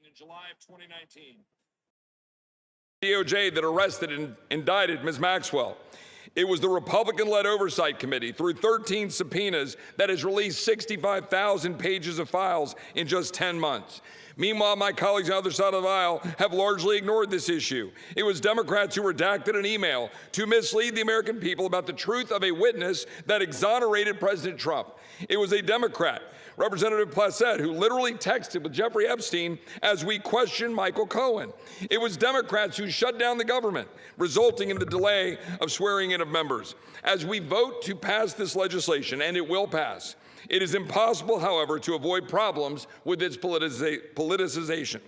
in July of 2019. DOJ that arrested and indicted Ms. Maxwell. It was the Republican-led Oversight Committee, through 13 subpoenas, that has released 65,000 pages of files in just 10 months. Meanwhile, my colleagues on the other side of the aisle have largely ignored this issue. It was Democrats who redacted an email to mislead the American people about the truth of a witness that exonerated President Trump. It was a Democrat, Representative Placette, who literally texted with Jeffrey Epstein as we questioned Michael Cohen. It was Democrats who shut down the government, resulting in the delay of swearing in of members. As we vote to pass this legislation, and it will pass, it is impossible, however, to avoid problems with its politicization.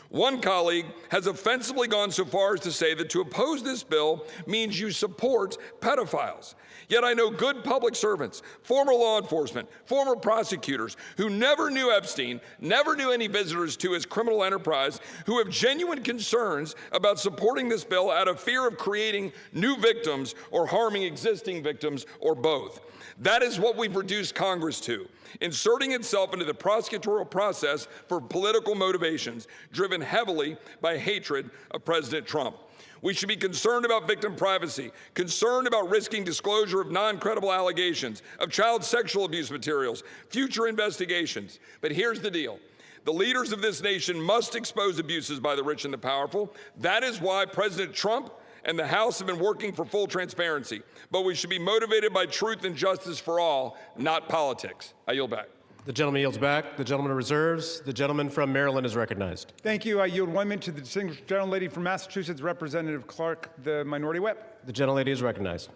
One colleague has offensively gone so far as to say that to oppose this bill means you support pedophiles. Yet I know good public servants, former law enforcement, former prosecutors who never knew Epstein, never knew any visitors to his criminal enterprise, who have genuine concerns about supporting this bill out of fear of creating new victims or harming existing victims, or both. That is what we've reduced Congress to, inserting itself into the prosecutorial process for political motivations, driven heavily by hatred of President Trump. We should be concerned about victim privacy, concerned about risking disclosure of non-credible allegations, of child sexual abuse materials, future investigations. But here's the deal. The leaders of this nation must expose abuses by the rich and the powerful. That is why President Trump and the House have been working for full transparency. But we should be motivated by truth and justice for all, not politics. I yield back. The gentleman yields back. The gentleman reserves. The gentleman from Maryland is recognized. Thank you. I yield 1 minute to the distinguished gentlelady from Massachusetts, Representative Clark, the minority whip. The gentlelady is recognized.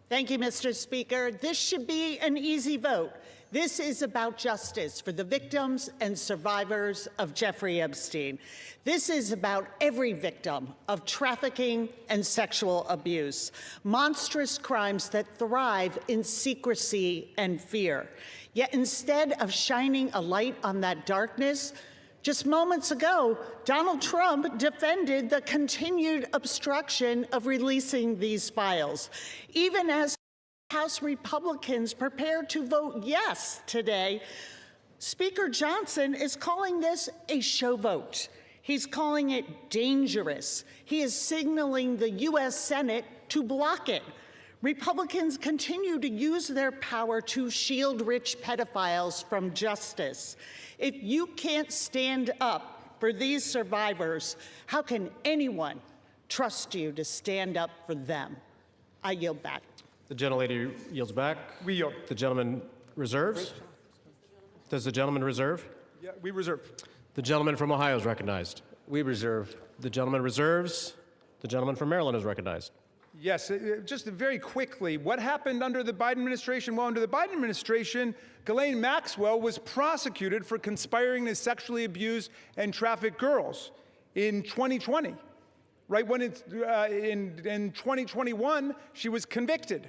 Thank you, Mr. Speaker. This should be an easy vote. This is about justice for the victims and survivors of Jeffrey Epstein. This is about every victim of trafficking and sexual abuse, monstrous crimes that thrive in secrecy and fear. Yet instead of shining a light on that darkness, just moments ago, Donald Trump defended the continued obstruction of releasing these files, even as House Republicans prepare to vote yes today. Speaker Johnson is calling this a show vote. He's calling it dangerous. He is signaling the U.S. Senate to block it. Republicans continue to use their power to shield rich pedophiles from justice. If you can't stand up for these survivors, how can anyone trust you to stand up for them? I yield back. The gentlelady yields back. We yield. The gentleman reserves. Does the gentleman reserve? Yeah, we reserve. The gentleman from Ohio is recognized. We reserve. The gentleman reserves. The gentleman from Maryland is recognized. Yes, just very quickly, what happened under the Biden administration? Well, under the Biden administration, Ghislaine Maxwell was prosecuted for conspiring to sexually abuse and traffic girls in 2020. Right when it's in 2021, she was convicted.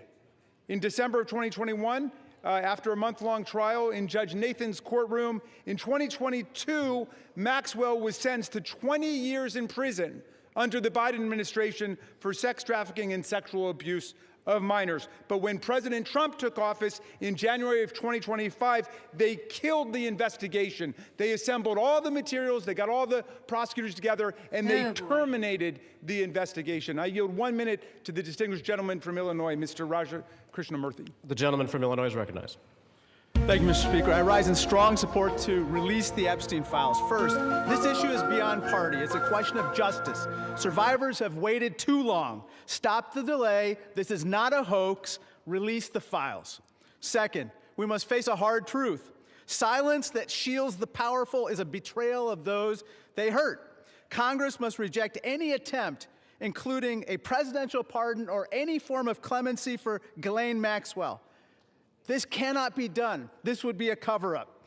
In December of 2021, after a month-long trial in Judge Nathan's courtroom, in 2022, Maxwell was sentenced to 20 years in prison under the Biden administration for sex trafficking and sexual abuse of minors. But when President Trump took office in January of 2025, they killed the investigation. They assembled all the materials, they got all the prosecutors together, and they terminated the investigation. I yield 1 minute to the distinguished gentleman from Illinois, Mr. Raja Krishnamurthy. The gentleman from Illinois is recognized. Thank you, Mr. Speaker. I rise in strong support to release the Epstein files. First, this issue is beyond party. It's a question of justice. Survivors have waited too long. Stop the delay. This is not a hoax. Release the files. Second, we must face a hard truth. Silence that shields the powerful is a betrayal of those they hurt. Congress must reject any attempt, including a presidential pardon or any form of clemency for Ghislaine Maxwell. This cannot be done. This would be a cover-up.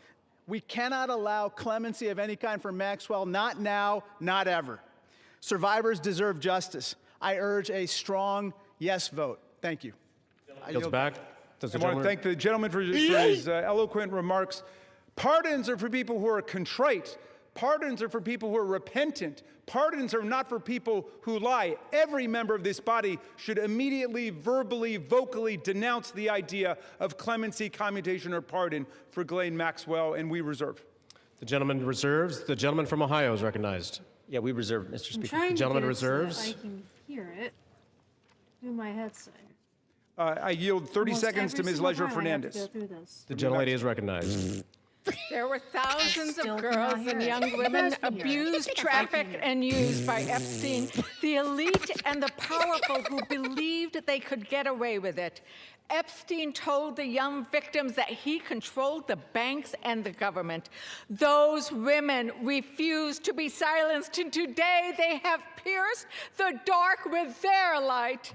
We cannot allow clemency of any kind for Maxwell, not now, not ever. Survivors deserve justice. I urge a strong yes vote. Thank you. Yields back. Does the I want to thank the gentleman for his eloquent remarks. Pardons are for people who are contrite. Pardons are for people who are repentant. Pardons are not for people who lie. Every member of this body should immediately, verbally, vocally denounce the idea of clemency, commutation, or pardon for Ghislaine Maxwell, and we reserve. The gentleman reserves. The gentleman from Ohio is recognized. Yeah, we reserve, Mr. Speaker. Trying to gentleman get it reserves. So that I can hear it through my headset. I yield 30 Almost seconds to every Ms. single Leisure time I have to Fernandez. go through this. The gentlelady is recognized. There were thousands still of cannot girls hear and it. young You women guys can hear it. abused, trafficked, and used by Epstein, the elite and the powerful who believed they could get away with it. Epstein told the young victims that he controlled the banks and the government. Those women refused to be silenced, and today they have pierced the dark with their light.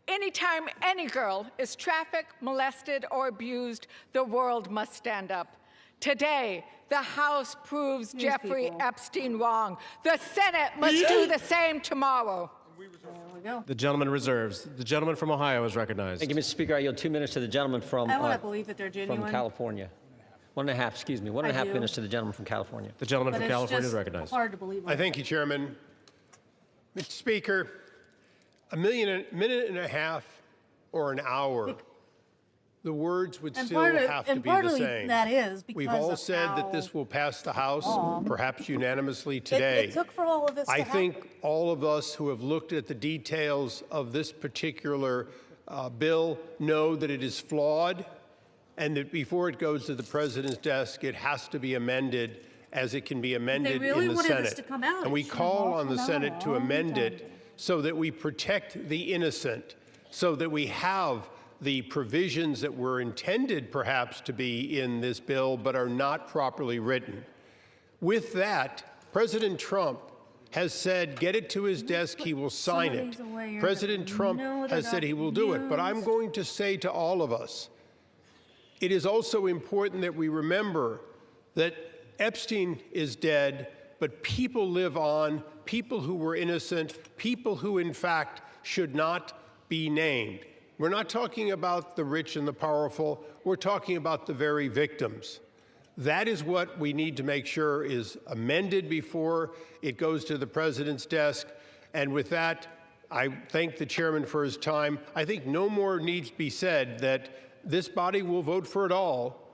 Anytime any girl is trafficked, molested, or abused, the world must stand up. Today, the House proves Jeffrey people. Epstein wrong. The Senate must do the same tomorrow. There we go. The gentleman reserves. The gentleman from Ohio is recognized. Thank you, Mr. Speaker. I yield 2 minutes to the gentleman from, I want to believe that they're from genuine. California. 1.5, excuse me. 1.5 do. minutes to the gentleman from California. The gentleman But from it's California just is recognized. hard to believe. I thank you, Chairman. Mr. Speaker, a minute and a half or an hour, the words would still have to be the partly same. that is because We've all of said how that this will pass the House, perhaps unanimously it today. took for all of this I to happen. think all of us who have looked at the details of this particular bill know that it is flawed and that before it goes to the president's desk, it has to be amended as it can be amended really in the wanted this Senate. to come out, And we it should have call all on the come out Senate a to long amend time it ago. so that we protect the innocent, so that we have the provisions that were intended perhaps to be in this bill but are not properly written. With that, President Trump has said, get it to his desk, he will sign it. Somebody's aware President that Trump know that has said he will do it. But I'm abused. going to say to all of us, it is also important that we remember that Epstein is dead, but people live on, people who were innocent, people who in fact should not be named. We're not talking about the rich and the powerful, we're talking about the very victims. That is what we need to make sure is amended before it goes to the president's desk. And with that, I thank the chairman for his time. I think no more needs to be said that this body will vote for it all,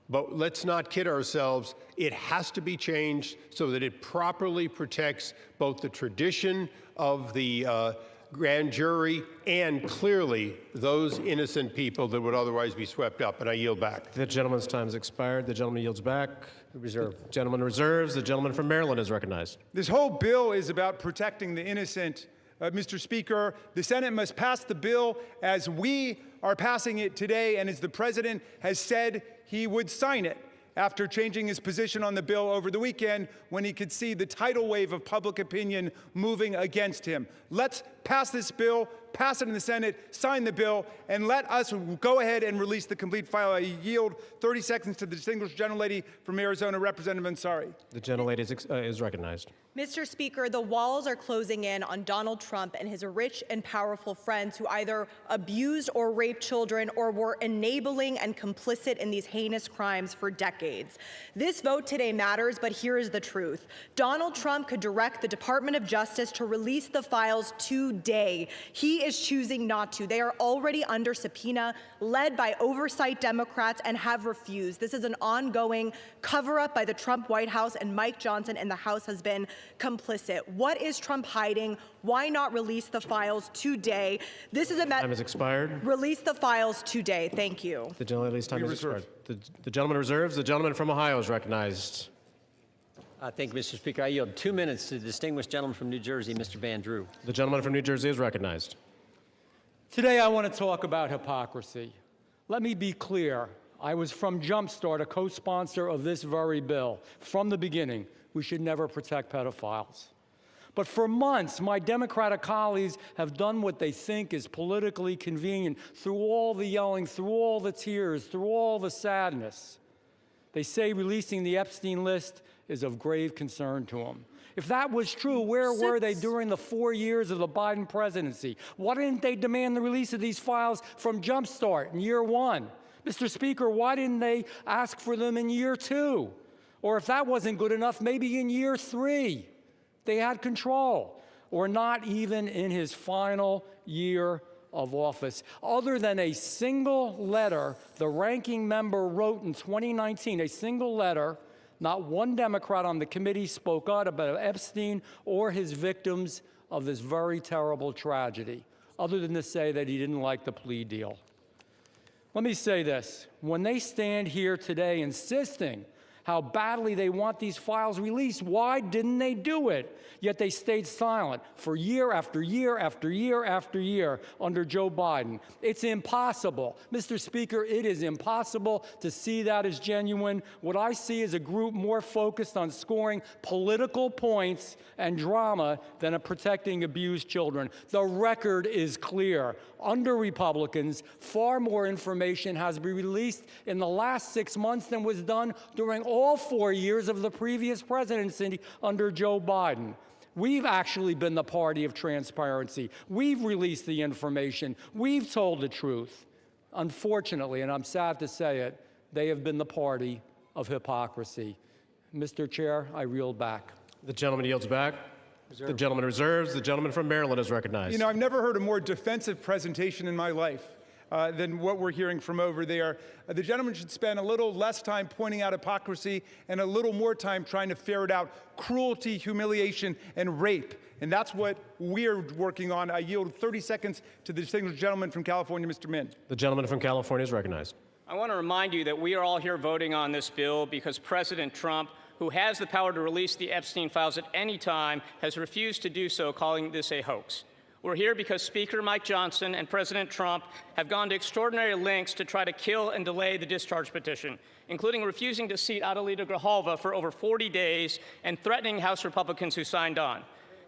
but let's not kid ourselves. It has to be changed so that it properly protects both the tradition of the grand jury and clearly those innocent people that would otherwise be swept up. And I yield back. The gentleman's time has expired. The gentleman yields back. Reserve. The gentleman reserves. The gentleman from Maryland is recognized. This whole bill is about protecting the innocent. Mr. Speaker, the Senate must pass the bill as we are passing it today and as the president has said he would sign it after changing his position on the bill over the weekend when he could see the tidal wave of public opinion moving against him. Let's pass this bill, pass it in the Senate, sign the bill, and let us go ahead and release the complete file. I yield 30 seconds to the distinguished gentlelady from Arizona, Representative Ansari. The gentlelady is recognized. Mr. Speaker, the walls are closing in on Donald Trump and his rich and powerful friends who either abused or raped children or were enabling and complicit in these heinous crimes for decades. This vote today matters, but here is the truth. Donald Trump could direct the Department of Justice to release the files today. He is choosing not to. They are already under subpoena, led by oversight Democrats, and have refused. This is an ongoing cover-up by the Trump White House, and Mike Johnson and the House has been complicit. What is Trump hiding? Why not release the files today? This is a Time has expired. Release the files today. Thank you. The gentlelady's time has reserve. expired. The gentleman reserves. The gentleman from Ohio is recognized. Thank you, Mr. Speaker. I yield 2 minutes to the distinguished gentleman from New Jersey, Mr. Van Drew. The gentleman from New Jersey is recognized. Today I want to talk about hypocrisy. Let me be clear. I was from Jumpstart, a co-sponsor of this very bill. From the beginning, we should never protect pedophiles. But for months, my Democratic colleagues have done what they think is politically convenient through all the yelling, through all the tears, through all the sadness. They say releasing the Epstein list is of grave concern to them. If that was true, where were they during the 4 years of the Biden presidency? Why didn't they demand the release of these files from Jumpstart in year 1? Mr. Speaker, why didn't they ask for them in year 2? Or if that wasn't good enough, maybe in year 3, they had control, or not even in his final year of office. Other than a single letter the ranking member wrote in 2019, a single letter Not one Democrat on the committee spoke out about Epstein or his victims of this very terrible tragedy, other than to say that he didn't like the plea deal. Let me say this. When they stand here today insisting how badly they want these files released, why didn't they do it? Yet they stayed silent for year after year after year after year under Joe Biden. It's impossible. Mr. Speaker, it is impossible to see that as genuine. What I see is a group more focused on scoring political points and drama than on protecting abused children. The record is clear. Under Republicans, far more information has been released in the last 6 months than was done during all 4 years of the previous presidency under Joe Biden. We've actually been the party of transparency. We've released the information. We've told the truth. Unfortunately, and I'm sad to say it, they have been the party of hypocrisy. Mr. Chair, I yield back. The gentleman yields back. The gentleman reserves. The gentleman from Maryland is recognized. You know, I've never heard a more defensive presentation in my life than what we're hearing from over there. The gentleman should spend a little less time pointing out hypocrisy and a little more time trying to ferret out cruelty, humiliation, and rape. And that's what we're working on. I yield 30 seconds to the distinguished gentleman from California, Mr. Min. The gentleman from California is recognized. I want to remind you that we are all here voting on this bill because President Trump, who has the power to release the Epstein files at any time, has refused to do so, calling this a hoax. We're here because Speaker Mike Johnson and President Trump have gone to extraordinary lengths to try to kill and delay the discharge petition, including refusing to seat Adelita Grijalva for over 40 days and threatening House Republicans who signed on.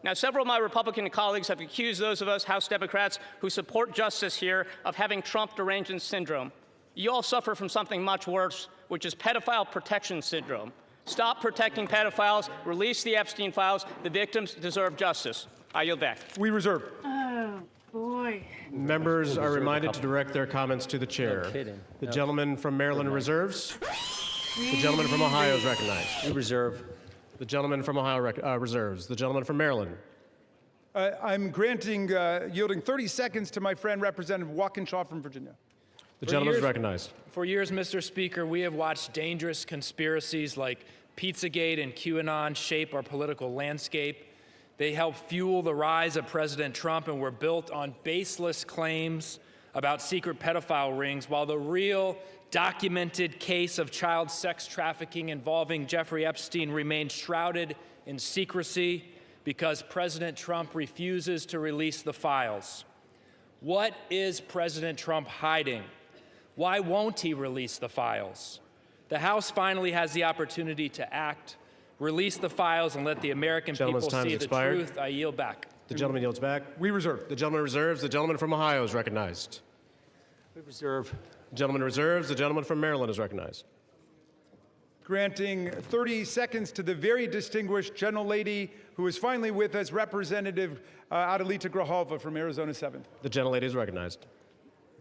Now, several of my Republican colleagues have accused those of us House Democrats who support justice here of having Trump derangement syndrome. You all suffer from something much worse, which is pedophile protection syndrome. Stop protecting pedophiles, release the Epstein files. The victims deserve justice. I yield back. We reserve. Oh, boy. Members are reminded to direct their comments to the chair. No kidding. The gentleman from Maryland reserves. The gentleman from Ohio is recognized. We reserve. The gentleman from Ohio reserves. The gentleman from Maryland. I'm yielding 30 seconds to my friend, Representative Walkinshaw from Virginia. The gentleman is recognized. For years, Mr. Speaker, we have watched dangerous conspiracies like Pizzagate and QAnon shape our political landscape. They help fuel the rise of President Trump and were built on baseless claims about secret pedophile rings, while the real documented case of child sex trafficking involving Jeffrey Epstein remained shrouded in secrecy because President Trump refuses to release the files. What is President Trump hiding? Why won't he release the files? The House finally has the opportunity to act. Release the files and let the American people see the truth. I yield back. The gentleman yields back. We reserve. The gentleman reserves. The gentleman from Ohio is recognized. We reserve. The gentleman reserves. The gentleman from Maryland is recognized. Granting 30 seconds to the very distinguished gentlelady who is finally with us, Representative Adelita Grijalva from Arizona 7th. The gentlelady is recognized.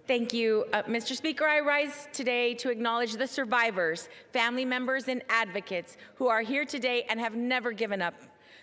Thank you. Mr. Speaker, I rise today to acknowledge the survivors, family members, and advocates who are here today and have never given up.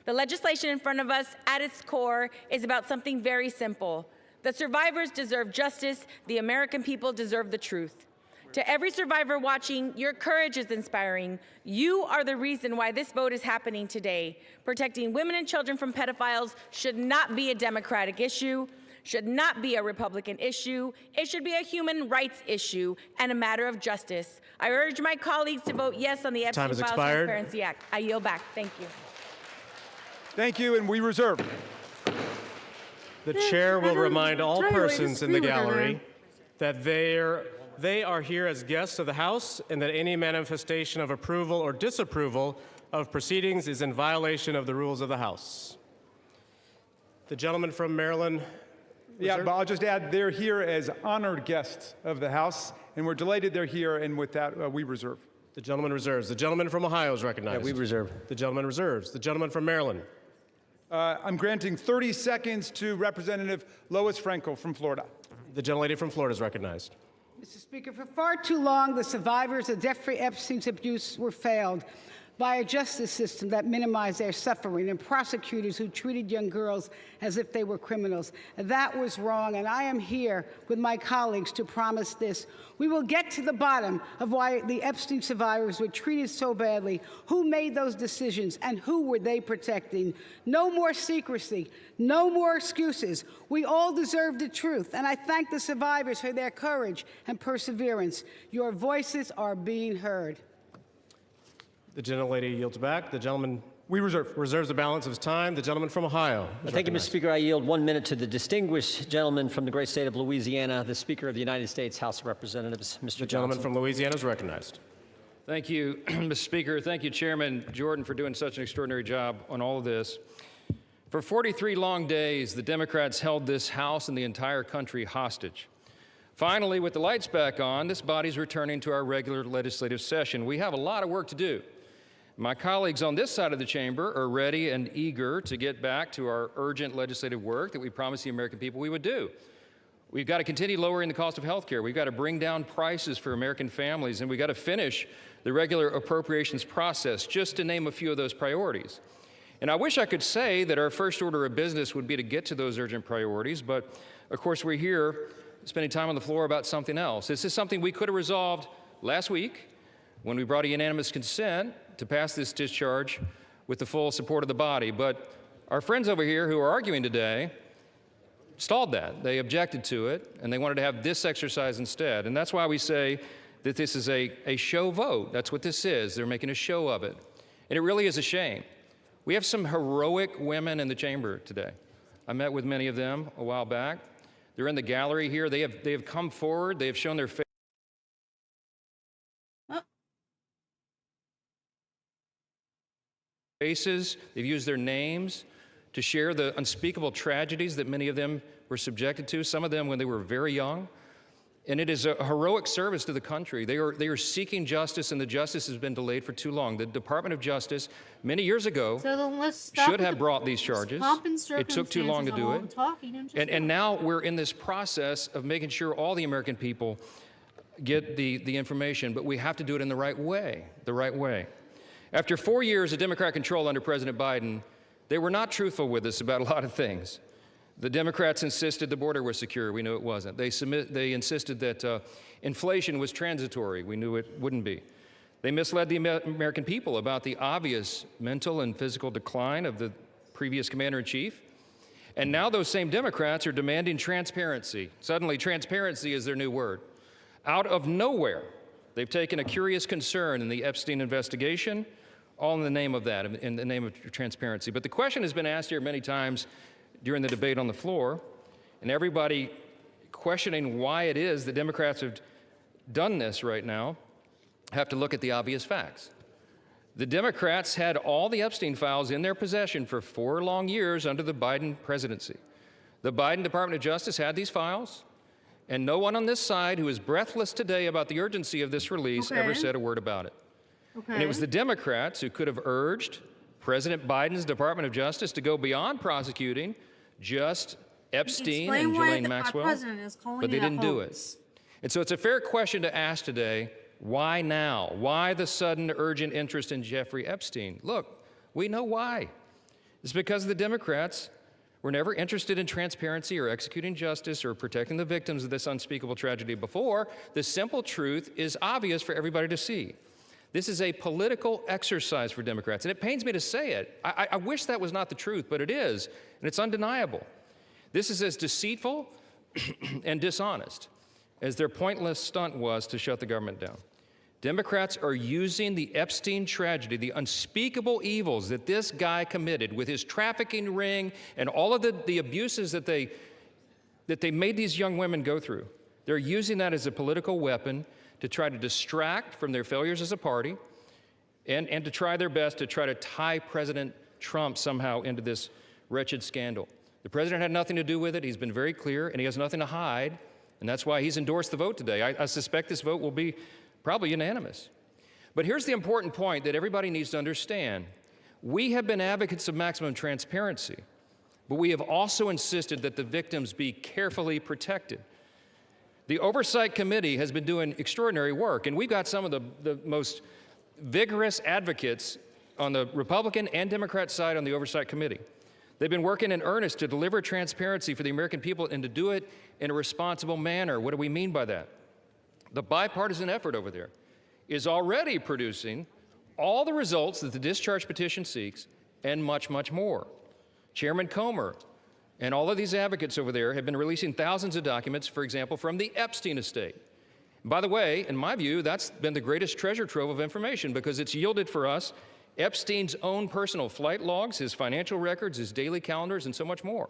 The legislation in front of us, at its core, is about something very simple. The survivors deserve justice. The American people deserve the truth. To every survivor watching, your courage is inspiring. You are the reason why this vote is happening today. Protecting women and children from pedophiles should not be a Democratic issue, should not be a Republican issue. It should be a human rights issue and a matter of justice. I urge my colleagues to vote yes on the Epstein Files Transparency Act. I yield back. Thank you. Thank you, and we reserve. The chair will remind all persons in the gallery that they are here as guests of the House and that any manifestation of approval or disapproval of proceedings is in violation of the rules of the House. The gentleman from Maryland. Yeah, but I'll just add they're here as honored guests of the House, and we're delighted they're here, and with that, we reserve. The gentleman reserves. The gentleman from Ohio is recognized. Yeah, we reserve. The gentleman reserves. The gentleman from Maryland. I'm granting 30 seconds to Representative Lois Frankel from Florida. The gentlelady from Florida is recognized. Mr. Speaker, for far too long, the survivors of Jeffrey Epstein's abuse were failed. by a justice system that minimized their suffering and prosecutors who treated young girls as if they were criminals. That was wrong, and I am here with my colleagues to promise this. We will get to the bottom of why the Epstein survivors were treated so badly, who made those decisions, and who were they protecting. No more secrecy, no more excuses. We all deserve the truth, and I thank the survivors for their courage and perseverance. Your voices are being heard. The gentlelady yields back. The gentleman reserves the balance of his time. The gentleman from Ohio. Thank you, Mr. Speaker. I yield 1 minute to the distinguished gentleman from the great state of Louisiana, the Speaker of the United States House of Representatives, Mr. The gentleman from Louisiana is recognized. Thank you, Mr. Speaker. Thank you, Chairman Jordan, for doing such an extraordinary job on all of this. For 43 long days, the Democrats held this House and the entire country hostage. Finally, with the lights back on, this body's returning to our regular legislative session. We have a lot of work to do. My colleagues on this side of the chamber are ready and eager to get back to our urgent legislative work that we promised the American people we would do. We've got to continue lowering the cost of health care. We've got to bring down prices for American families, and we've got to finish the regular appropriations process, just to name a few of those priorities. And I wish I could say that our first order of business would be to get to those urgent priorities, but of course we're here spending time on the floor about something else. This is something we could have resolved last week when we brought a unanimous consent to pass this discharge with the full support of the body. But our friends over here who are arguing today stalled that. They objected to it, and they wanted to have this exercise instead. And that's why we say that this is a show vote. That's what this is. They're making a show of it. And it really is a shame. We have some heroic women in the chamber today. I met with many of them a while back. They're in the gallery here. They have come forward. They have shown their faces. They've used their names to share the unspeakable tragedies that many of them were subjected to, some of them when they were very young. And it is a heroic service to the country. They are seeking justice, and the justice has been delayed for too long. The Department of Justice, many years ago, should have brought these charges. It took too long to do it. And now we're in this process of making sure all the American people get the information, but we have to do it in the right way, After 4 years of Democrat control under President Biden, they were not truthful with us about a lot of things. The Democrats insisted the border was secure. We knew it wasn't. They insisted that inflation was transitory. We knew it wouldn't be. They misled the American people about the obvious mental and physical decline of the previous commander-in-chief. And now those same Democrats are demanding transparency. Suddenly, transparency is their new word. Out of nowhere, they've taken a curious concern in the Epstein investigation, all in the name of that, in the name of transparency. But the question has been asked here many times during the debate on the floor, and everybody questioning why it is the Democrats have done this right now have to look at the obvious facts. The Democrats had all the Epstein files in their possession for 4 long years under the Biden presidency. The Biden Department of Justice had these files, and no one on this side who is breathless today about the urgency of this release ever said a word about it. And it was the Democrats who could have urged President Biden's Department of Justice to go beyond prosecuting just Epstein and Ghislaine Maxwell, but they didn't do it. And so it's a fair question to ask today, why now? Why the sudden urgent interest in Jeffrey Epstein? Look, we know why. It's because the Democrats were never interested in transparency or executing justice or protecting the victims of this unspeakable tragedy before. The simple truth is obvious for everybody to see. This is a political exercise for Democrats, and it pains me to say it. I wish that was not the truth, but it is, and it's undeniable. This is as deceitful and dishonest as their pointless stunt was to shut the government down. Democrats are using the Epstein tragedy, the unspeakable evils that this guy committed with his trafficking ring and all of the abuses that they made these young women go through. They're using that as a political weapon to try to distract from their failures as a party and to try their best to try to tie President Trump somehow into this wretched scandal. The president had nothing to do with it. He's been very clear, and he has nothing to hide, and that's why he's endorsed the vote today. I suspect this vote will be probably unanimous. But here's the important point that everybody needs to understand. We have been advocates of maximum transparency, but we have also insisted that the victims be carefully protected. The Oversight Committee has been doing extraordinary work, and we've got some of the most vigorous advocates on the Republican and Democrat side on the Oversight Committee. They've been working in earnest to deliver transparency for the American people and to do it in a responsible manner. What do we mean by that? The bipartisan effort over there is already producing all the results that the discharge petition seeks and much, much more. Chairman Comer and all of these advocates over there have been releasing thousands of documents, for example, from the Epstein estate. By the way, in my view, that's been the greatest treasure trove of information because it's yielded for us Epstein's own personal flight logs, his financial records, his daily calendars, and so much more.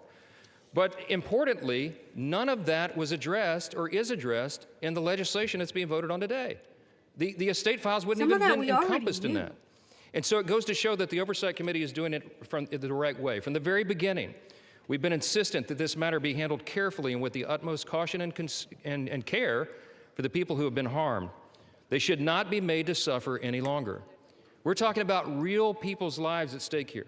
But importantly, none of that was addressed or is addressed in the legislation that's being voted on today. The estate files wouldn't even have been encompassed in that. And so it goes to show that the Oversight Committee is doing it from the right way. From the very beginning, we've been insistent that this matter be handled carefully and with the utmost caution and care for the people who have been harmed. They should not be made to suffer any longer. We're talking about real people's lives at stake here,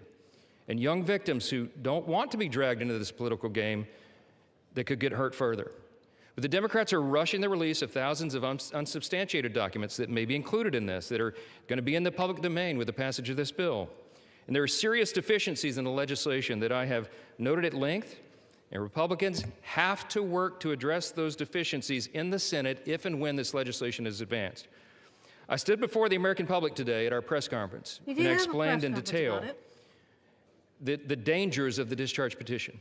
and young victims who don't want to be dragged into this political game that could get hurt further. But the Democrats are rushing the release of thousands of unsubstantiated documents that may be included in this, that are going to be in the public domain with the passage of this bill. And there are serious deficiencies in the legislation that I have noted at length, and Republicans have to work to address those deficiencies in the Senate if and when this legislation is advanced. I stood before the American public today at our press conference and I explained in detail the dangers of the discharge petition.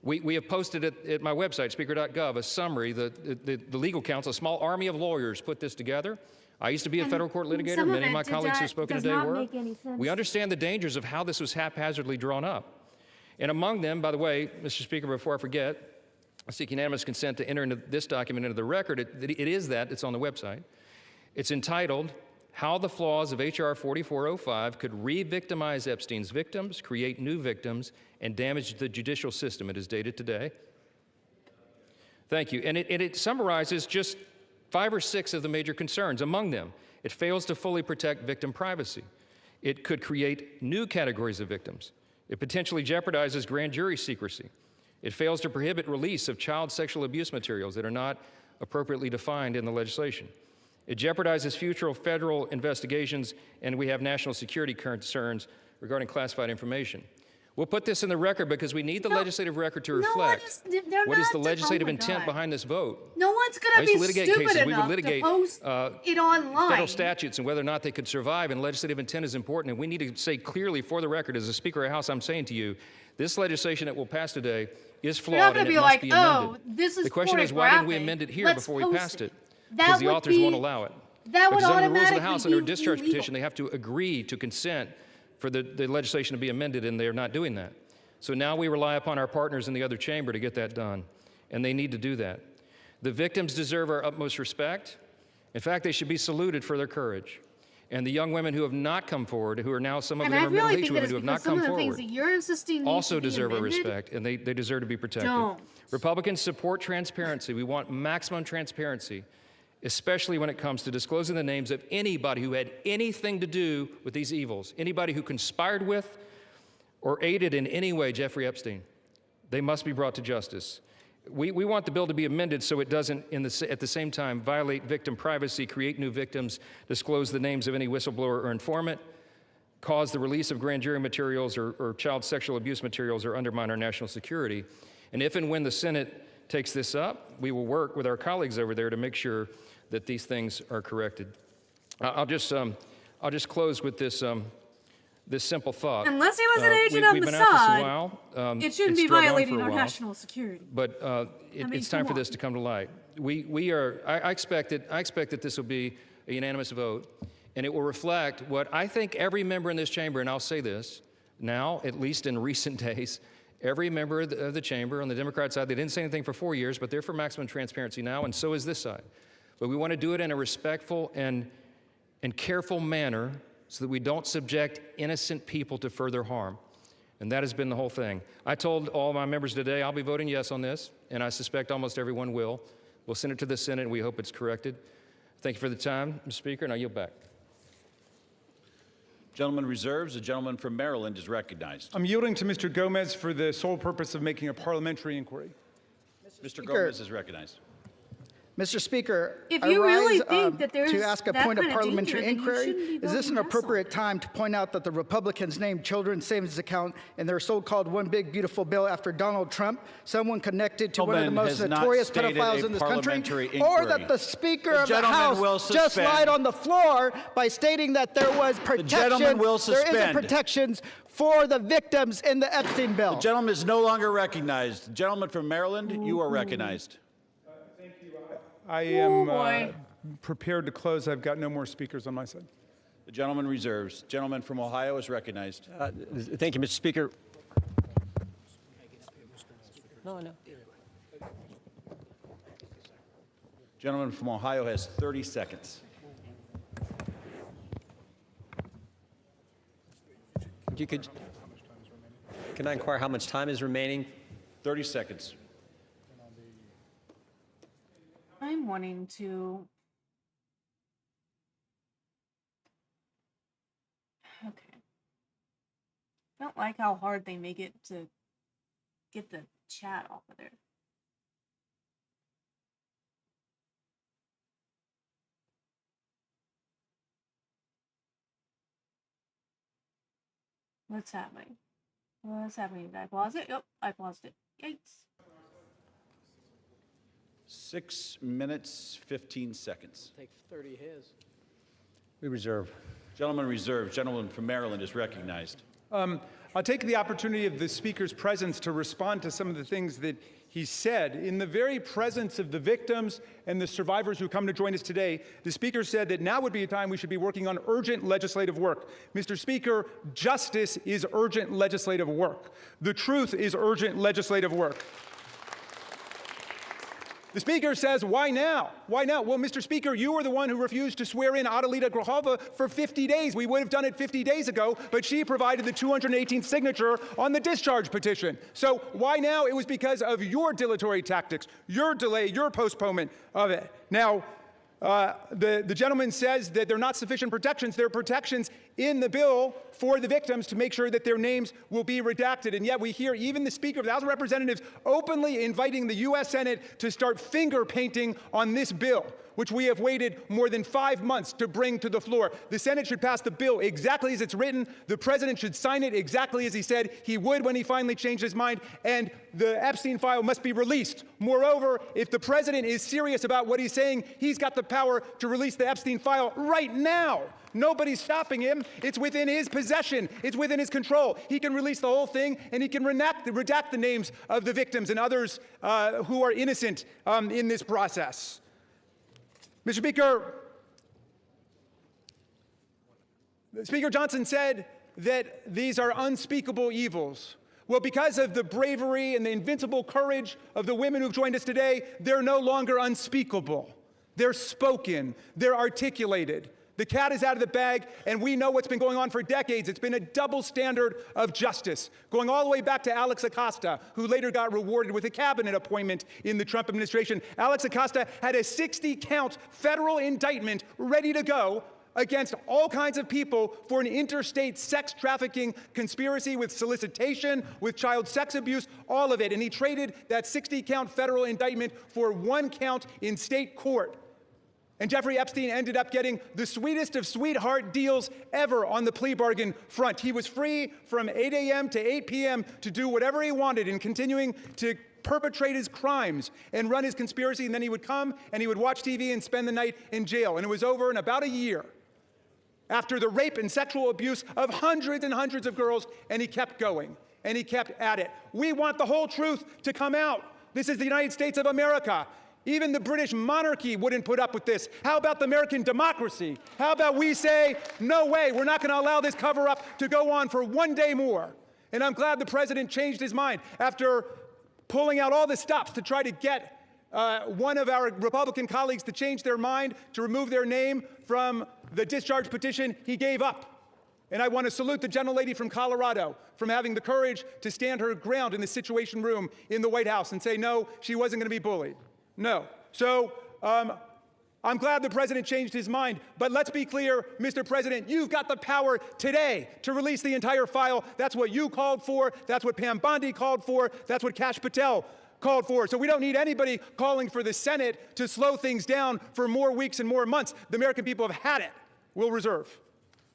We have posted at my website, speaker.gov, a summary. The legal counsel, a small army of lawyers, put this together. I used to be a federal court litigator. Many of my colleagues who have spoken today were. We understand the dangers of how this was haphazardly drawn up. And among them, by the way, Mr. Speaker, before I forget, I seek unanimous consent to enter into this document into the record. It's on the website. It's entitled, How the Flaws of H.R. 4405 Could Re-Victimize Epstein's Victims, Create New Victims, and Damage the Judicial System. It is dated today. Thank you. And it summarizes just 5 or 6 of the major concerns. Among them, it fails to fully protect victim privacy. It could create new categories of victims. It potentially jeopardizes grand jury secrecy. It fails to prohibit release of child sexual abuse materials that are not appropriately defined in the legislation. It jeopardizes future federal investigations, and we have national security concerns regarding classified information. We'll put this in the record because we need the legislative record to reflect what is the legislative intent behind this vote. No one's going to be stupid enough to post it online. Federal statutes and whether or not they could survive, and legislative intent is important. And we need to say clearly for the record, as a Speaker of the House, I'm saying to you, this legislation that will pass today is flawed and it must be amended. This is the question is, why didn't we amend it here before we passed it? That because the authors won't allow it. That would because under the rules of the automatically House, under a be discharge illegal. petition, they have to agree to consent for the legislation to be amended, and they're not doing that. So now we rely upon our partners in the other chamber to get that done, and they need to do that. The victims deserve our utmost respect. In fact, they should be saluted for their courage. And the young women who have not come forward, who are now some of them are middle-aged women who have not come forward, you're insisting also deserve our respect, and they deserve to be protected. Don't. Republicans support transparency. We want maximum transparency, especially when it comes to disclosing the names of anybody who had anything to do with these evils, anybody who conspired with or aided in any way Jeffrey Epstein. They must be brought to justice. We want the bill to be amended so it doesn't, at the same time, violate victim privacy, create new victims, disclose the names of any whistleblower or informant, cause the release of grand jury materials or child sexual abuse materials, or undermine our national security. And if and when the Senate takes this up, we will work with our colleagues over there to make sure that these things are corrected. I'll just close with this this simple thought. Unless he was an agent on the side, it shouldn't be violating our national security. But it's time for this to come to light. I expect that this will be a unanimous vote, and it will reflect what I think every member in this chamber, and I'll say this now, at least in recent days, every member of the chamber on the Democrat side, they didn't say anything for 4 years, but they're for maximum transparency now, and so is this side. But we want to do it in a respectful and careful manner so that we don't subject innocent people to further harm. And that has been the whole thing. I told all my members today I'll be voting yes on this, and I suspect almost everyone will. We'll send it to the Senate, and we hope it's corrected. Thank you for the time, Mr. Speaker, and I yield back. Gentleman reserves. The gentleman from Maryland is recognized. I'm yielding to Mr. Gomez for the sole purpose of making a parliamentary inquiry. Mr. Gomez is recognized. Mr. Speaker, If I you really rise think that there's to ask a that point of kind of parliamentary danger, then you inquiry. shouldn't be Is this voting an yes on appropriate time to point out that the Republicans named children's savings account in their so-called one big beautiful bill after Donald Trump, someone connected to one of the Gentleman most has not notorious stated pedophiles a in this country? parliamentary Or inquiry. that the Speaker The of the gentleman will House just suspend. lied on the floor by stating that there was protection. gentleman will There isn't suspend. protections for the victims in the Epstein bill. The gentleman is no longer recognized. The gentleman from Maryland, you are recognized. I am prepared to close. I've got no more speakers on my side. The gentleman reserves. Gentleman from Ohio is recognized. Thank you, Mr. Speaker. No. Gentleman from Ohio has 30 seconds. Can I inquire how much time is remaining? 30 seconds. I'm wanting to. Okay. Don't like how hard they make it to get the chat off of there. What's happening? What's happening? Did I pause it? Yep, I paused it. Yikes. 6 minutes, 15 seconds. Take 30 his. We reserve. Gentleman reserves. Gentleman from Maryland is recognized. I'll take the opportunity of the Speaker's presence to respond to some of the things that he said. In the very presence of the victims and the survivors who come to join us today, the Speaker said that now would be a time we should be working on urgent legislative work. Mr. Speaker, justice is urgent legislative work. The truth is urgent legislative work. The Speaker says, why now? Why now? Well, Mr. Speaker, you were the one who refused to swear in Adelita Grahova for 50 days. We would have done it 50 days ago, but she provided the 218th signature on the discharge petition. So why now? It was because of your dilatory tactics, your delay, your postponement of it. Now, the gentleman says that there are not sufficient protections. There are protections in the bill for the victims to make sure that their names will be redacted. And yet we hear even the Speaker of the House of Representatives openly inviting the U.S. Senate to start finger painting on this bill, which we have waited more than 5 months to bring to the floor. The Senate should pass the bill exactly as it's written. The president should sign it exactly as he said he would when he finally changed his mind. And the Epstein file must be released. Moreover, if the president is serious about what he's saying, he's got the power to release the Epstein file right now. Nobody's stopping him. It's within his possession. It's within his control. He can release the whole thing, and he can redact the names of the victims and others who are innocent in this process. Mr. Speaker, Speaker Johnson said that these are unspeakable evils. Well, because of the bravery and the invincible courage of the women who've joined us today, they're no longer unspeakable. They're spoken. They're articulated. The cat is out of the bag, and we know what's been going on for decades. It's been a double standard of justice, going all the way back to Alex Acosta, who later got rewarded with a cabinet appointment in the Trump administration. Alex Acosta had a 60-count federal indictment ready to go against all kinds of people for an interstate sex trafficking conspiracy with solicitation, with child sex abuse, all of it. And he traded that 60-count federal indictment for 1 count in state court. And Jeffrey Epstein ended up getting the sweetest of sweetheart deals ever on the plea bargain front. He was free from 8 a.m. to 8 p.m. to do whatever he wanted and continuing to perpetrate his crimes and run his conspiracy. And then he would come and he would watch TV and spend the night in jail. And it was over in about a year after the rape and sexual abuse of hundreds and hundreds of girls. And he kept going and he kept at it. We want the whole truth to come out. This is the United States of America. Even the British monarchy wouldn't put up with this. How about the American democracy? How about we say, no way, we're not going to allow this cover-up to go on for 1 day more. And I'm glad the president changed his mind after pulling out all the stops to try to get one of our Republican colleagues to change their mind, to remove their name from the discharge petition. He gave up. And I want to salute the gentlelady from Colorado from having the courage to stand her ground in the Situation Room in the White House and say, no, she wasn't going to be bullied. No. So I'm glad the president changed his mind. But let's be clear, Mr. President, you've got the power today to release the entire file. That's what you called for. That's what Pam Bondi called for. That's what Kash Patel called for. So we don't need anybody calling for the Senate to slow things down for more weeks and more months. The American people have had it. We'll reserve.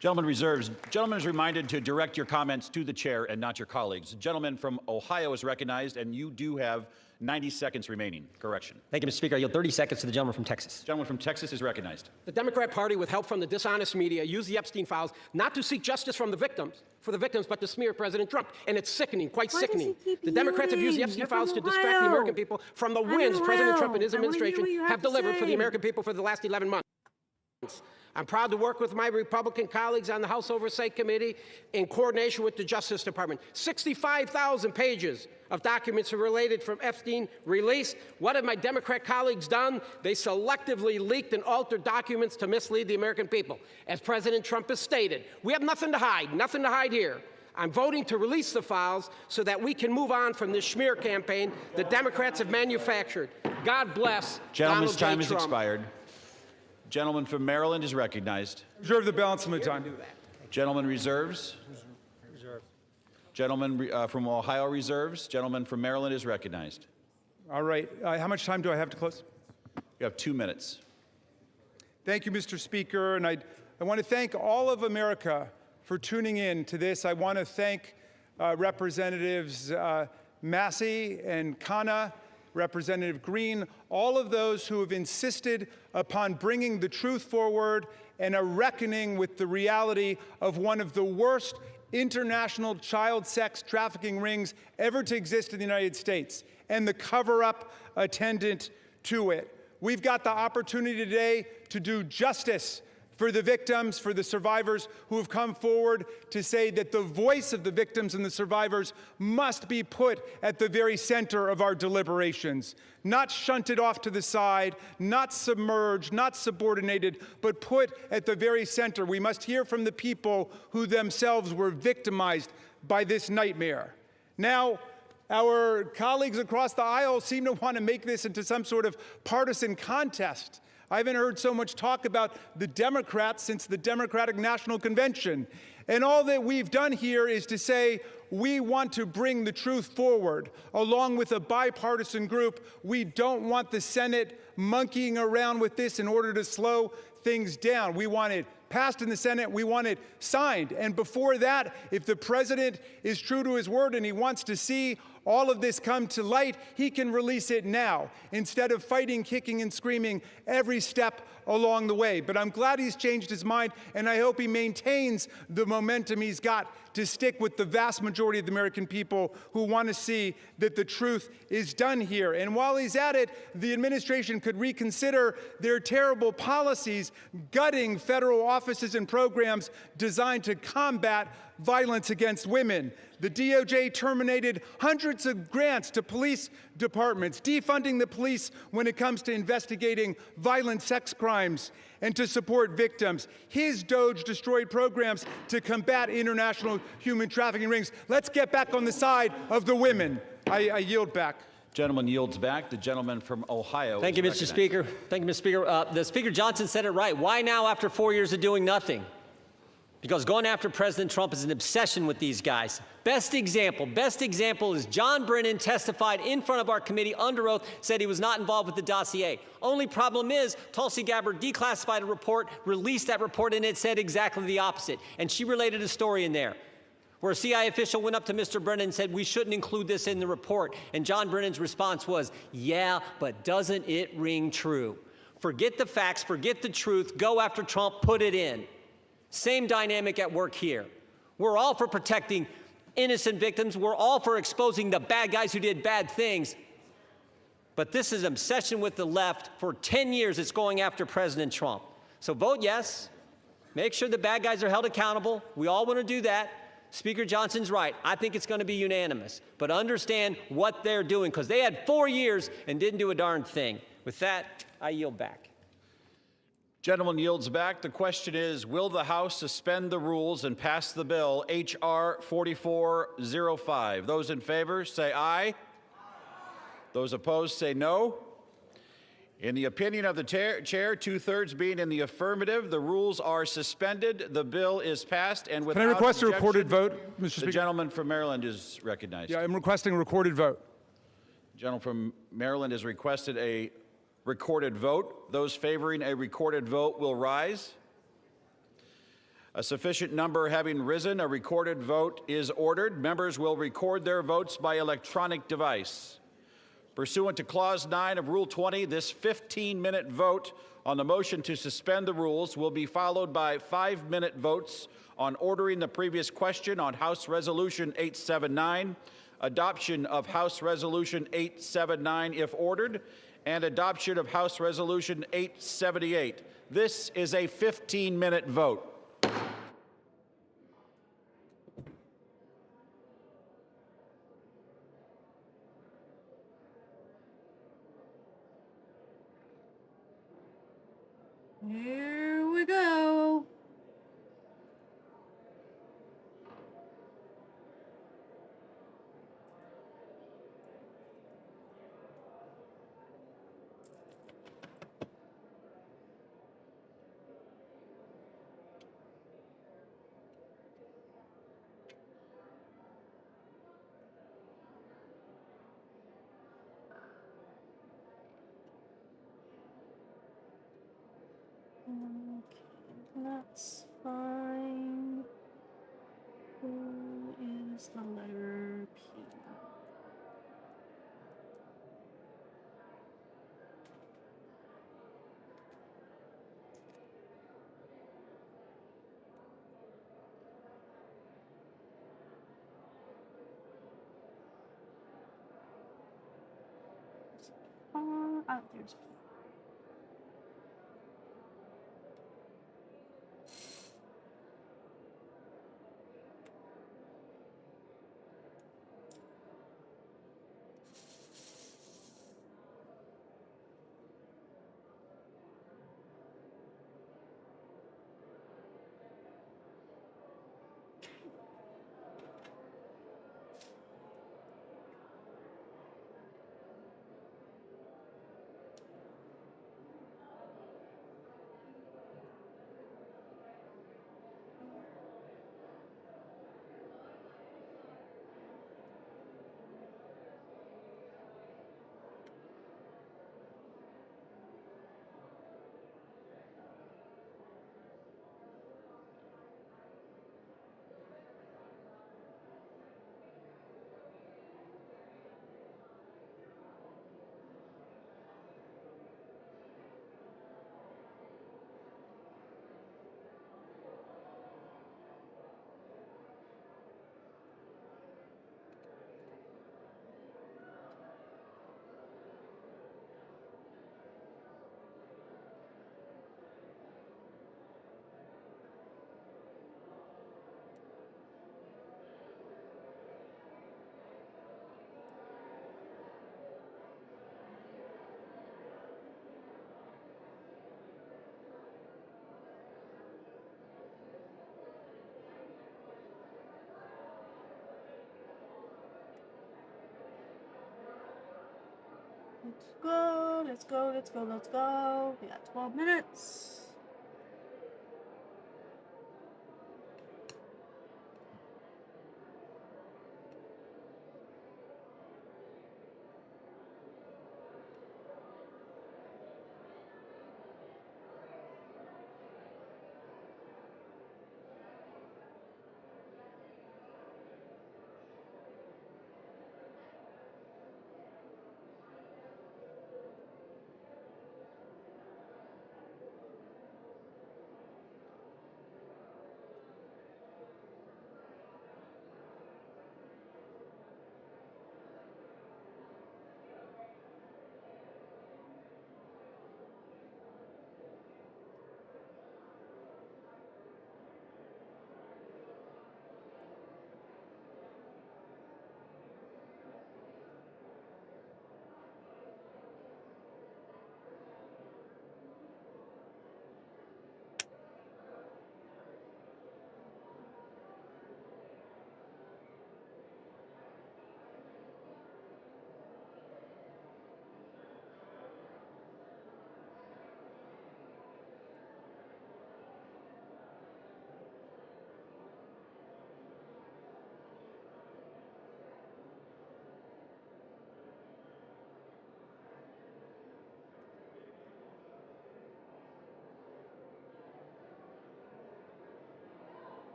Gentleman reserves. Gentleman is reminded to direct your comments to the chair and not your colleagues. The gentleman from Ohio is recognized, and you do have 90 seconds remaining. Correction. Thank you, Mr. Speaker. I yield 30 seconds to the gentleman from Texas. Gentleman from Texas is recognized. The Democrat Party, with help from the dishonest media, used the Epstein files not to seek justice from the victims, but to smear President Trump. And it's sickening, quite sickening. The Democrats have used the Epstein files to distract the American people from the wins President Trump and his administration have delivered for the American people for the last 11 months. I'm proud to work with my Republican colleagues on the House Oversight Committee in coordination with the Justice Department. 65,000 pages of documents are related from Epstein released. What have my Democrat colleagues done? They selectively leaked and altered documents to mislead the American people. As President Trump has stated, we have nothing to hide here. I'm voting to release the files so that we can move on from this smear campaign the Democrats have manufactured. God bless Gentleman's Donald J. time has Trump. expired. Gentleman from Maryland is recognized. Reserve the balance of my time. Gentleman reserves. Gentleman from Ohio reserves. Gentleman from Maryland is recognized. All right. How much time do I have to close? You have 2 minutes. Thank you, Mr. Speaker. And I want to thank all of America for tuning in to this. I want to thank Representatives Massey and Khanna, Representative Green, all of those who have insisted upon bringing the truth forward and a reckoning with the reality of one of the worst international child sex trafficking rings ever to exist in the United States and the cover-up attendant to it. We've got the opportunity today to do justice for the victims, for the survivors who have come forward to say that the voice of the victims and the survivors must be put at the very center of our deliberations, not shunted off to the side, not submerged, not subordinated, but put at the very center. We must hear from the people who themselves were victimized by this nightmare. Now, our colleagues across the aisle seem to want to make this into some sort of partisan contest. I haven't heard so much talk about the Democrats since the Democratic National Convention. And all that we've done here is to say we want to bring the truth forward along with a bipartisan group. We don't want the Senate monkeying around with this in order to slow things down. We want it passed in the Senate. We want it signed. And before that, if the president is true to his word and he wants to see all of this come to light, he can release it now instead of fighting, kicking, and screaming every step along the way. But I'm glad he's changed his mind, and I hope he maintains the momentum he's got to stick with the vast majority of the American people who want to see that the truth is done here. And while he's at it, the administration could reconsider their terrible policies, gutting federal offices and programs designed to combat violence against women. The DOJ terminated hundreds of grants to police departments, defunding the police when it comes to investigating violent sex crimes and to support victims. His DOJ destroyed programs to combat international human trafficking rings. Let's get back on the side of the women. I yield back. Gentleman yields back. The gentleman from Ohio. Thank you, Mr. Speaker. Thank you, Mr. Speaker. The Speaker Johnson said it right. Why now after 4 years of doing nothing? Because going after President Trump is an obsession with these guys. Best example is John Brennan testified in front of our committee under oath, said he was not involved with the dossier. Only problem is Tulsi Gabbard declassified a report, released that report, and it said exactly the opposite. And she related a story in there where a CIA official went up to Mr. Brennan and said, we shouldn't include this in the report. And John Brennan's response was, yeah, but doesn't it ring true? Forget the facts, forget the truth, go after Trump, put it in. Same dynamic at work here. We're all for protecting innocent victims. We're all for exposing the bad guys who did bad things. But this is an obsession with the left. For 10 years, it's going after President Trump. So vote yes. Make sure the bad guys are held accountable. We all want to do that. Speaker Johnson's right. I think it's going to be unanimous. But understand what they're doing, because they had 4 years and didn't do a darn thing. With that, I yield back. Gentleman yields back. The question is, will the House suspend the rules and pass the bill H.R. 4405? Those in favor say aye. Aye. Those opposed say no. In the opinion of the chair, 2/3 being in the affirmative, the rules are suspended. The bill is passed, and without Can I request a objection, recorded vote, Mr. Speaker? The gentleman from Maryland is recognized. Yeah, I'm requesting a recorded vote. The gentleman from Maryland has requested a recorded vote. Those favoring a recorded vote will rise. A sufficient number having risen, a recorded vote is ordered. Members will record their votes by electronic device. Pursuant to Clause 9 of Rule 20, this 15-minute vote on the motion to suspend the rules will be followed by 5-minute votes on ordering the previous question on House Resolution 879, adoption of House Resolution 879 if ordered, and adoption of House Resolution 878. This is a 15-minute vote. Here we go. Okay, that's fine. Who is the letter P? Oh, there's P. Let's go, let's go, let's go, let's go. We got 12 minutes.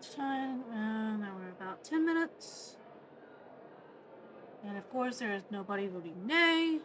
much time? Now we're about 10 minutes. And of course, there is nobody voting nay.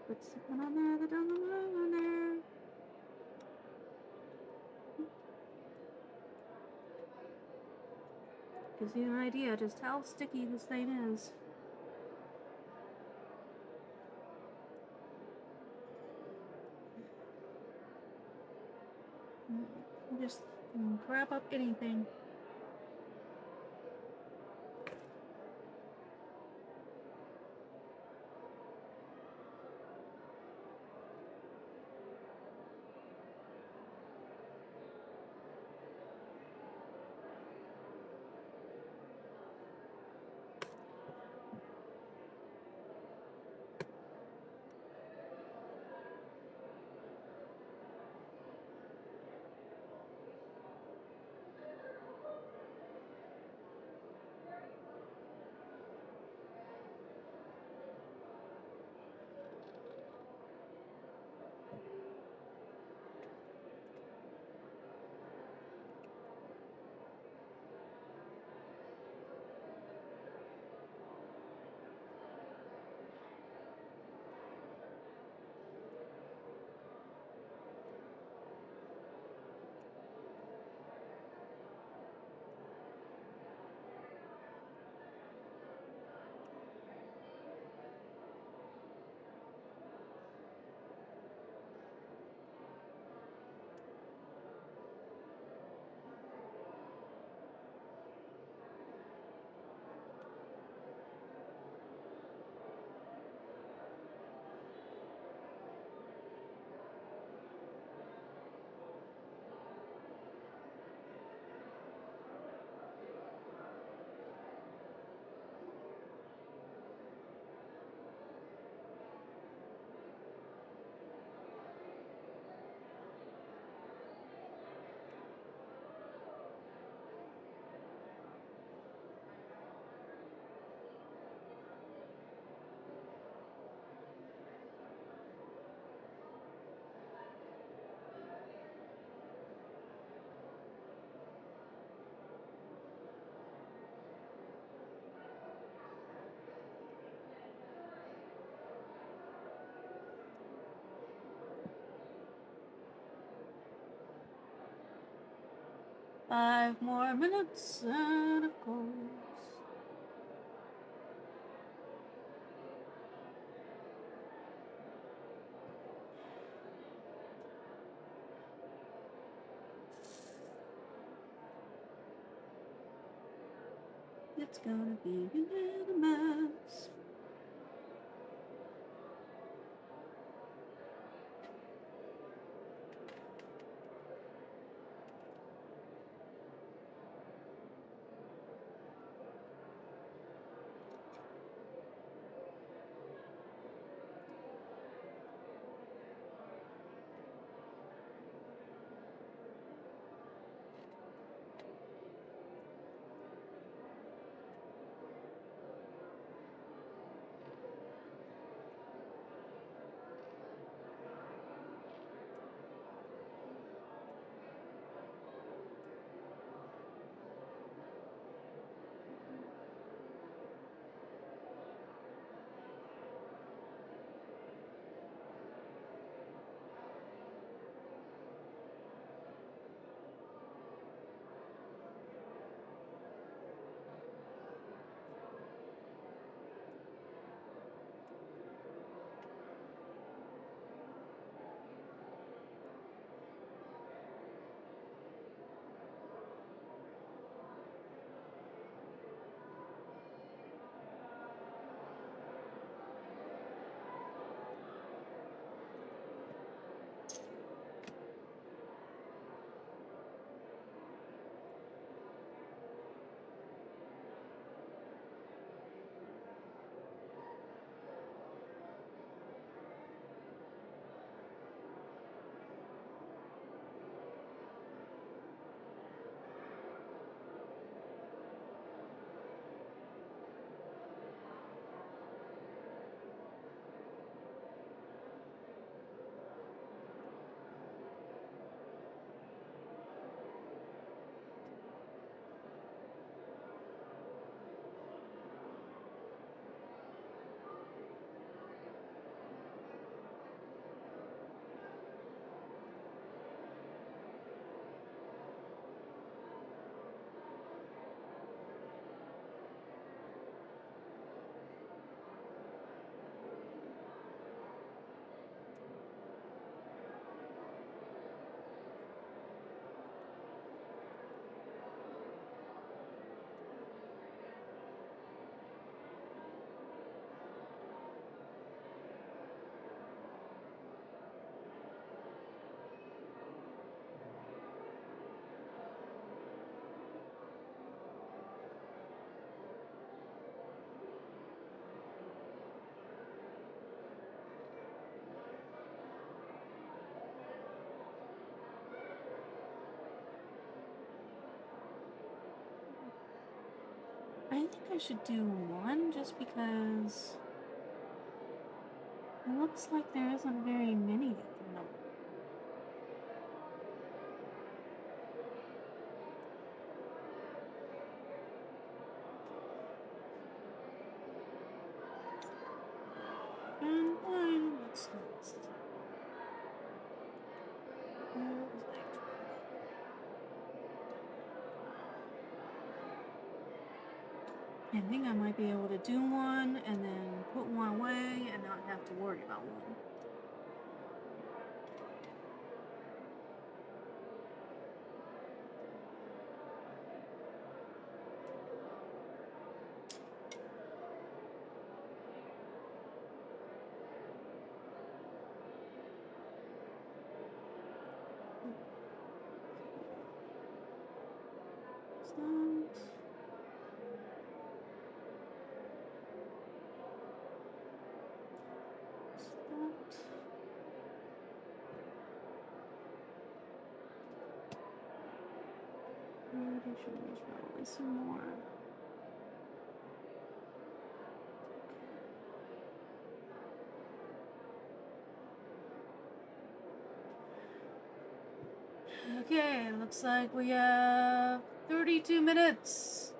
What's the one on there? The one on there. Gives you an idea just how sticky this thing is. Just grab up anything. Five more minutes, and of course. It's gonna be unanimous. I think I should do one just because it looks like there isn't very many that can know. And one, what's next? Where is my actual I think I might be able to do one and then put one away and not have to worry about one. Start. Maybe I should use probably some more. Okay, looks like we have 32 minutes.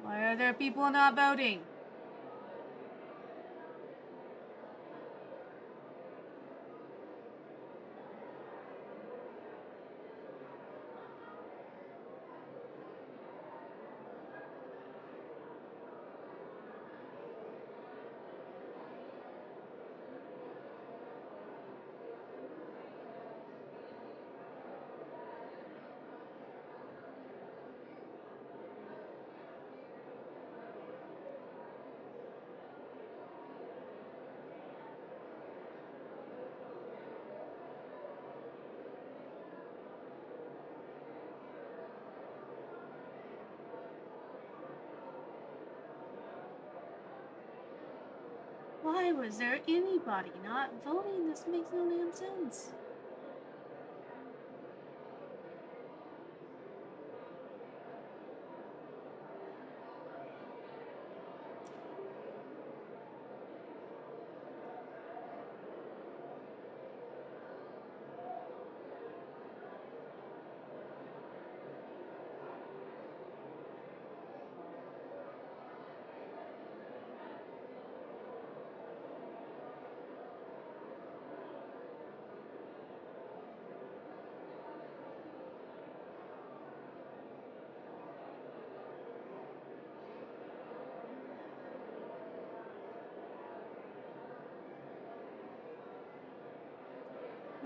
Why are there people not voting? Why was there anybody not voting? This makes no damn sense.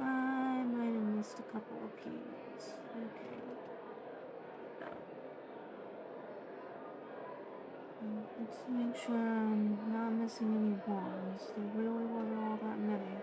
I might have missed a couple of keys. Okay. Let's make sure I'm not missing any ones. There really wasn't all that many.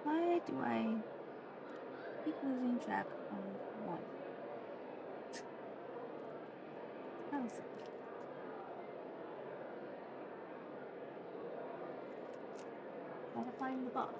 Why do I keep losing track of one? How's it? Gotta find the button.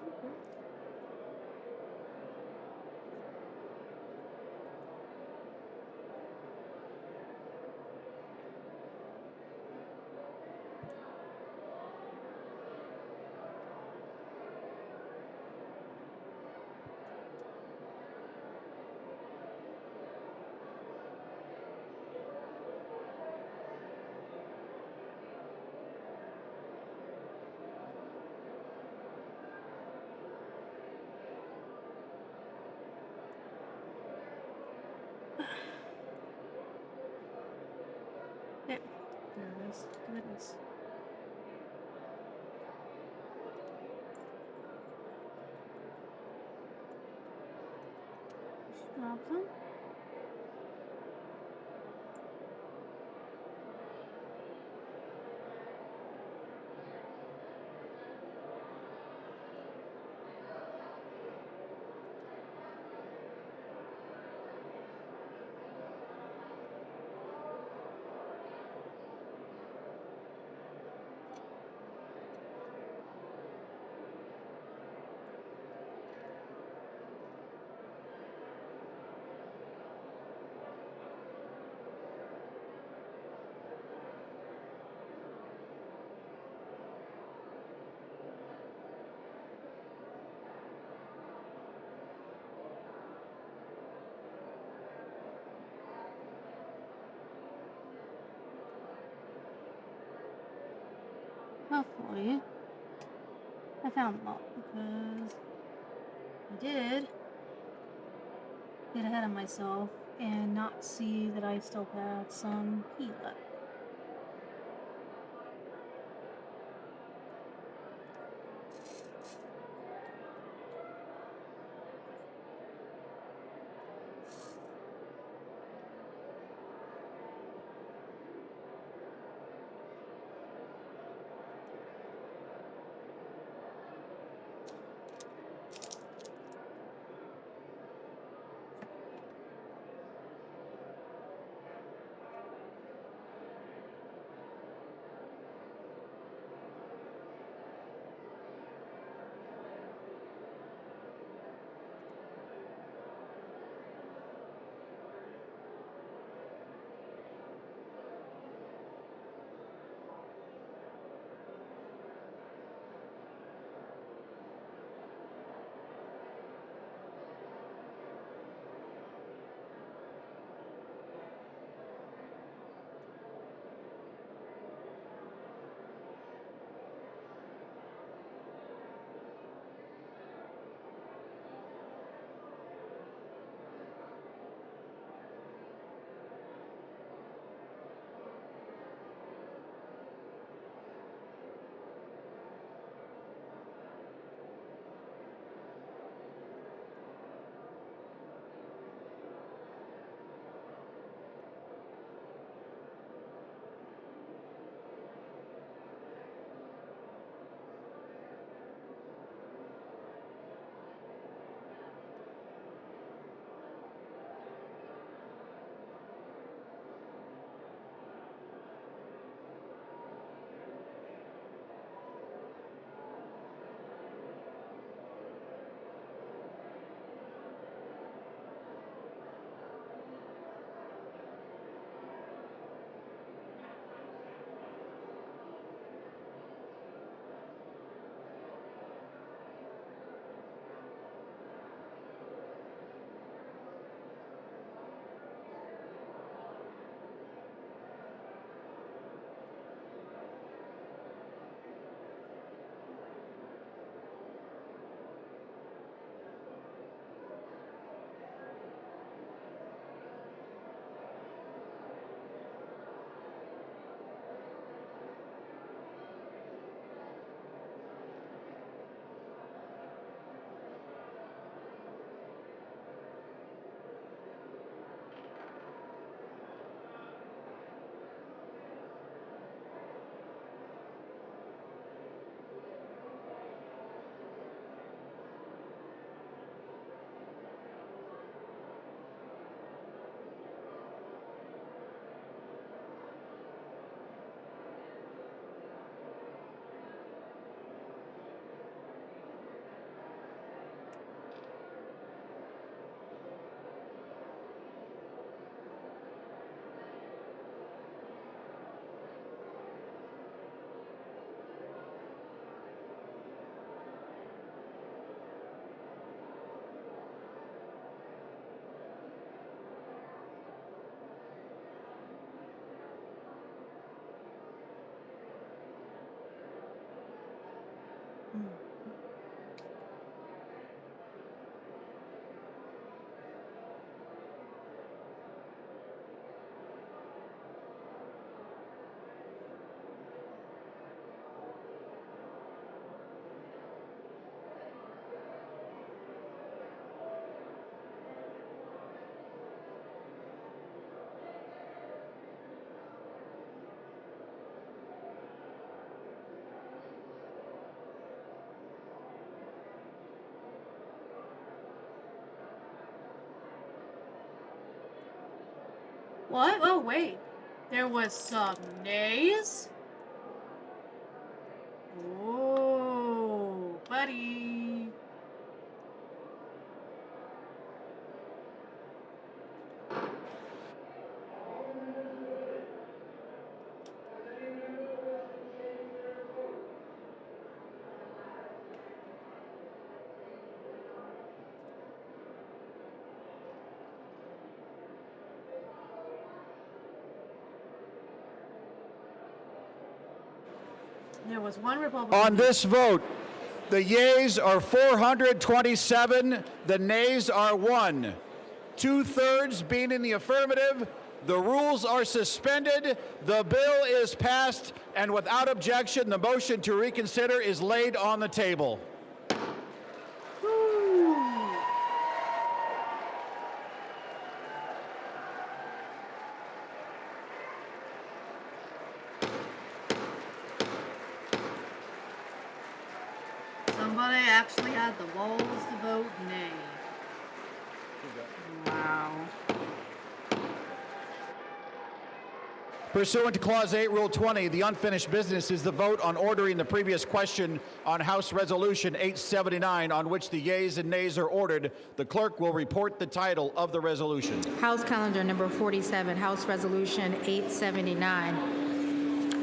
There. There it is. There it is. Awesome. Hopefully, I found them all because I did get ahead of myself and not see that I still had some pee left. What? Oh, wait. There was some nays? Oh, buddy. There was one Republican. On this vote, the yeas are 427, the nays are 1. 2/3 being in the affirmative, the rules are suspended, the bill is passed, and without objection, the motion to reconsider is laid on the table. Somebody actually had the balls to vote nay. Wow. Pursuant to Clause 8, Rule 20, the unfinished business is the vote on ordering the previous question on House Resolution 879, on which the yeas and nays are ordered. The clerk will report the title of the resolution. House Calendar Number 47, House Resolution 879.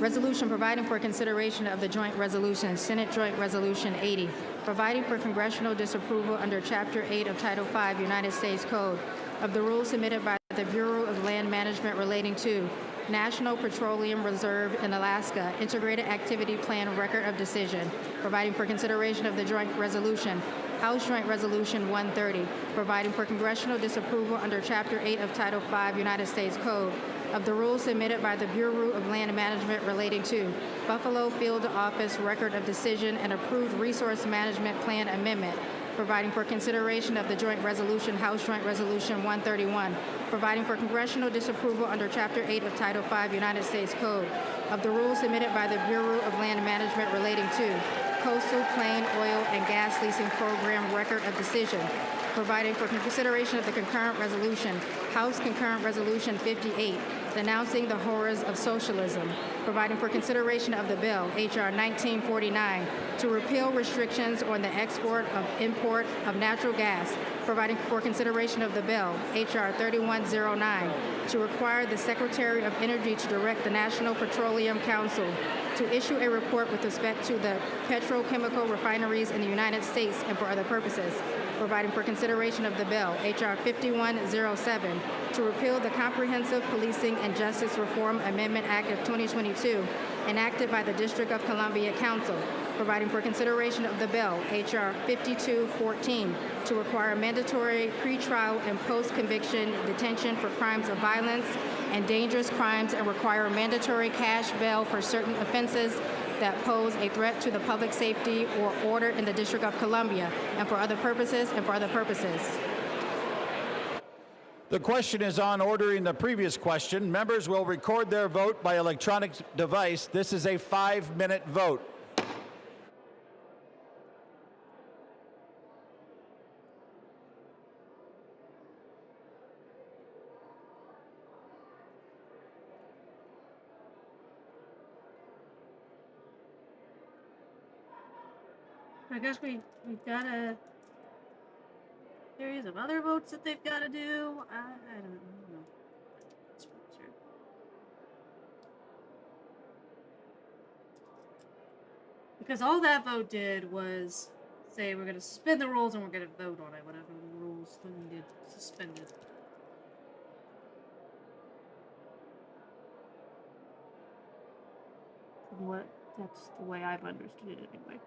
Resolution providing for consideration of the joint resolution, Senate Joint Resolution 80, providing for congressional disapproval under Chapter 8 of Title 5 United States Code of the rules submitted by the Bureau of Land Management relating to National Petroleum Reserve in Alaska Integrated Activity Plan Record of Decision, providing for consideration of the joint resolution, House Joint Resolution 130, providing for congressional disapproval under Chapter 8 of Title 5 United States Code of the rules submitted by the Bureau of Land Management relating to Buffalo Field Office Record of Decision and approved Resource Management Plan Amendment, providing for consideration of the joint resolution, House Joint Resolution 131, providing for congressional disapproval under Chapter 8 of Title 5 United States Code of the rules submitted by the Bureau of Land Management relating to Coastal Plain Oil and Gas Leasing Program Record of Decision, providing for consideration of the concurrent resolution, House Concurrent Resolution 58, denouncing the horrors of socialism, providing for consideration of the bill, H.R. 1949, to repeal restrictions on the export of import of natural gas, providing for consideration of the bill, H.R. 3109, to require the Secretary of Energy to direct the National Petroleum Council to issue a report with respect to the petrochemical refineries in the United States and for other purposes, providing for consideration of the bill, H.R. 5107, to repeal the Comprehensive Policing and Justice Reform Amendment Act of 2022, enacted by the District of Columbia Council, providing for consideration of the bill, H.R. 5214, to require mandatory pretrial and post-conviction detention for crimes of violence and dangerous crimes and require mandatory cash bail for certain offenses that pose a threat to the public safety or order in the District of Columbia, and for other purposes, The question is on ordering the previous question. Members will record their vote by electronic device. This is a 5-minute vote. I guess we've got a series of other votes that they've got to do. I don't know. Because all that vote did was say we're going to suspend the rules and we're going to vote on it, whatever the rules that needed suspended. That's the way I've understood it anyway.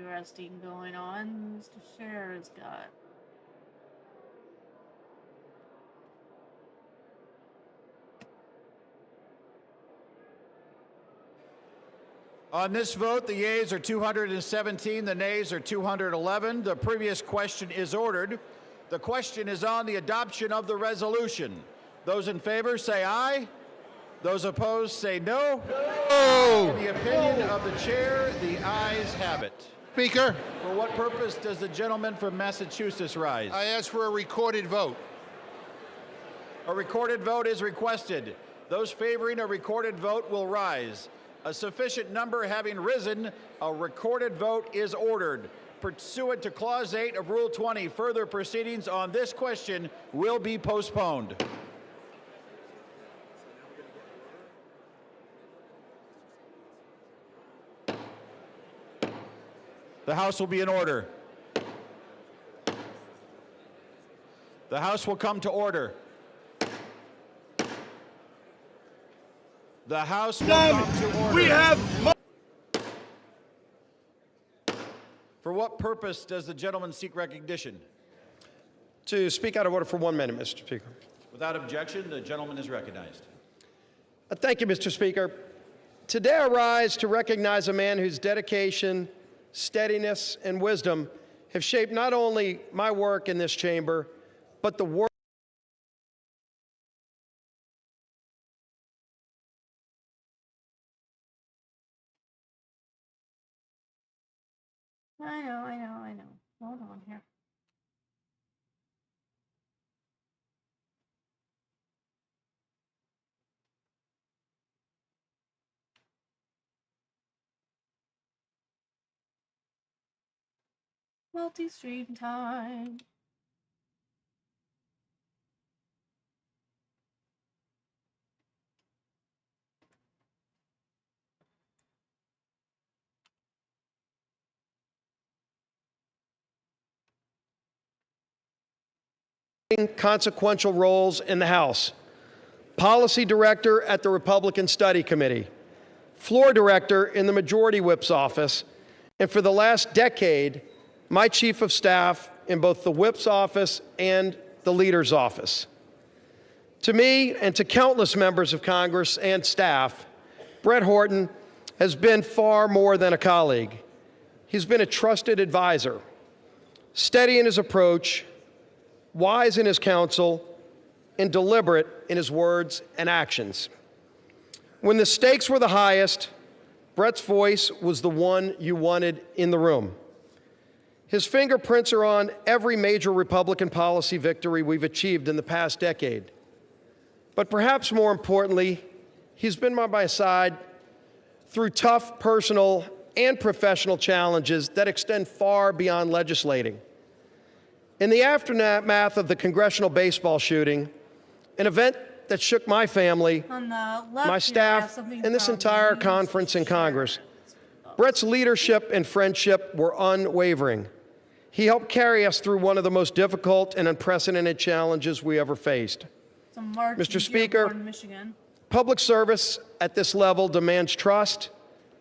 interesting going on Mr. Scher's got. On this vote, the yeas are 217, the nays are 211. The previous question is ordered. The question is on the adoption of the resolution. Those in favor say aye. Those opposed say no. No. In the opinion of the chair, the ayes have it. Speaker, For what purpose does the gentleman from Massachusetts rise? I ask for a recorded vote. A recorded vote is requested. Those favoring a recorded vote will rise. A sufficient number having risen, a recorded vote is ordered. Pursuant to Clause 8 of Rule 20, further proceedings on this question will be postponed. The House will be in order. The House will come to order. The House will come to order. We have. For what purpose does the gentleman seek recognition? To speak out of order for 1 minute, Mr. Speaker. Without objection, the gentleman is recognized. Thank you, Mr. Speaker. Today I rise to recognize a man whose dedication, steadiness, and wisdom have shaped not only my work in this chamber, but the work. I know. Hold on here. Multi-stream time. Consequential roles in the House. Policy Director at the Republican Study Committee. Floor Director in the Majority Whip's office. And for the last decade, my Chief of Staff in both the Whip's office and the Leader's office. To me and to countless members of Congress and staff, Brett Horton has been far more than a colleague. He's been a trusted advisor, steady in his approach, wise in his counsel, and deliberate in his words and actions. When the stakes were the highest, Brett's voice was the one you wanted in the room. His fingerprints are on every major Republican policy victory we've achieved in the past decade. But perhaps more importantly, he's been by my side through tough personal and professional challenges that extend far beyond legislating. In the aftermath of the congressional baseball shooting, an event that shook my family, On the left, my here, I have staff, something and this from entire you, conference in Mr. Congress, Brett's leadership and friendship were unwavering. He helped carry us through one of the most difficult and unprecedented challenges we ever faced. Some Mark Mr. in Speaker, Dearborn, Michigan. Public service at this level demands trust,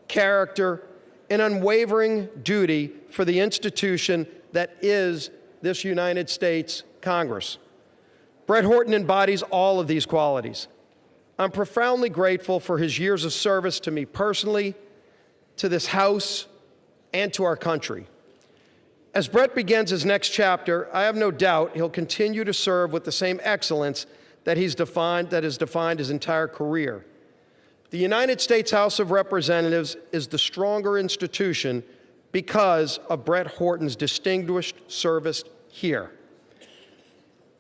character, and unwavering duty for the institution that is this United States Congress. Brett Horton embodies all of these qualities. I'm profoundly grateful for his years of service to me personally, to this House, and to our country. As Brett begins his next chapter, I have no doubt he'll continue to serve with the same excellence that has defined his entire career. The United States House of Representatives is the stronger institution because of Brett Horton's distinguished service here.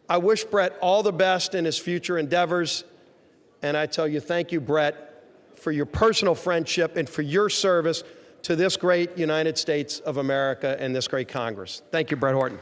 I wish Brett all the best in his future endeavors, and I tell you, thank you, Brett, for your personal friendship and for your service to this great United States of America and this great Congress. Thank you, Brett Horton.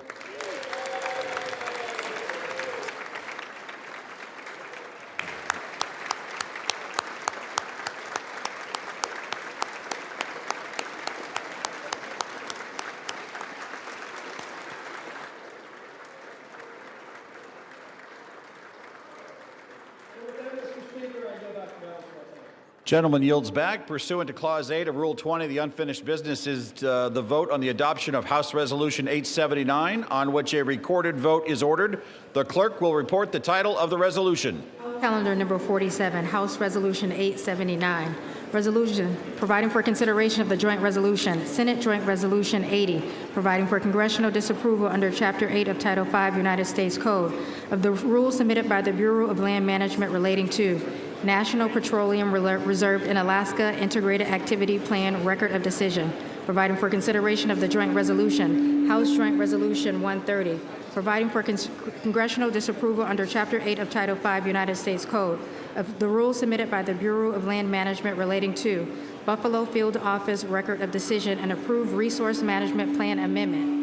Gentleman yields back. Pursuant to Clause 8 of Rule 20, the unfinished business is the vote on the adoption of House Resolution 879, on which a recorded vote is ordered. The clerk will report the title of the resolution. Calendar number 47, House Resolution 879. Resolution providing for consideration of the joint resolution, Senate Joint Resolution 80, providing for congressional disapproval under Chapter 8 of Title 5 United States Code of the rules submitted by the Bureau of Land Management relating to National Petroleum Reserve in Alaska Integrated Activity Plan Record of Decision, providing for consideration of the joint resolution, House Joint Resolution 130, providing for congressional disapproval under Chapter 8 of Title 5 United States Code of the rules submitted by the Bureau of Land Management relating to Buffalo Field Office Record of Decision and approved Resource Management Plan Amendment,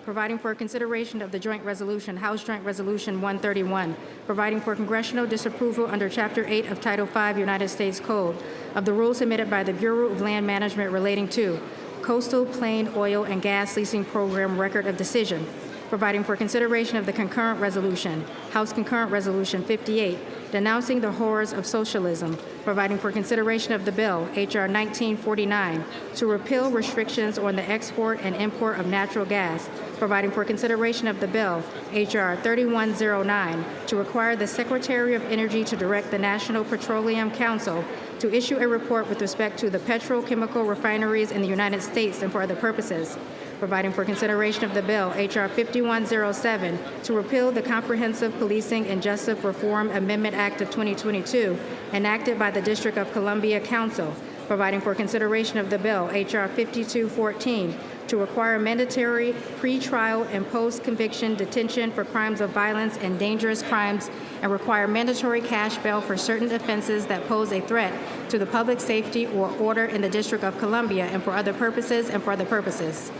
providing for consideration of the joint resolution, House Joint Resolution 131, providing for congressional disapproval under Chapter 8 of Title 5 United States Code of the rules submitted by the Bureau of Land Management relating to Coastal Plain Oil and Gas Leasing Program Record of Decision, providing for consideration of the concurrent resolution, House Concurrent Resolution 58, denouncing the horrors of socialism, providing for consideration of the bill, H.R. 1949, to repeal restrictions on the export and import of natural gas, providing for consideration of the bill, H.R. 3109, to require the Secretary of Energy to direct the National Petroleum Council to issue a report with respect to the petrochemical refineries in the United States and for other purposes, providing for consideration of the bill, H.R. 5107, to repeal the Comprehensive Policing and Justice Reform Amendment Act of 2022, enacted by the District of Columbia Council, providing for consideration of the bill, H.R. 5214, to require mandatory pre-trial and post-conviction detention for crimes of violence and dangerous crimes, and require mandatory cash bail for certain offenses that pose a threat to the public safety or order in the District of Columbia, and for other purposes and for other purposes.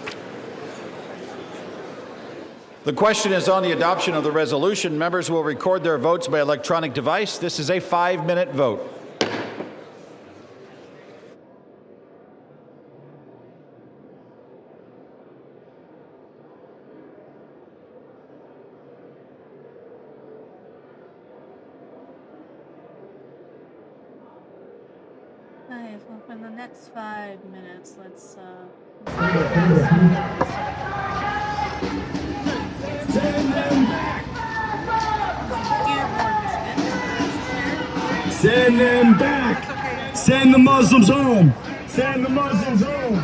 The question is on the adoption of the resolution. Members will record their votes by electronic device. This is a 5-minute vote. Okay, so for the next 5 minutes, let's Send them back! Send them back! Send the Muslims home! Send the Muslims home!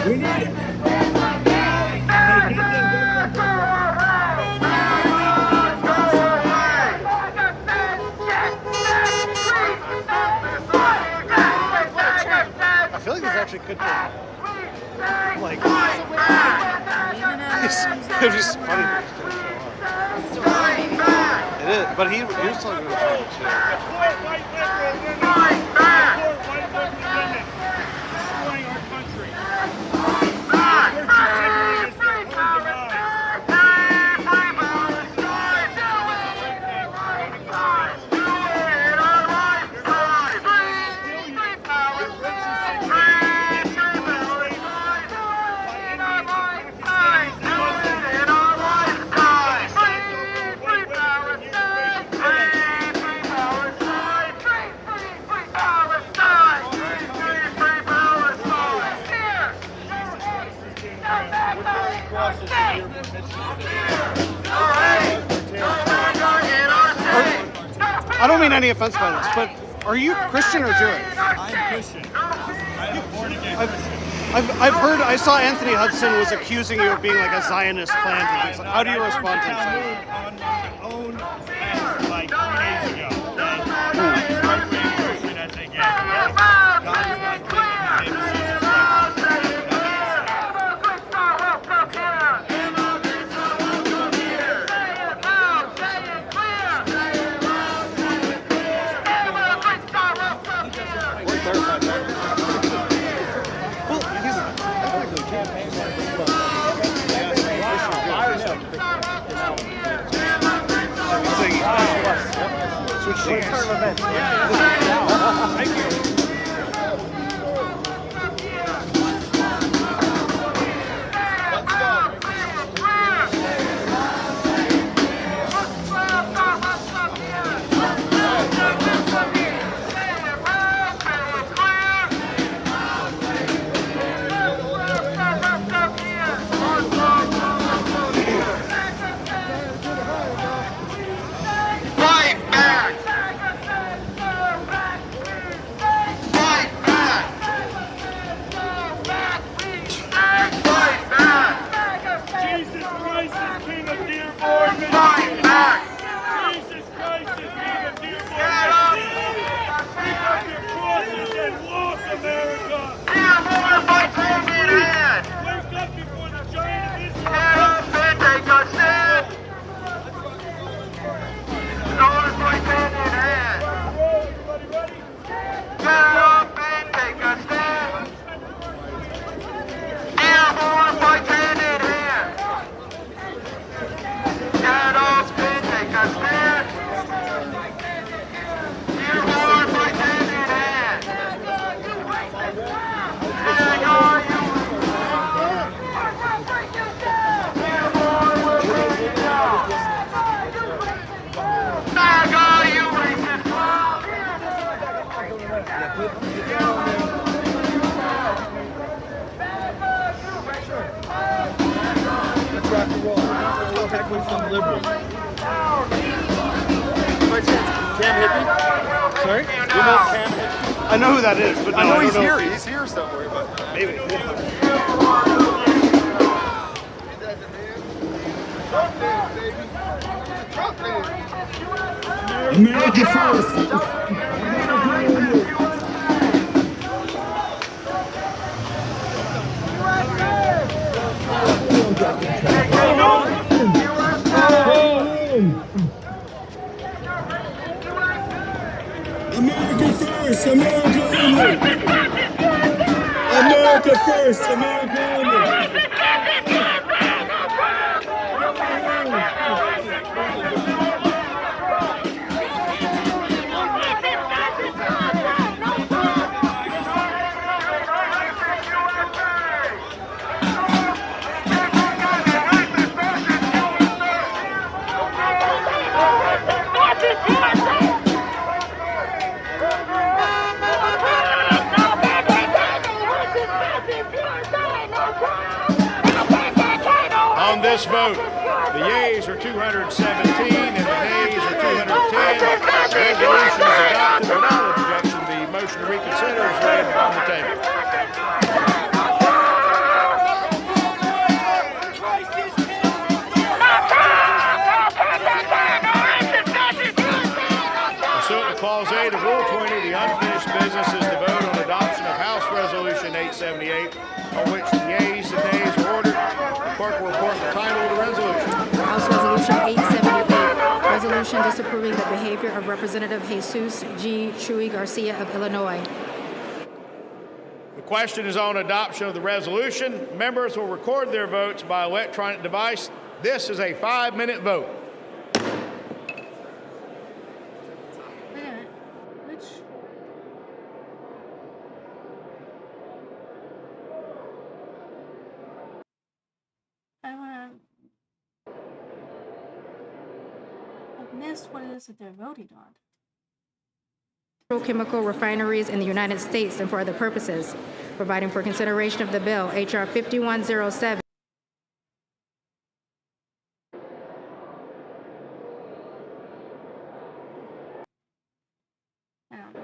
We need it! I feel like this actually could be like it's just funny. It is, but he was talking about it too. Destroying our country. I don't mean any offense by this, but are you Christian or Jewish? I'm Christian. I'm a born again Christian. I've heard. I saw Anthony Hudson was accusing you of being like a Zionist plant and things. How do you respond to that? On my own land like 3 days ago. I'm as right-wing Christian as they get. God is not claiming the same as Jesus Christ. Thank you. Jesus Christ is King of Dearborn, Michigan. Jesus Christ is King of Dearborn, Michigan. Pick up your crosses and walk, America. Dearborn by taking hand. Wake up before the giant of Israel. Get up and take a stand. Dearborn by taking hand. Everybody ready? Get up and take a stand. Dearborn by taking hand. Get up and take a stand. Dearborn by taking hand. Take all you. Dearborn will take it down. Tag all you racist clowns. Let's rock and roll. Let's with some liberals. Cam Hippie? Sorry? You know Cam Hippie? I know who that is, but no, I know he's here. He's here somewhere, but maybe. America first. America first, America only. America first, America only. On this vote, the yeas are 217 and the nays are 210. The resolution is adopted without objection. The motion to reconsider is laid on the table. Pursuant to Clause 8 of Rule 20, the unfinished business is to vote on adoption of House Resolution 878, on which the yeas and nays are ordered. The clerk will report the title of the resolution. House Resolution 878, resolution disapproving the behavior of Representative Jesus G. Chuy Garcia of Illinois. The question is on adoption of the resolution. Members will record their votes by electronic device. This is a 5-minute vote. Wait a minute. Which? I wanna. I've missed what it is that they're voting on. Chemical refineries in the United States and for other purposes, providing for consideration of the bill, H.R. 5107. I don't know.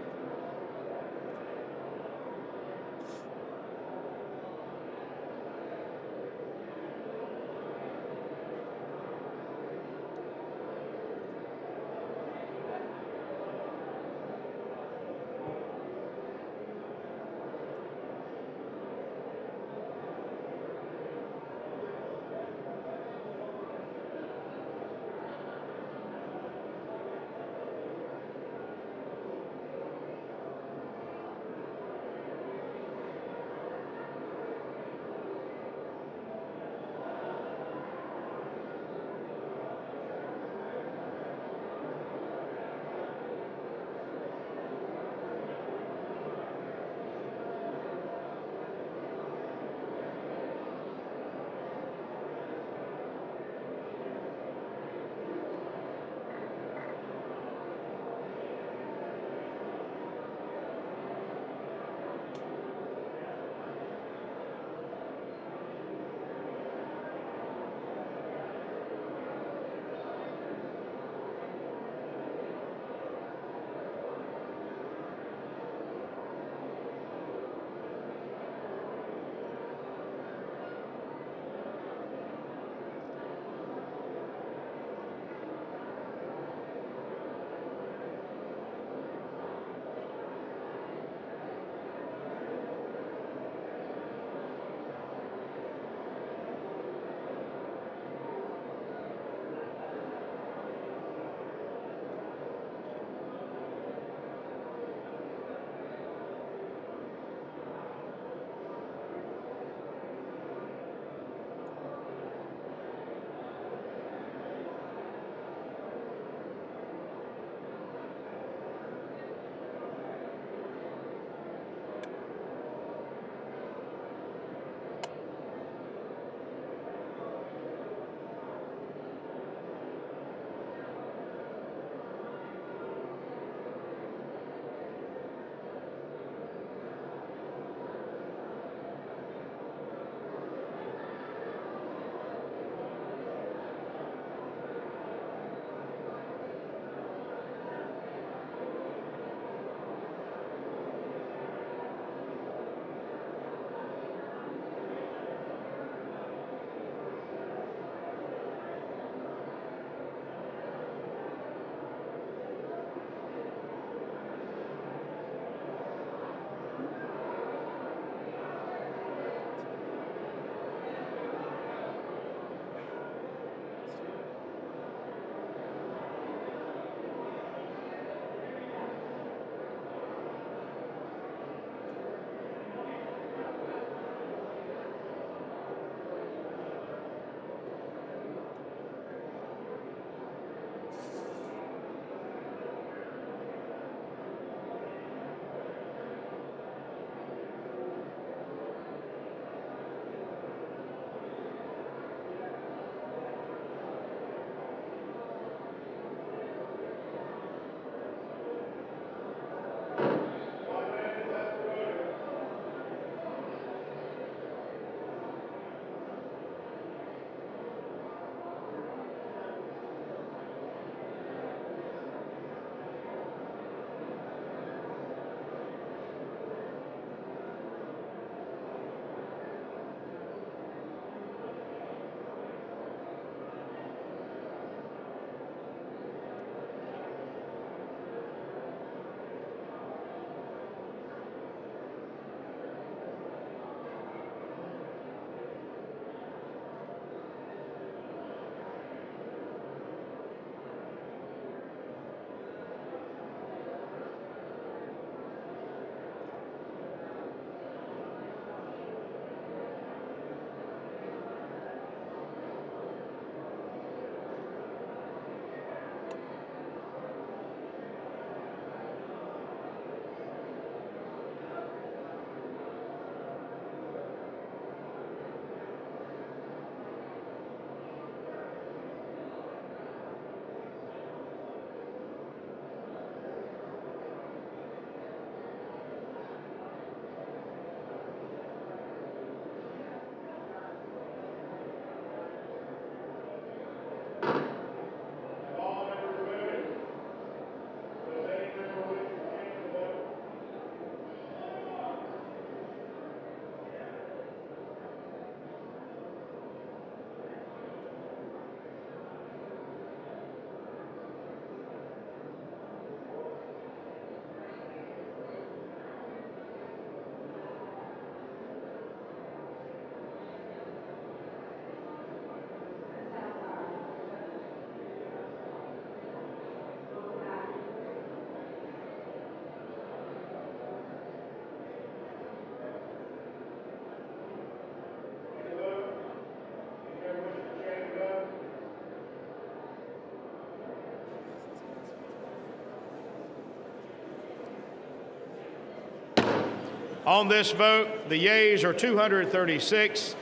On this vote, the yeas are 236,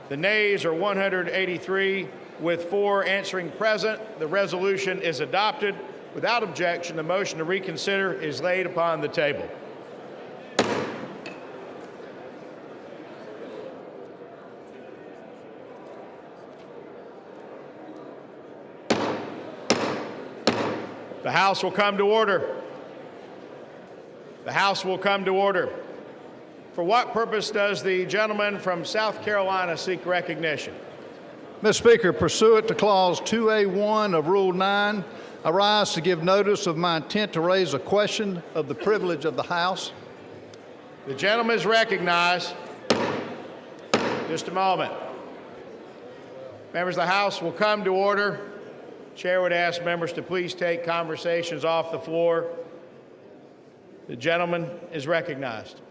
the nays are 183, with 4 answering present. The resolution is adopted. Without objection, the motion to reconsider is laid upon the table. The House will come to order. The House will come to order. For what purpose does the gentleman from South Carolina seek recognition? Mr. Speaker, pursuant to Clause 2A1 of Rule 9, I rise to give notice of my intent to raise a question of the privilege of the House. The gentleman is recognized. Just a moment. Members of the House will come to order. Chair would ask members to please take conversations off the floor. The gentleman is recognized.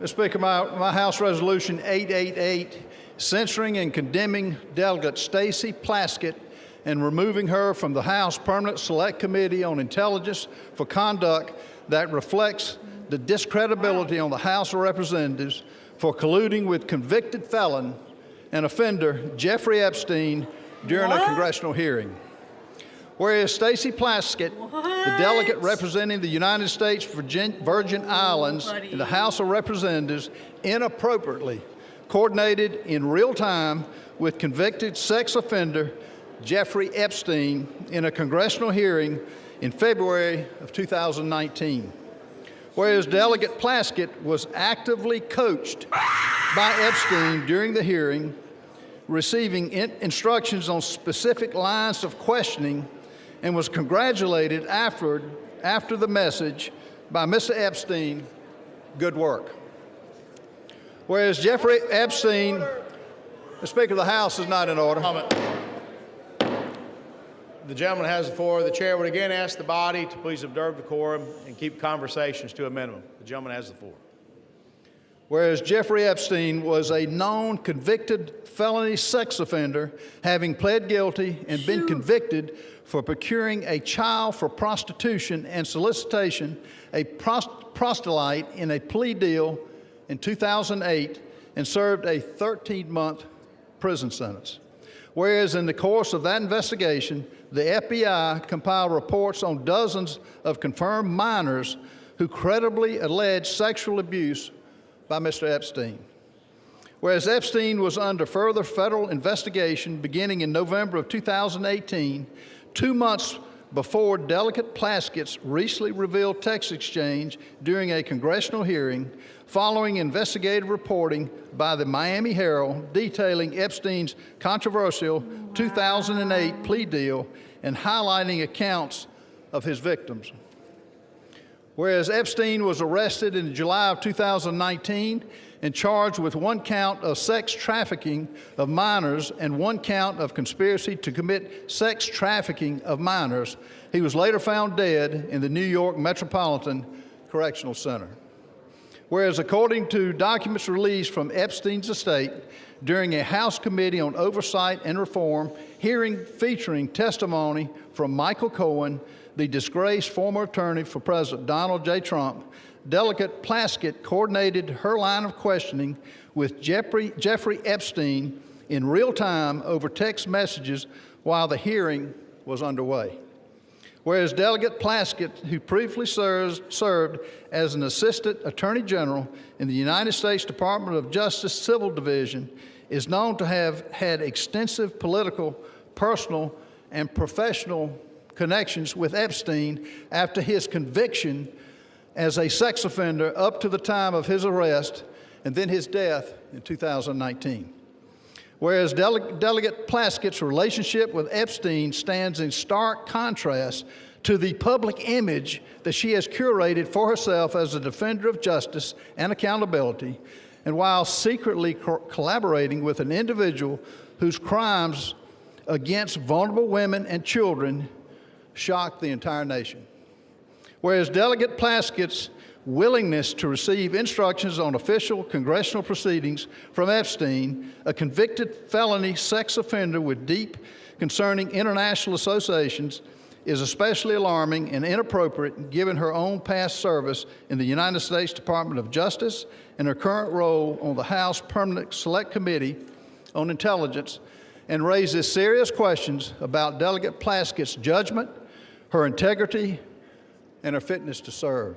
Mr. Speaker, my House Resolution 888, censoring and condemning Delegate Stacey Plaskett and removing her from the House Permanent Select Committee on Intelligence for conduct that reflects the discredibility on the House of Representatives for colluding with convicted felon and offender Jeffrey Epstein during a congressional hearing. Whereas Stacey Plaskett, the delegate representing the United States Virgin Islands in the House of Representatives, inappropriately coordinated in real time with convicted sex offender Jeffrey Epstein in a congressional hearing in February of 2019. Whereas Delegate Plaskett was actively coached by Epstein during the hearing, receiving instructions on specific lines of questioning, and was congratulated after the message by Mr. Epstein, good work. Whereas Jeffrey Epstein, the Speaker of the House is not in order. The gentleman has the floor. The chair would again ask the body to please observe decorum and keep conversations to a minimum. The gentleman has the floor. Whereas Jeffrey Epstein was a known convicted felony sex offender, having pled guilty and been convicted for procuring a child for prostitution and solicitation, a proselyte in a plea deal in 2008, and served a 13-month prison sentence. Whereas in the course of that investigation, the FBI compiled reports on dozens of confirmed minors who credibly alleged sexual abuse by Mr. Epstein. Whereas Epstein was under further federal investigation beginning in November of 2018, 2 months before Delegate Plaskett's recently revealed text exchange during a congressional hearing, following investigative reporting by the Miami Herald detailing Epstein's controversial 2008 plea deal and highlighting accounts of his victims. Whereas Epstein was arrested in July of 2019 and charged with 1 count of sex trafficking of minors and 1 count of conspiracy to commit sex trafficking of minors, he was later found dead in the New York Metropolitan Correctional Center. Whereas according to documents released from Epstein's estate during a House Committee on Oversight and Reform hearing featuring testimony from Michael Cohen, the disgraced former attorney for President Donald J. Trump, Delegate Plaskett coordinated her line of questioning with Jeffrey Epstein in real time over text messages while the hearing was underway. Whereas Delegate Plaskett, who previously served as an Assistant Attorney General in the United States Department of Justice Civil Division, is known to have had extensive political, personal, and professional connections with Epstein after his conviction as a sex offender up to the time of his arrest and then his death in 2019. Whereas Delegate Plaskett's relationship with Epstein stands in stark contrast to the public image that she has curated for herself as a defender of justice and accountability, and while secretly collaborating with an individual whose crimes against vulnerable women and children shocked the entire nation. Whereas Delegate Plaskett's willingness to receive instructions on official congressional proceedings from Epstein, a convicted felony sex offender with deep concerning international associations, is especially alarming and inappropriate given her own past service in the United States Department of Justice and her current role on the House Permanent Select Committee on Intelligence, and raises serious questions about Delegate Plaskett's judgment, her integrity, and her fitness to serve.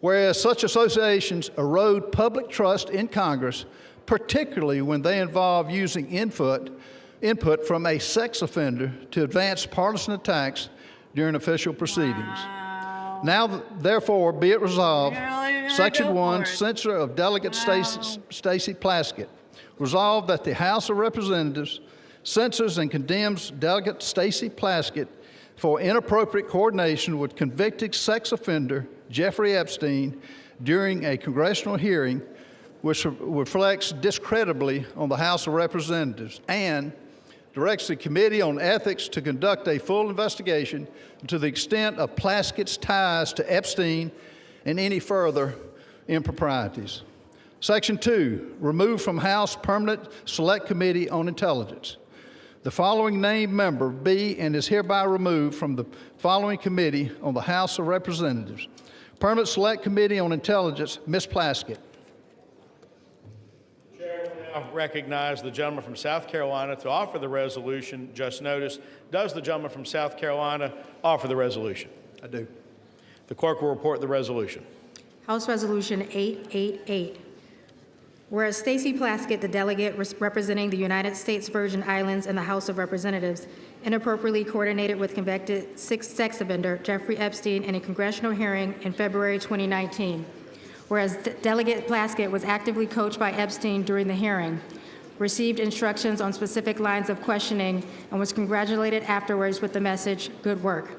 Whereas such associations erode public trust in Congress, particularly when they involve using input from a sex offender to advance partisan attacks during official proceedings. Now, therefore, be it resolved, Section 1, censure of Delegate Stacey Plaskett. Resolved that the House of Representatives censors and condemns Delegate Stacey Plaskett for inappropriate coordination with convicted sex offender Jeffrey Epstein during a congressional hearing which reflects discreditably on the House of Representatives, and directs the Committee on Ethics to conduct a full investigation to the extent of Plaskett's ties to Epstein and any further improprieties. Section 2, remove from House Permanent Select Committee on Intelligence. The following named member be and is hereby removed from the following committee on the House of Representatives. Permanent Select Committee on Intelligence, Ms. Plaskett. The chair will now recognize the gentleman from South Carolina to offer the resolution just noticed. Does the gentleman from South Carolina offer the resolution? I do. The clerk will report the resolution. House Resolution 888. Whereas Stacey Plaskett, the delegate representing the United States Virgin Islands in the House of Representatives, inappropriately coordinated with convicted sex offender Jeffrey Epstein in a congressional hearing in February 2019. Whereas Delegate Plaskett was actively coached by Epstein during the hearing, received instructions on specific lines of questioning, and was congratulated afterwards with the message, "Good work."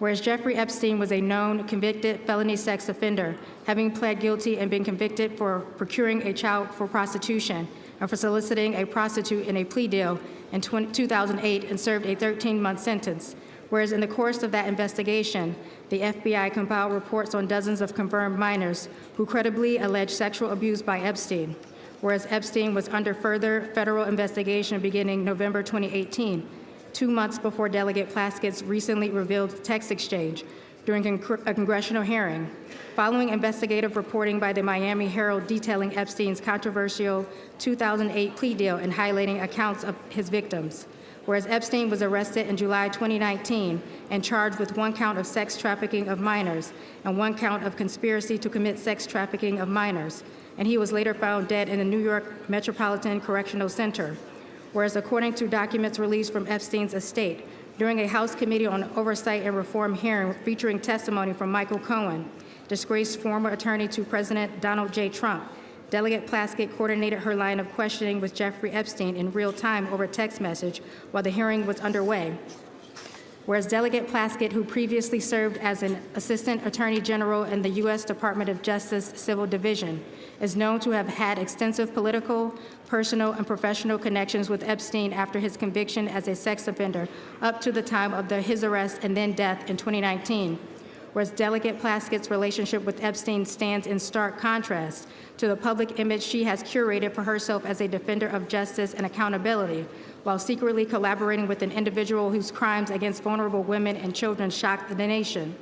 Whereas Jeffrey Epstein was a known convicted felony sex offender, having pled guilty and been convicted for procuring a child for prostitution and for soliciting a prostitute in a plea deal in 2008 and served a 13-month sentence. Whereas in the course of that investigation, the FBI compiled reports on dozens of confirmed minors who credibly alleged sexual abuse by Epstein. Whereas Epstein was under further federal investigation beginning November 2018, 2 months before Delegate Plaskett's recently revealed text exchange during a congressional hearing, following investigative reporting by the Miami Herald detailing Epstein's controversial 2008 plea deal and highlighting accounts of his victims. Whereas Epstein was arrested in July 2019 and charged with 1 count of sex trafficking of minors and 1 count of conspiracy to commit sex trafficking of minors, and he was later found dead in the New York Metropolitan Correctional Center. Whereas according to documents released from Epstein's estate, during a House Committee on Oversight and Reform hearing featuring testimony from Michael Cohen, disgraced former attorney to President Donald J. Trump, Delegate Plaskett coordinated her line of questioning with Jeffrey Epstein in real time over text message while the hearing was underway. Whereas Delegate Plaskett, who previously served as an Assistant Attorney General in the U.S. Department of Justice Civil Division, is known to have had extensive political, personal, and professional connections with Epstein after his conviction as a sex offender up to the time of his arrest and then death in 2019. Whereas Delegate Plaskett's relationship with Epstein stands in stark contrast to the public image she has curated for herself as a defender of justice and accountability, while secretly collaborating with an individual whose crimes against vulnerable women and children shocked the nation.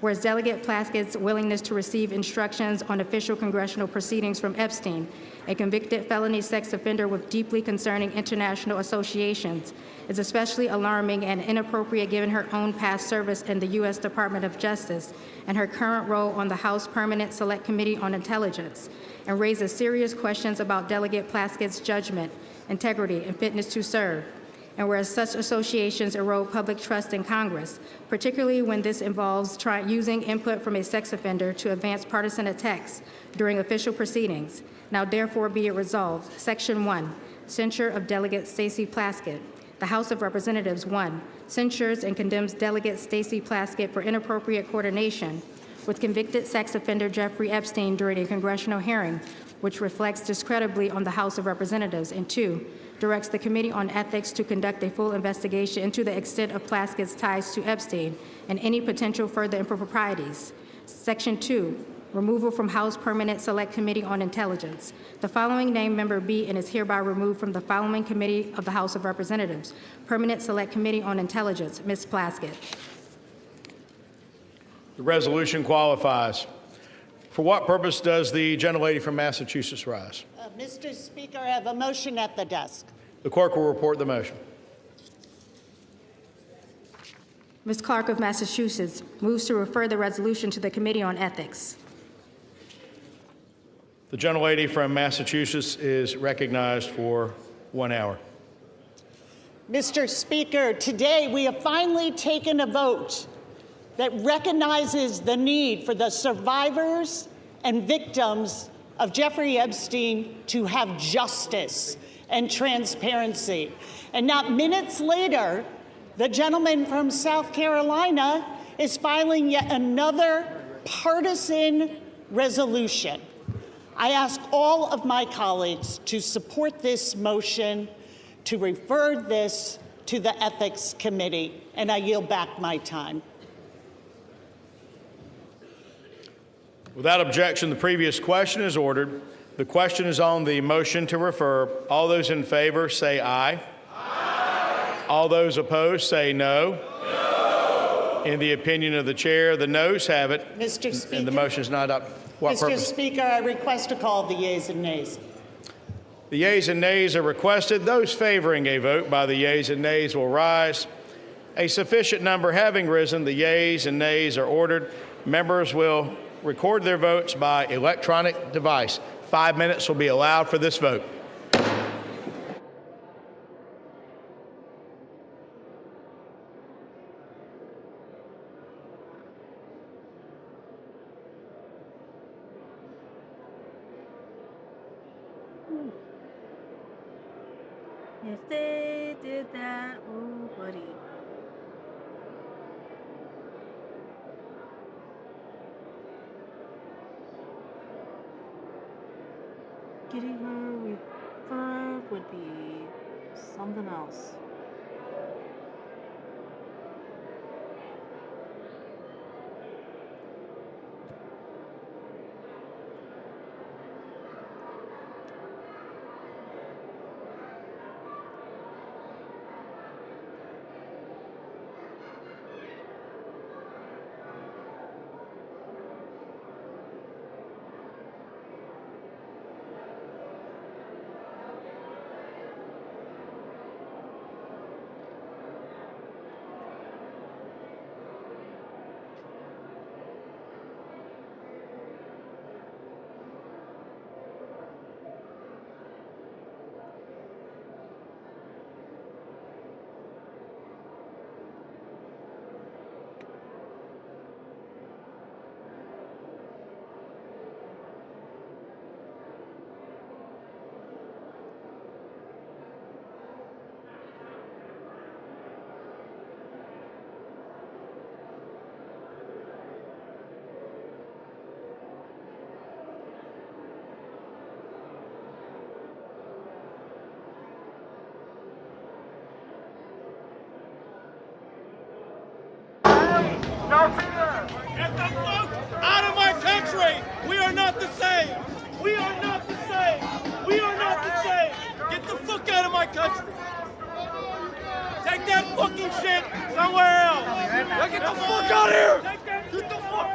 Whereas Delegate Plaskett's willingness to receive instructions on official congressional proceedings from Epstein, a convicted felony sex offender with deeply concerning international associations, is especially alarming and inappropriate given her own past service in the U.S. Department of Justice and her current role on the House Permanent Select Committee on Intelligence, and raises serious questions about Delegate Plaskett's judgment, integrity, and fitness to serve. And whereas such associations erode public trust in Congress, particularly when this involves using input from a sex offender to advance partisan attacks during official proceedings, now therefore be it resolved. Section 1, censure of Delegate Stacey Plaskett. The House of Representatives, 1, censures and condemns Delegate Stacey Plaskett for inappropriate coordination with convicted sex offender Jeffrey Epstein during a congressional hearing, which reflects discreditably on the House of Representatives, and 2, directs the Committee on Ethics to conduct a full investigation into the extent of Plaskett's ties to Epstein and any potential further improprieties. Section 2, removal from House Permanent Select Committee on Intelligence. The following named member be and is hereby removed from the following committee of the House of Representatives. Permanent Select Committee on Intelligence, Ms. Plaskett. The resolution qualifies. For what purpose does the gentlelady from Massachusetts rise? Mr. Speaker, I have a motion at the desk. The clerk will report the motion. Ms. Clark of Massachusetts moves to refer the resolution to the Committee on Ethics. The gentlelady from Massachusetts is recognized for 1 hour. Mr. Speaker, today we have finally taken a vote that recognizes the need for the survivors and victims of Jeffrey Epstein to have justice and transparency. And not minutes later, the gentleman from South Carolina is filing yet another partisan resolution. I ask all of my colleagues to support this motion to refer this to the Ethics Committee, and I yield back my time. Without objection, the previous question is ordered. The question is on the motion to refer. All those in favor say aye. Aye. All those opposed say no. No. In the opinion of the chair, the noes have it. Mr. Speaker. And the motion is not up. What Mr. purpose? Speaker, I request to call the yeas and nays. The yeas and nays are requested. Those favoring a vote by the yeas and nays will rise. A sufficient number having risen, the yeas and nays are ordered. Members will record their votes by electronic device. 5 minutes will be allowed for this vote. If they did that, oh, buddy. Getting her referred would be something else. Get the fuck out of my country! We are not the same! We are not the same! We are not the same! Get the fuck out of my country! Take that fucking shit somewhere else! Get the fuck out of here! Get the fuck!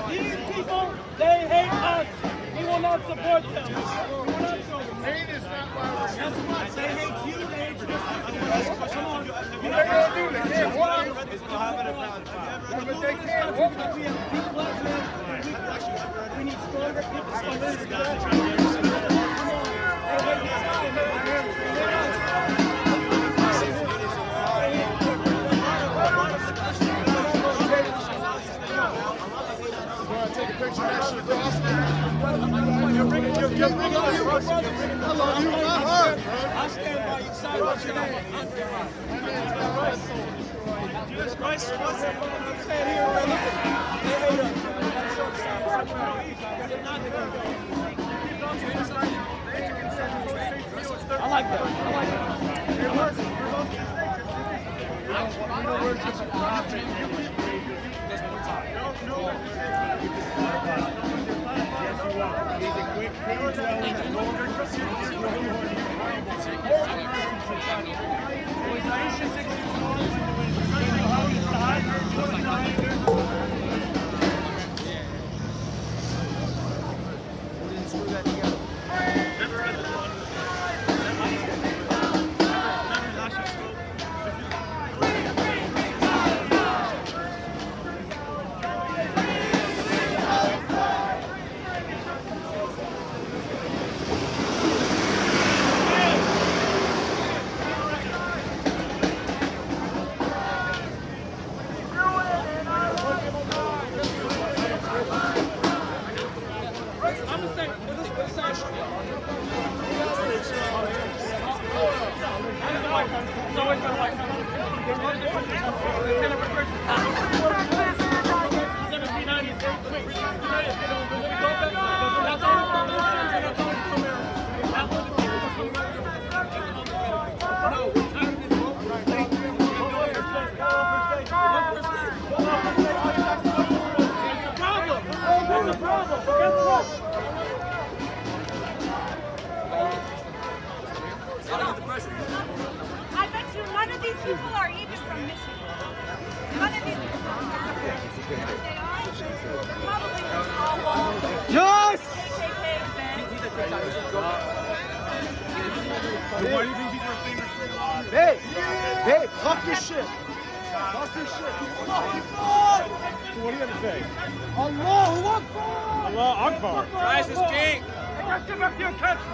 These people, they hate us. We will not support them. Hate is not violence. Guess what? They hate you. They hate you. Come on. They're going to do it. They can't walk. But they can't walk. We have big black men. We need stronger people. Come take a picture of that shit, bro. You're bringing your brother. I love you. My heart. I stand by your side. What's your name? Jesus Christ. Stand here, brother. They hate us. like that. I like that. I bet you none of these people are even from Michigan. None of these people. They are? They're probably from Chicago. Yes! KKK events. Why do you think people are famous for a lot? Hey, talk your shit. Talk your shit. What do you have to say? Allahu Akbar! Allah Akbar. Christ is king. Take that shit back to your country.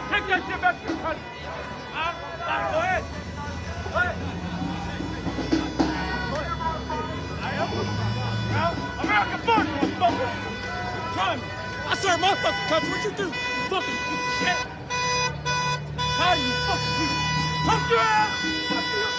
Take that shit back to your country. Go ahead. Go ahead. America first, motherfucker. Come. I serve my fucking country. What you do? Fucking shit. How you fucking do? Come to your ass. Fuck your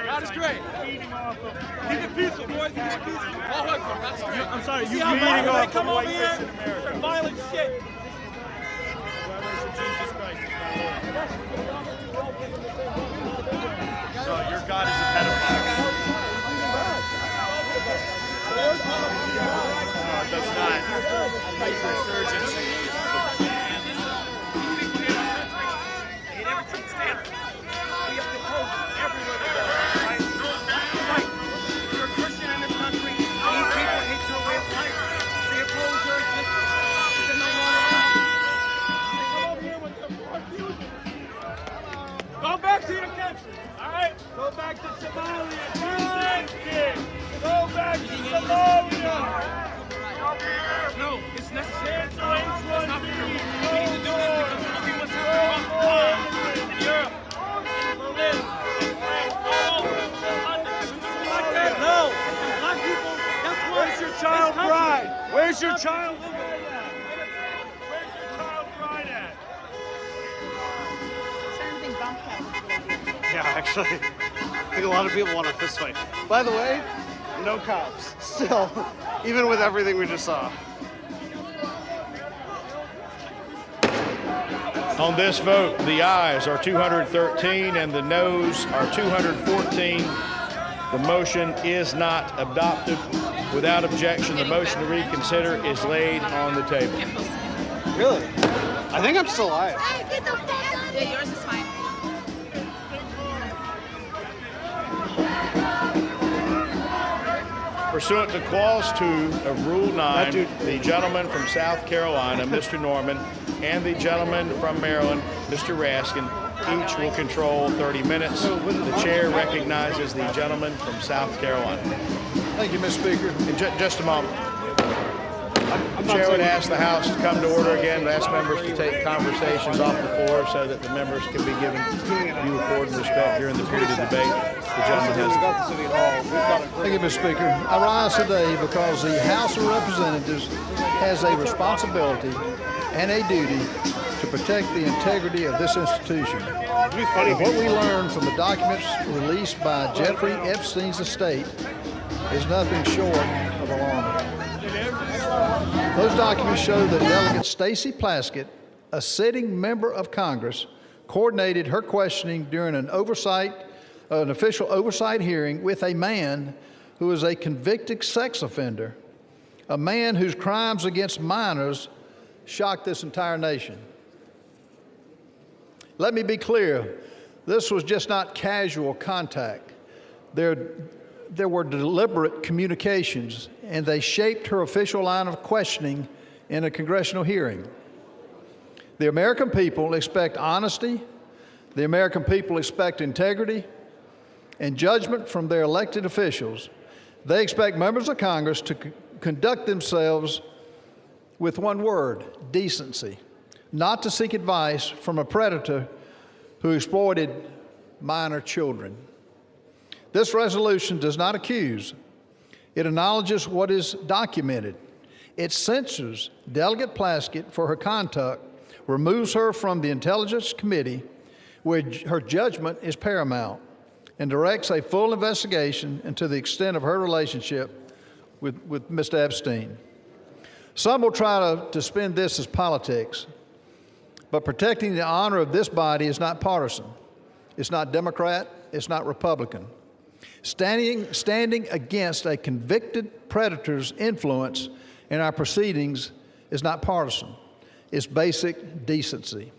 God is great. Keep it peaceful, boys. Keep it peaceful. That's great. I'm sorry, you beating off. They come over here for violent shit. Jesus Christ is my Lord. So your God is a pedophile. No, it does not. Fight for insurgency. Go back to your country, all right? Go back to Somalia. Go back to Somalia. No, it's necessary. It's not fair. We need to do this because we look at what's happening in Europe, Berlin, France, all over. Like that. No, black people. That's why. Where's your child pride? Where's your child? Yeah, actually, I think a lot of people want a fist fight. By the way, no cops. Still, even with everything we just saw. On this vote, the ayes are 213 and the noes are 214. The motion is not adopted. Without objection, the motion to reconsider is laid on the table. Really? I think I'm still alive. Yeah, yours is fine. Pursuant to Clause 2 of Rule 9, the gentleman from South Carolina, Mr. Norman, and the gentleman from Maryland, Mr. Raskin, each will control 30 minutes. The chair recognizes the gentleman from South Carolina. Thank you, Mr. Speaker. In just a moment. The chair would ask the House to come to order again and ask members to take conversations off the floor so that the members can be given due accord and respect during the period of debate. The gentleman has Thank you, Mr. Speaker. I rise today because the House of Representatives has a responsibility and a duty to protect the integrity of this institution. And what we learned from the documents released by Jeffrey Epstein's estate is nothing short of alarming. Those documents show that Delegate Stacey Plaskett, a sitting member of Congress, coordinated her questioning during an official oversight hearing with a man who is a convicted sex offender, a man whose crimes against minors shocked this entire nation. Let me be clear, this was just not casual contact. There were deliberate communications, and they shaped her official line of questioning in a congressional hearing. The American people expect honesty. The American people expect integrity and judgment from their elected officials. They expect members of Congress to conduct themselves with one word: decency, not to seek advice from a predator who exploited minor children. This resolution does not accuse. It acknowledges what is documented. It censures Delegate Plaskett for her conduct, removes her from the Intelligence Committee, where her judgment is paramount, and directs a full investigation into the extent of her relationship with Mr. Epstein. Some will try to spin this as politics, but protecting the honor of this body is not partisan. It's not Democrat. It's not Republican. Standing against a convicted predator's influence in our proceedings is not partisan. It's basic decency.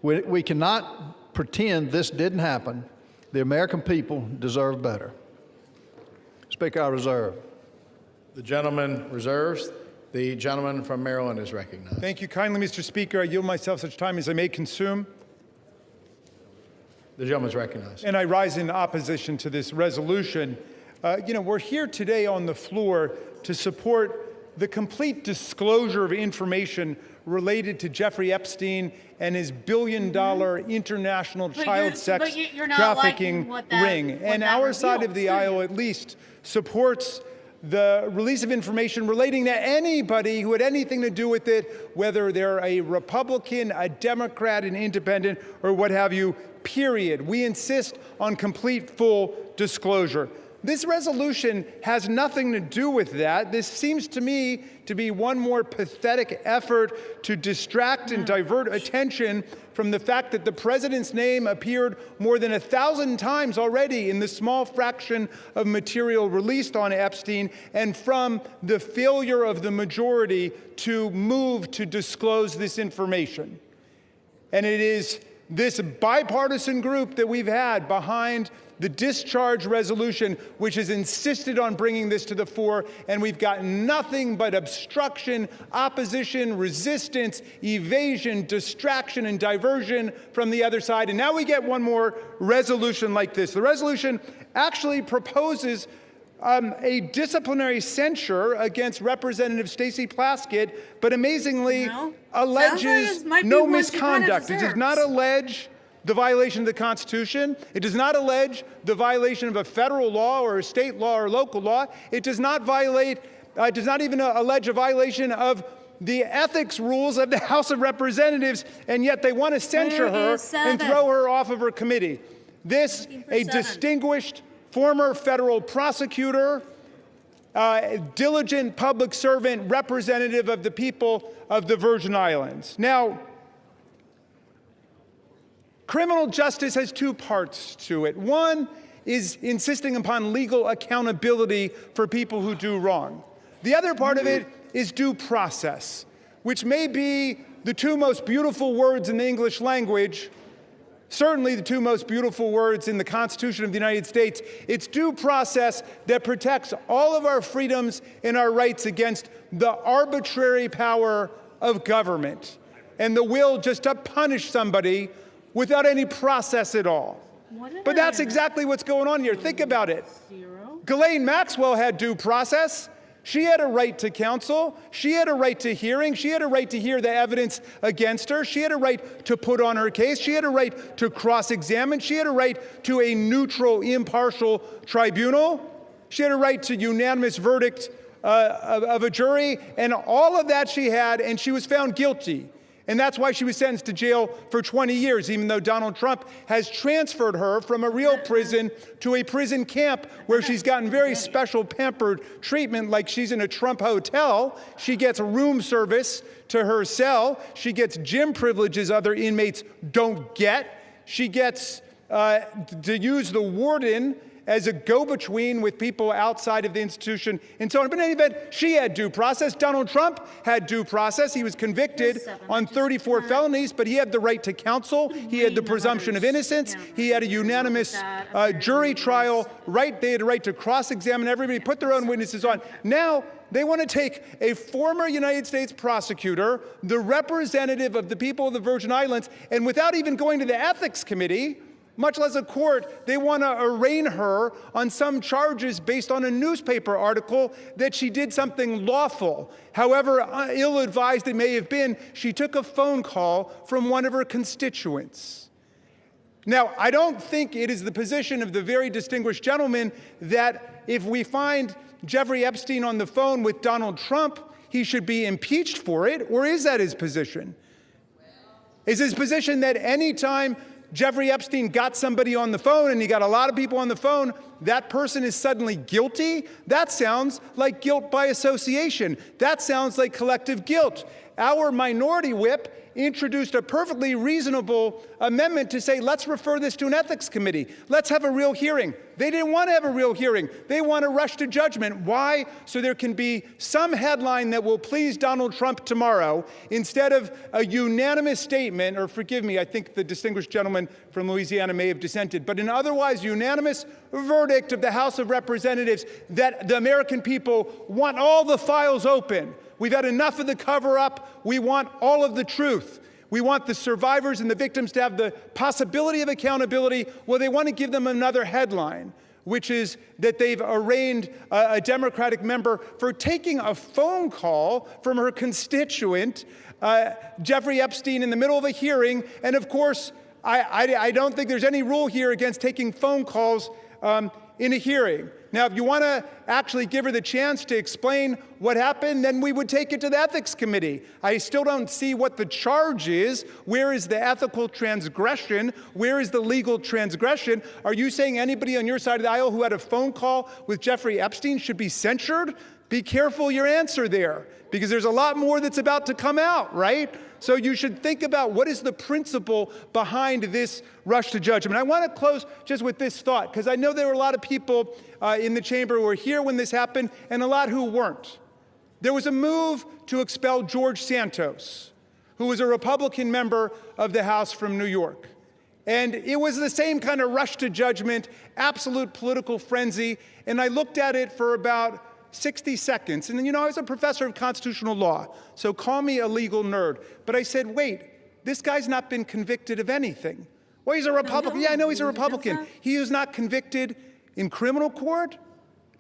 We cannot pretend this didn't happen. The American people deserve better. Speaker, I reserve. The gentleman reserves. The gentleman from Maryland is recognized. Thank you kindly, Mr. Speaker. I yield myself such time as I may consume. The gentleman is recognized. And I rise in opposition to this resolution. We're here today on the floor to support the complete disclosure of information related to Jeffrey Epstein and his billion-dollar international child sex trafficking ring. And our side of the aisle at least supports the release of information relating to anybody who had anything to do with it, whether they're a Republican, a Democrat, an independent, or what have you, period. We insist on complete, full disclosure. This resolution has nothing to do with that. This seems to me to be one more pathetic effort to distract and divert attention from the fact that the president's name appeared more than 1,000 times already in the small fraction of material released on Epstein, and from the failure of the majority to move to disclose this information. And it is this bipartisan group that we've had behind the discharge resolution, which has insisted on bringing this to the fore, and we've got nothing but obstruction, opposition, resistance, evasion, distraction, and diversion from the other side. And now we get one more resolution like this. The resolution actually proposes a disciplinary censure against Representative Stacey Plaskett, but amazingly alleges no misconduct. It does not allege the violation of the Constitution. It does not allege the violation of a federal law or a state law or local law. It does not even allege a violation of the ethics rules of the House of Representatives, and yet they want to censure her and throw her off of her committee. This, a distinguished former federal prosecutor, diligent public servant, representative of the people of the Virgin Islands. Now, criminal justice has two parts to it. One is insisting upon legal accountability for people who do wrong. The other part of it is due process, which may be the two most beautiful words in the English language, certainly the two most beautiful words in the Constitution of the United States. It's due process that protects all of our freedoms and our rights against the arbitrary power of government and the will just to punish somebody without any process at all. But that's exactly what's going on here. Think about it. Ghislaine Maxwell had due process. She had a right to counsel. She had a right to hearing. She had a right to hear the evidence against her. She had a right to put on her case. She had a right to cross-examine. She had a right to a neutral, impartial tribunal. She had a right to unanimous verdict of a jury. And all of that she had, and she was found guilty. And that's why she was sentenced to jail for 20 years, even though Donald Trump has transferred her from a real prison to a prison camp where she's gotten very special pampered treatment, like she's in a Trump hotel. She gets room service to her cell. She gets gym privileges other inmates don't get. She gets to use the warden as a go-between with people outside of the institution and so on. But in any event, she had due process. Donald Trump had due process. He was convicted on 34 felonies, but he had the right to counsel. He had the presumption of innocence. He had a unanimous jury trial. They had a right to cross-examine everybody, put their own witnesses on. Now, they want to take a former United States prosecutor, the representative of the people of the Virgin Islands, and without even going to the ethics committee, much less a court, they want to arraign her on some charges based on a newspaper article that she did something lawful. However ill-advised it may have been, she took a phone call from one of her constituents. Now, I don't think it is the position of the very distinguished gentleman that if we find Jeffrey Epstein on the phone with Donald Trump, he should be impeached for it, or is that his position? Is his position that anytime Jeffrey Epstein got somebody on the phone, and he got a lot of people on the phone, that person is suddenly guilty? That sounds like guilt by association. That sounds like collective guilt. Our minority whip introduced a perfectly reasonable amendment to say, let's refer this to an ethics committee. Let's have a real hearing. They didn't want to have a real hearing. They want to rush to judgment. Why? So there can be some headline that will please Donald Trump tomorrow instead of a unanimous statement, or forgive me, I think the distinguished gentleman from Louisiana may have dissented, but an otherwise unanimous verdict of the House of Representatives that the American people want all the files open. We've had enough of the cover-up. We want all of the truth. We want the survivors and the victims to have the possibility of accountability. Well, they want to give them another headline, which is that they've arraigned a Democratic member for taking a phone call from her constituent, Jeffrey Epstein, in the middle of a hearing. And of course, I don't think there's any rule here against taking phone calls in a hearing. Now, if you want to actually give her the chance to explain what happened, then we would take it to the ethics committee. I still don't see what the charge is. Where is the ethical transgression? Where is the legal transgression? Are you saying anybody on your side of the aisle who had a phone call with Jeffrey Epstein should be censured? Be careful your answer there, because there's a lot more that's about to come out, right? So you should think about what is the principle behind this rush to judgment. I want to close just with this thought, because I know there were a lot of people in the chamber who were here when this happened, and a lot who weren't. There was a move to expel George Santos, who was a Republican member of the House from New York. And it was the same kind of rush to judgment, absolute political frenzy, and I looked at it for about 60 seconds. And then, I was a professor of constitutional law, so call me a legal nerd. But I said, wait, this guy's not been convicted of anything. Well, he's a Republican. Yeah, I know he's a Republican. He was not convicted in criminal court.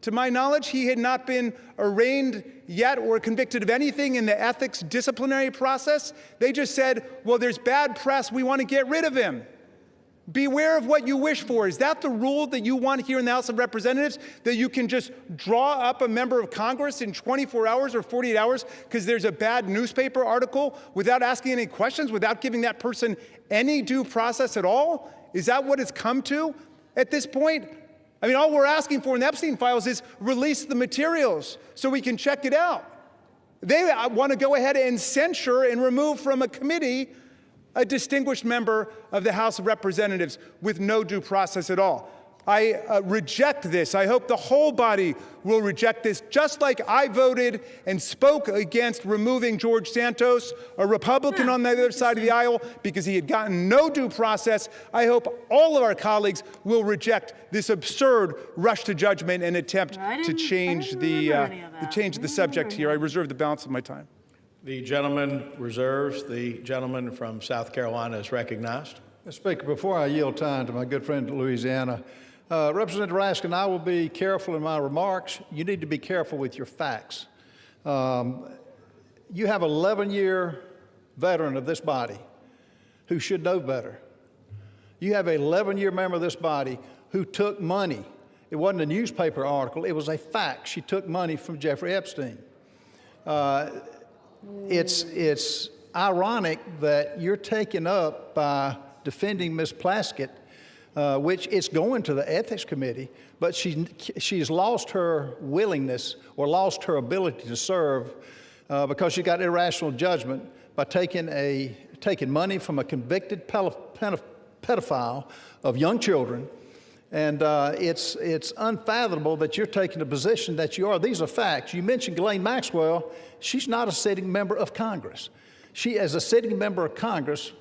To my knowledge, he had not been arraigned yet or convicted of anything in the ethics disciplinary process. They just said, well, there's bad press. We want to get rid of him. Beware of what you wish for. Is that the rule that you want here in the House of Representatives? That you can just draw up a member of Congress in 24 hours or 48 hours because there's a bad newspaper article without asking any questions, without giving that person any due process at all? Is that what it's come to at this point? I mean, all we're asking for in the Epstein files is release the materials so we can check it out. They want to go ahead and censure and remove from a committee a distinguished member of the House of Representatives with no due process at all. I reject this. I hope the whole body will reject this, just like I voted and spoke against removing George Santos, a Republican on the other side of the aisle, because he had gotten no due process. I hope all of our colleagues will reject this absurd rush to judgment and attempt to change the subject here. I reserve the balance of my time. The gentleman reserves. The gentleman from South Carolina is recognized. Mr. Speaker, before I yield time to my good friend in Louisiana, Representative Raskin, I will be careful in my remarks. You need to be careful with your facts. You have an 11-year veteran of this body who should know better. You have an 11-year member of this body who took money. It wasn't a newspaper article. It was a fact. She took money from Jeffrey Epstein. It's ironic that you're taken up by defending Ms. Plaskett, which is going to the Ethics Committee, but she's lost her willingness or lost her ability to serve because she got irrational judgment by taking money from a convicted pedophile of young children. And it's unfathomable that you're taking a position that you are. These are facts. You mentioned Ghislaine Maxwell. She's not a sitting member of Congress. She, as a sitting member of Congress,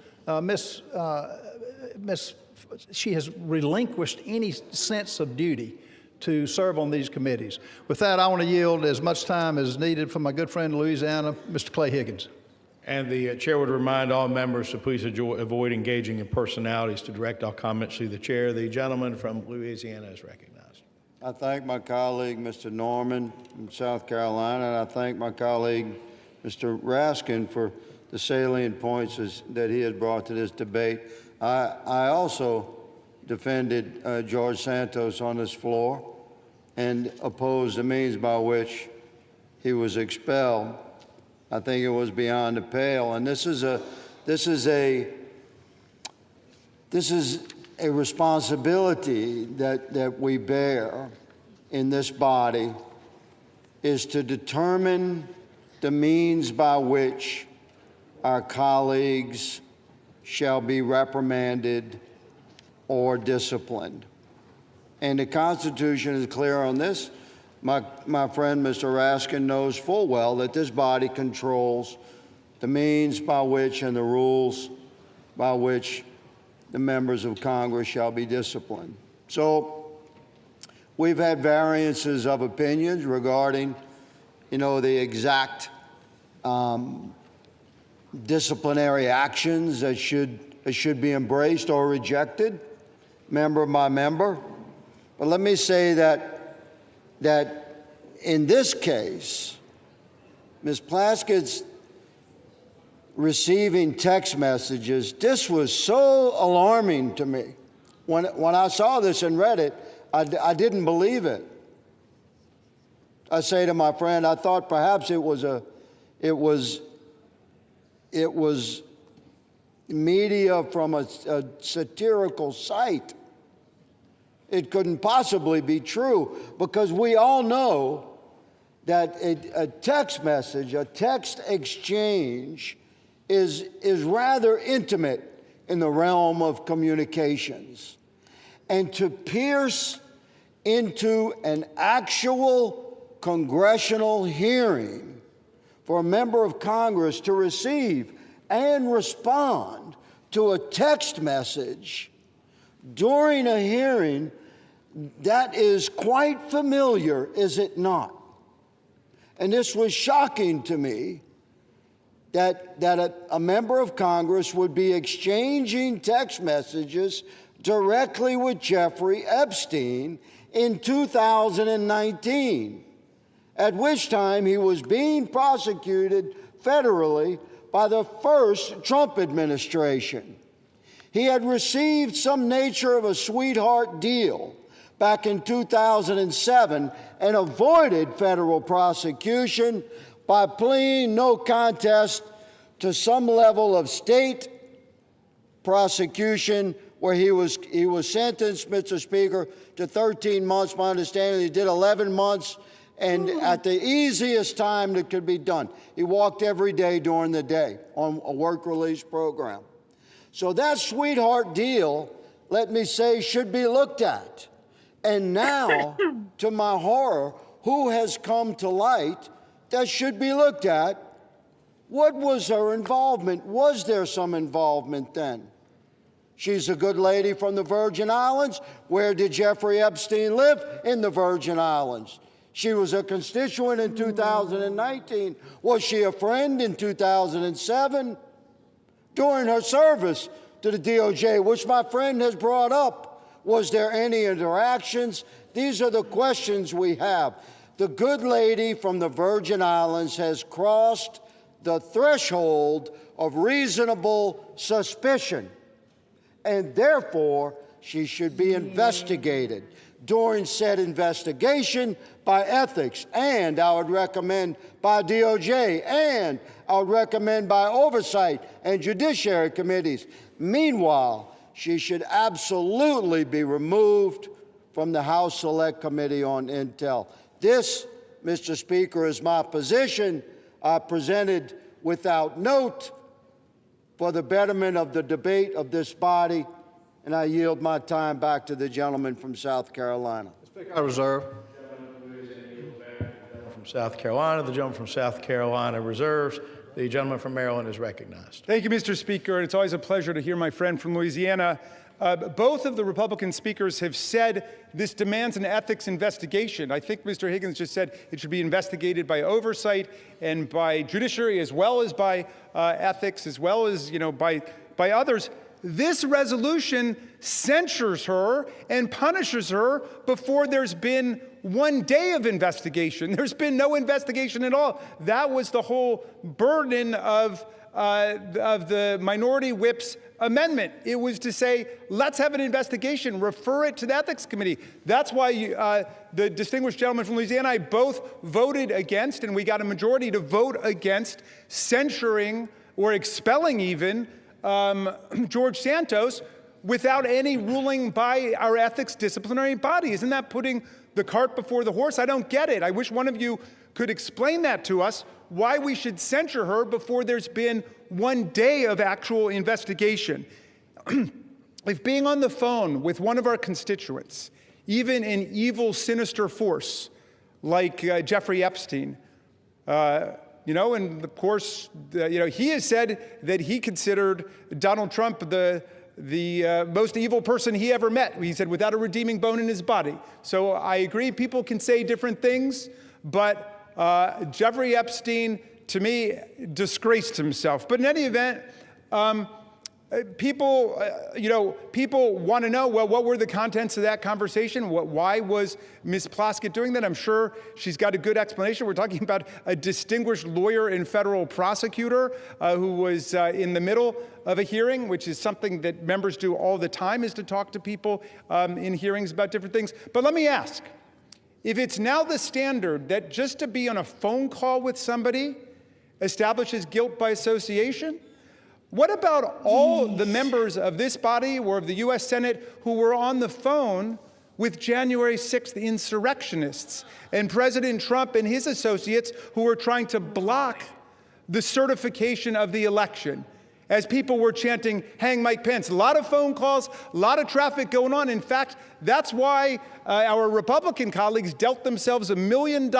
she has relinquished any sense of duty to serve on these committees. With that, I want to yield as much time as needed for my good friend in Louisiana, Mr. Clay Higgins. And the chair would remind all members to please avoid engaging in personalities to direct all comments to the chair. The gentleman from Louisiana is recognized. I thank my colleague, Mr. Norman from South Carolina, and I thank my colleague, Mr. Raskin, for the salient points that he has brought to this debate. I also defended George Santos on this floor and opposed the means by which he was expelled. I think it was beyond the pale, and this is a responsibility that we bear in this body, is to determine the means by which our colleagues shall be reprimanded or disciplined. And the Constitution is clear on this. My friend, Mr. Raskin, knows full well that this body controls the means by which and the rules by which the members of Congress shall be disciplined. So we've had variances of opinions regarding, the exact disciplinary actions that should be embraced or rejected, member by member. But let me say that in this case, Ms. Plaskett's receiving text messages, this was so alarming to me. When I saw this and read it, I didn't believe it. I say to my friend, I thought perhaps it was media from a satirical site. It couldn't possibly be true, because we all know that a text message, a text exchange is rather intimate in the realm of communications. And to pierce into an actual congressional hearing for a member of Congress to receive and respond to a text message during a hearing, that is quite familiar, is it not? And this was shocking to me, that a member of Congress would be exchanging text messages directly with Jeffrey Epstein in 2019, at which time he was being prosecuted federally by the first Trump administration. He had received some nature of a sweetheart deal back in 2007 and avoided federal prosecution by pleading no contest to some level of state prosecution, where he was sentenced, Mr. Speaker, to 13 months. My understanding, he did 11 months, and at the easiest time that could be done. He walked every day during the day on a work release program. So that sweetheart deal, let me say, should be looked at. And now, to my horror, who has come to light that should be looked at? What was her involvement? Was there some involvement then? She's a good lady from the Virgin Islands. Where did Jeffrey Epstein live? In the Virgin Islands. She was a constituent in 2019. Was she a friend in 2007? During her service to the DOJ, which my friend has brought up, was there any interactions? These are the questions we have. The good lady from the Virgin Islands has crossed the threshold of reasonable suspicion, and therefore she should be investigated. During said investigation by ethics, and I would recommend by DOJ, and I would recommend by oversight and judiciary committees. Meanwhile, she should absolutely be removed from the House Select Committee on Intel. This, Mr. Speaker, is my position. I presented without note for the betterment of the debate of this body, and I yield my time back to the gentleman from South Carolina. I reserve. From South Carolina, the gentleman from South Carolina reserves. The gentleman from Maryland is recognized. Thank you, Mr. Speaker. It's always a pleasure to hear my friend from Louisiana. Both of the Republican speakers have said this demands an ethics investigation. I think Mr. Higgins just said it should be investigated by oversight and by judiciary, as well as by ethics, as well as by others. This resolution censures her and punishes her before there's been 1 day of investigation. There's been no investigation at all. That was the whole burden of the minority whip's amendment. It was to say, let's have an investigation, refer it to the Ethics Committee. That's why the distinguished gentleman from Louisiana and I both voted against, and we got a majority to vote against censuring or expelling even George Santos without any ruling by our ethics disciplinary body. Isn't that putting the cart before the horse? I don't get it. I wish one of you could explain that to us, why we should censure her before there's been 1 day of actual investigation. If being on the phone with one of our constituents, even an evil, sinister force like Jeffrey Epstein, and of course, he has said that he considered Donald Trump the most evil person he ever met. He said, without a redeeming bone in his body. So I agree, people can say different things, but Jeffrey Epstein, to me, disgraced himself. But in any event, people want to know, well, what were the contents of that conversation? Why was Ms. Plaskett doing that? I'm sure she's got a good explanation. We're talking about a distinguished lawyer and federal prosecutor who was in the middle of a hearing, which is something that members do all the time, is to talk to people in hearings about different things. But let me ask, if it's now the standard that just to be on a phone call with somebody establishes guilt by association, what about all the members of this body or of the U.S. Senate who were on the phone with January 6th insurrectionists and President Trump and his associates who were trying to block the certification of the election as people were chanting, "Hang Mike Pence"? A lot of phone calls, a lot of traffic going on. In fact, that's why our Republican colleagues dealt themselves $1 million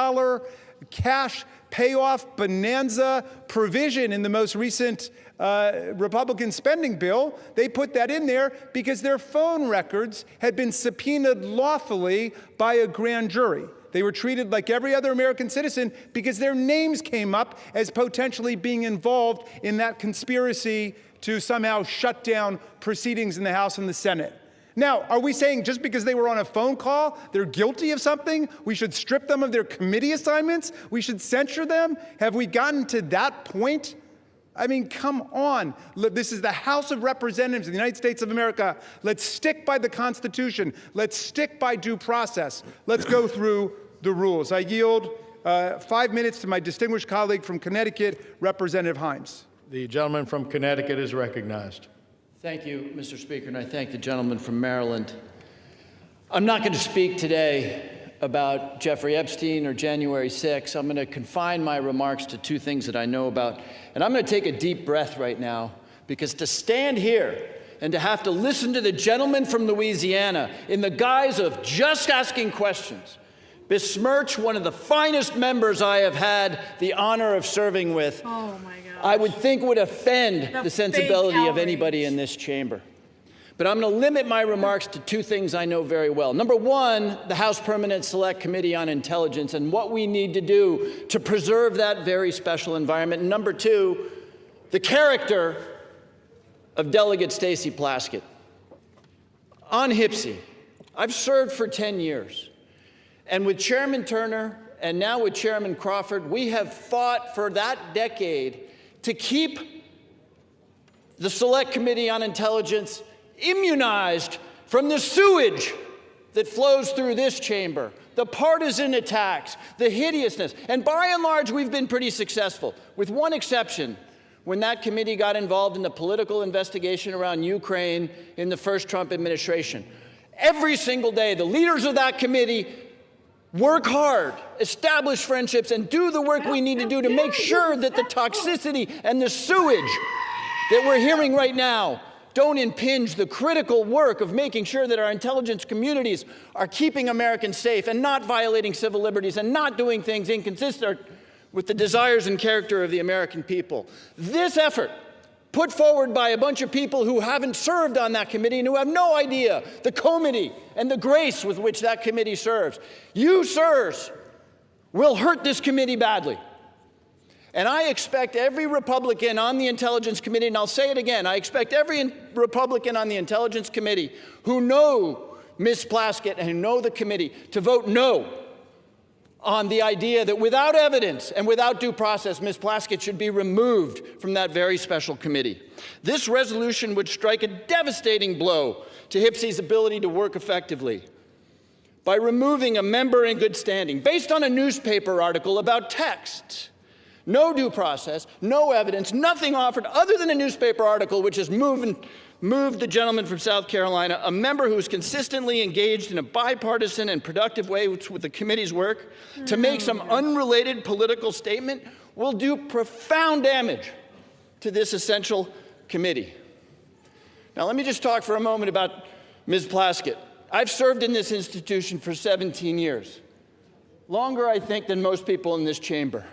cash payoff bonanza provision in the most recent Republican spending bill. They put that in there because their phone records had been subpoenaed lawfully by a grand jury. They were treated like every other American citizen because their names came up as potentially being involved in that conspiracy to somehow shut down proceedings in the House and the Senate. Now, are we saying just because they were on a phone call, they're guilty of something, we should strip them of their committee assignments? We should censure them? Have we gotten to that point? I mean, come on. This is the House of Representatives of the United States of America. Let's stick by the Constitution. Let's stick by due process. Let's go through the rules. I yield 5 minutes to my distinguished colleague from Connecticut, Representative Himes. The gentleman from Connecticut is recognized. Thank you, Mr. Speaker, and I thank the gentleman from Maryland. I'm not going to speak today about Jeffrey Epstein or January 6th. I'm going to confine my remarks to two things that I know about. And I'm going to take a deep breath right now, because to stand here and to have to listen to the gentleman from Louisiana in the guise of just asking questions besmirch one of the finest members I have had the honor of serving with, Oh my gosh. I would think would offend the sensibility fake of anybody in this chamber. But I'm going to limit my remarks to two things I know very well. Number one, the House Permanent Select Committee on Intelligence and what we need to do to preserve that very special environment. And number two, the character of Delegate Stacey Plaskett. On HPSCI, I've served for 10 years. And with Chairman Turner and now with Chairman Crawford, we have fought for that decade to keep the Select Committee on Intelligence immunized from the sewage that flows through this chamber, the partisan attacks, the hideousness. And by and large, we've been pretty successful, with one exception, when that committee got involved in the political investigation around Ukraine in the first Trump administration. Every single day, the leaders of that committee work hard, establish friendships, and do the work we need to do to make sure that the toxicity and the sewage that we're hearing right now don't impinge the critical work of making sure that our intelligence communities are keeping Americans safe and not violating civil liberties and not doing things inconsistent with the desires and character of the American people. This effort, put forward by a bunch of people who haven't served on that committee and who have no idea the comity and the grace with which that committee serves. You, sirs, will hurt this committee badly. And I expect every Republican on the Intelligence Committee, and I'll say it again, I expect every Republican on the Intelligence Committee who know Ms. Plaskett and who know the committee to vote no on the idea that without evidence and without due process, Ms. Plaskett should be removed from that very special committee. This resolution would strike a devastating blow to HPSCI's ability to work effectively by removing a member in good standing based on a newspaper article about texts. No due process, no evidence, nothing offered other than a newspaper article which has moved the gentleman from South Carolina, a member who is consistently engaged in a bipartisan and productive way with the committee's work, to make some unrelated political statement will do profound damage to this essential committee. Now, let me just talk for a moment about Ms. Plaskett. I've served in this institution for 17 years, longer, I think, than most people in this chamber.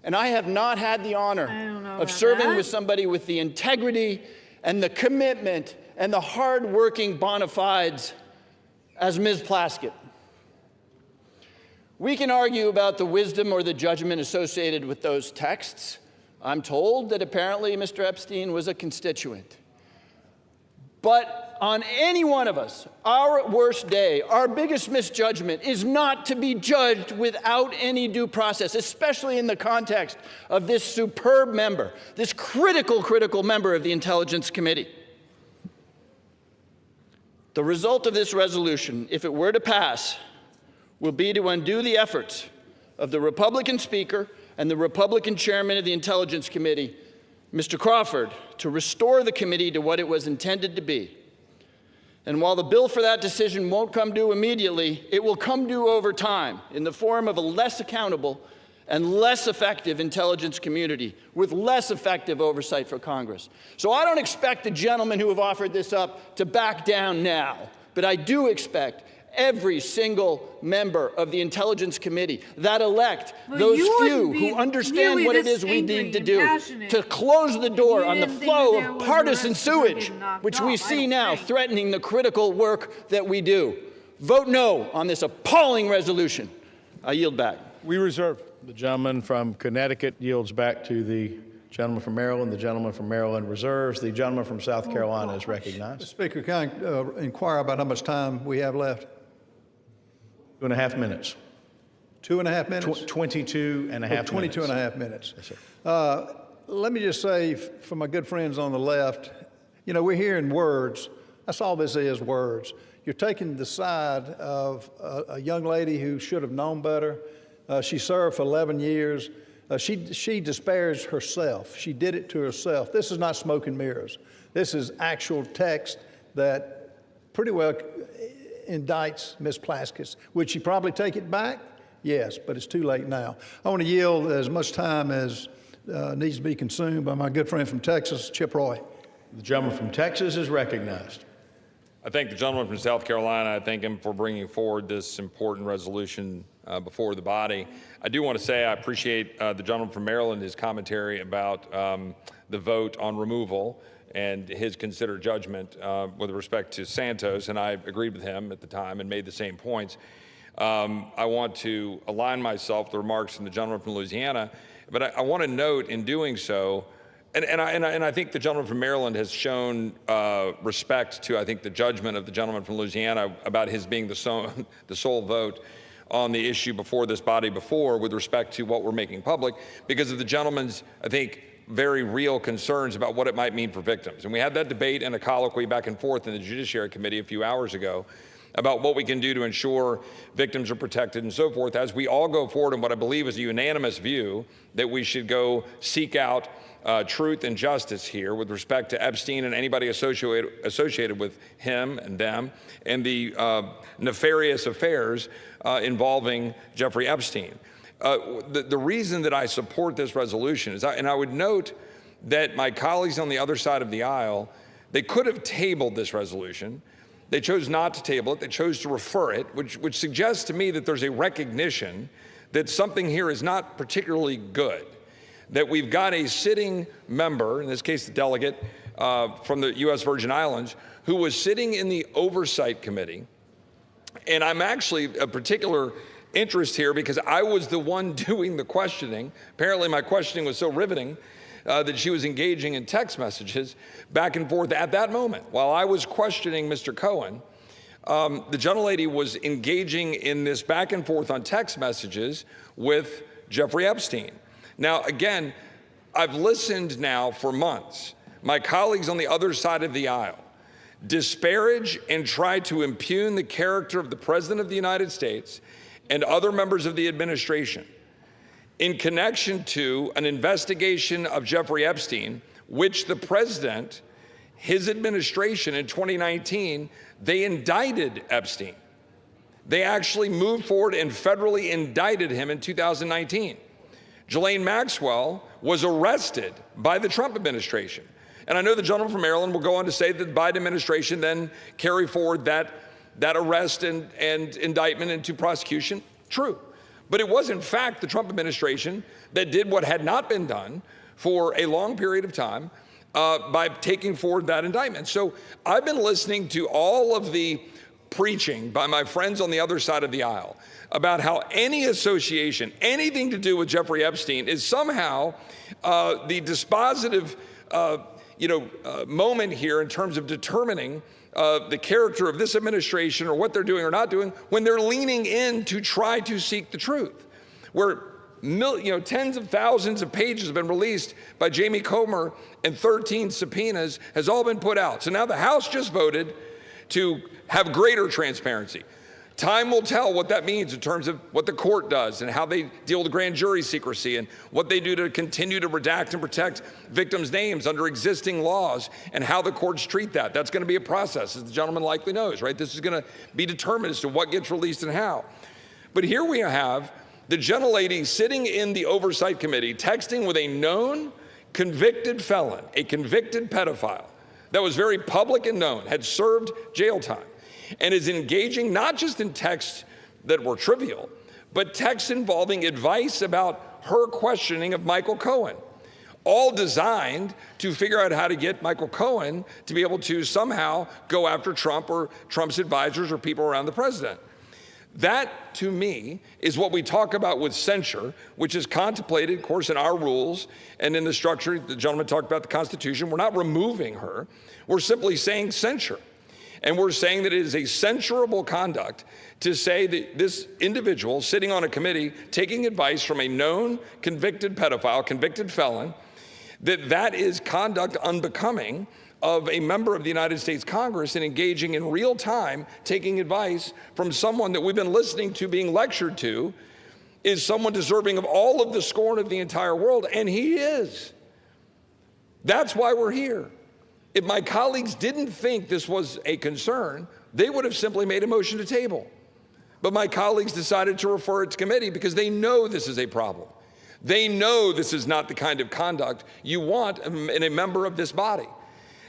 And I have not had the honor of serving with somebody with the integrity and the commitment and the hard-working bona fides as Ms. Plaskett. We can argue about the wisdom or the judgment associated with those texts. I'm told that apparently Mr. Epstein was a constituent. But on any one of us, our worst day, our biggest misjudgment is not to be judged without any due process, especially in the context of this superb member, this critical member of the Intelligence Committee. The result of this resolution, if it were to pass, will be to undo the efforts of the Republican Speaker and the Republican Chairman of the Intelligence Committee, Mr. Crawford, to restore the committee to what it was intended to be. And while the bill for that decision won't come due immediately, it will come due over time in the form of a less accountable and less effective intelligence community with less effective oversight for Congress. So I don't expect the gentlemen who have offered this up to back down now, but I do expect every single member of the Intelligence Committee that elect those few who understand what it is we need to do to close the door on the flow of partisan sewage, which we see now threatening the critical work that we do. Vote no on this appalling resolution. I yield back. We reserve. The gentleman from Connecticut yields back to the gentleman from Maryland. The gentleman from Maryland reserves. The gentleman from South Carolina is recognized. Mr. Speaker, can I inquire about how much time we have left? 2.5 minutes. 2.5 minutes? 22 and a half 22 minutes. and a half minutes. Yes, sir. Let me just say, for my good friends on the left, you know, we're hearing words. That's all this is, words. You're taking the side of a young lady who should have known better. She served for 11 years. She disparaged herself. She did it to herself. This is not smoke and mirrors. This is actual text that pretty well indicts Ms. Plaskett. Would she probably take it back? Yes, but it's too late now. I want to yield as much time as needs to be consumed by my good friend from Texas, Chip Roy. The gentleman from Texas is recognized. I thank the gentleman from South Carolina. I thank him for bringing forward this important resolution before the body. I do want to say I appreciate the gentleman from Maryland, his commentary about the vote on removal and his considered judgment with respect to Santos, and I agreed with him at the time and made the same points. I want to align myself with the remarks from the gentleman from Louisiana, but I want to note in doing so, and I think the gentleman from Maryland has shown respect to, I think, the judgment of the gentleman from Louisiana about his being the sole vote on the issue before this body before with respect to what we're making public because of the gentleman's, I think, very real concerns about what it might mean for victims. And we had that debate and a colloquy back and forth in the Judiciary Committee a few hours ago about what we can do to ensure victims are protected and so forth as we all go forward in what I believe is a unanimous view that we should go seek out truth and justice here with respect to Epstein and anybody associated with him and them and the nefarious affairs involving Jeffrey Epstein. The reason that I support this resolution is, and I would note that my colleagues on the other side of the aisle, they could have tabled this resolution. They chose not to table it. They chose to refer it, which suggests to me that there's a recognition that something here is not particularly good, that we've got a sitting member, in this case the delegate from the U.S. Virgin Islands, who was sitting in the Oversight Committee. And I'm actually a particular interest here because I was the one doing the questioning. Apparently my questioning was so riveting that she was engaging in text messages back and forth at that moment. While I was questioning Mr. Cohen, the gentlelady was engaging in this back and forth on text messages with Jeffrey Epstein. Now, again, I've listened now for months. My colleagues on the other side of the aisle disparage and try to impugn the character of the President of the United States and other members of the administration in connection to an investigation of Jeffrey Epstein, which the President, his administration in 2019, they indicted Epstein. They actually moved forward and federally indicted him in 2019. Ghislaine Maxwell was arrested by the Trump administration. And I know the gentleman from Maryland will go on to say that the Biden administration then carried forward that arrest and indictment into prosecution. True. But it was, in fact, the Trump administration that did what had not been done for a long period of time by taking forward that indictment. So I've been listening to all of the preaching by my friends on the other side of the aisle about how any association, anything to do with Jeffrey Epstein is somehow the dispositive moment here in terms of determining the character of this administration or what they're doing or not doing when they're leaning in to try to seek the truth. Where tens of thousands of pages have been released by Jamie Comer and 13 subpoenas has all been put out. So now the House just voted to have greater transparency. Time will tell what that means in terms of what the court does and how they deal with grand jury secrecy and what they do to continue to redact and protect victims' names under existing laws and how the courts treat that. That's going to be a process, as the gentleman likely knows, right? This is going to be determined as to what gets released and how. But here we have the gentlelady sitting in the Oversight Committee texting with a known convicted felon, a convicted pedophile that was very public and known, had served jail time, and is engaging not just in texts that were trivial, but texts involving advice about her questioning of Michael Cohen, all designed to figure out how to get Michael Cohen to be able to somehow go after Trump or Trump's advisors or people around the president. That, to me, is what we talk about with censure, which is contemplated, of course, in our rules and in the structure. The gentleman talked about the Constitution. We're not removing her. We're simply saying censure. And we're saying that it is a censurable conduct to say that this individual sitting on a committee taking advice from a known convicted pedophile, convicted felon, that is conduct unbecoming of a member of the United States Congress and engaging in real time, taking advice from someone that we've been listening to being lectured to is someone deserving of all of the scorn of the entire world, and he is. That's why we're here. If my colleagues didn't think this was a concern, they would have simply made a motion to table. But my colleagues decided to refer it to committee because they know this is a problem. They know this is not the kind of conduct you want in a member of this body.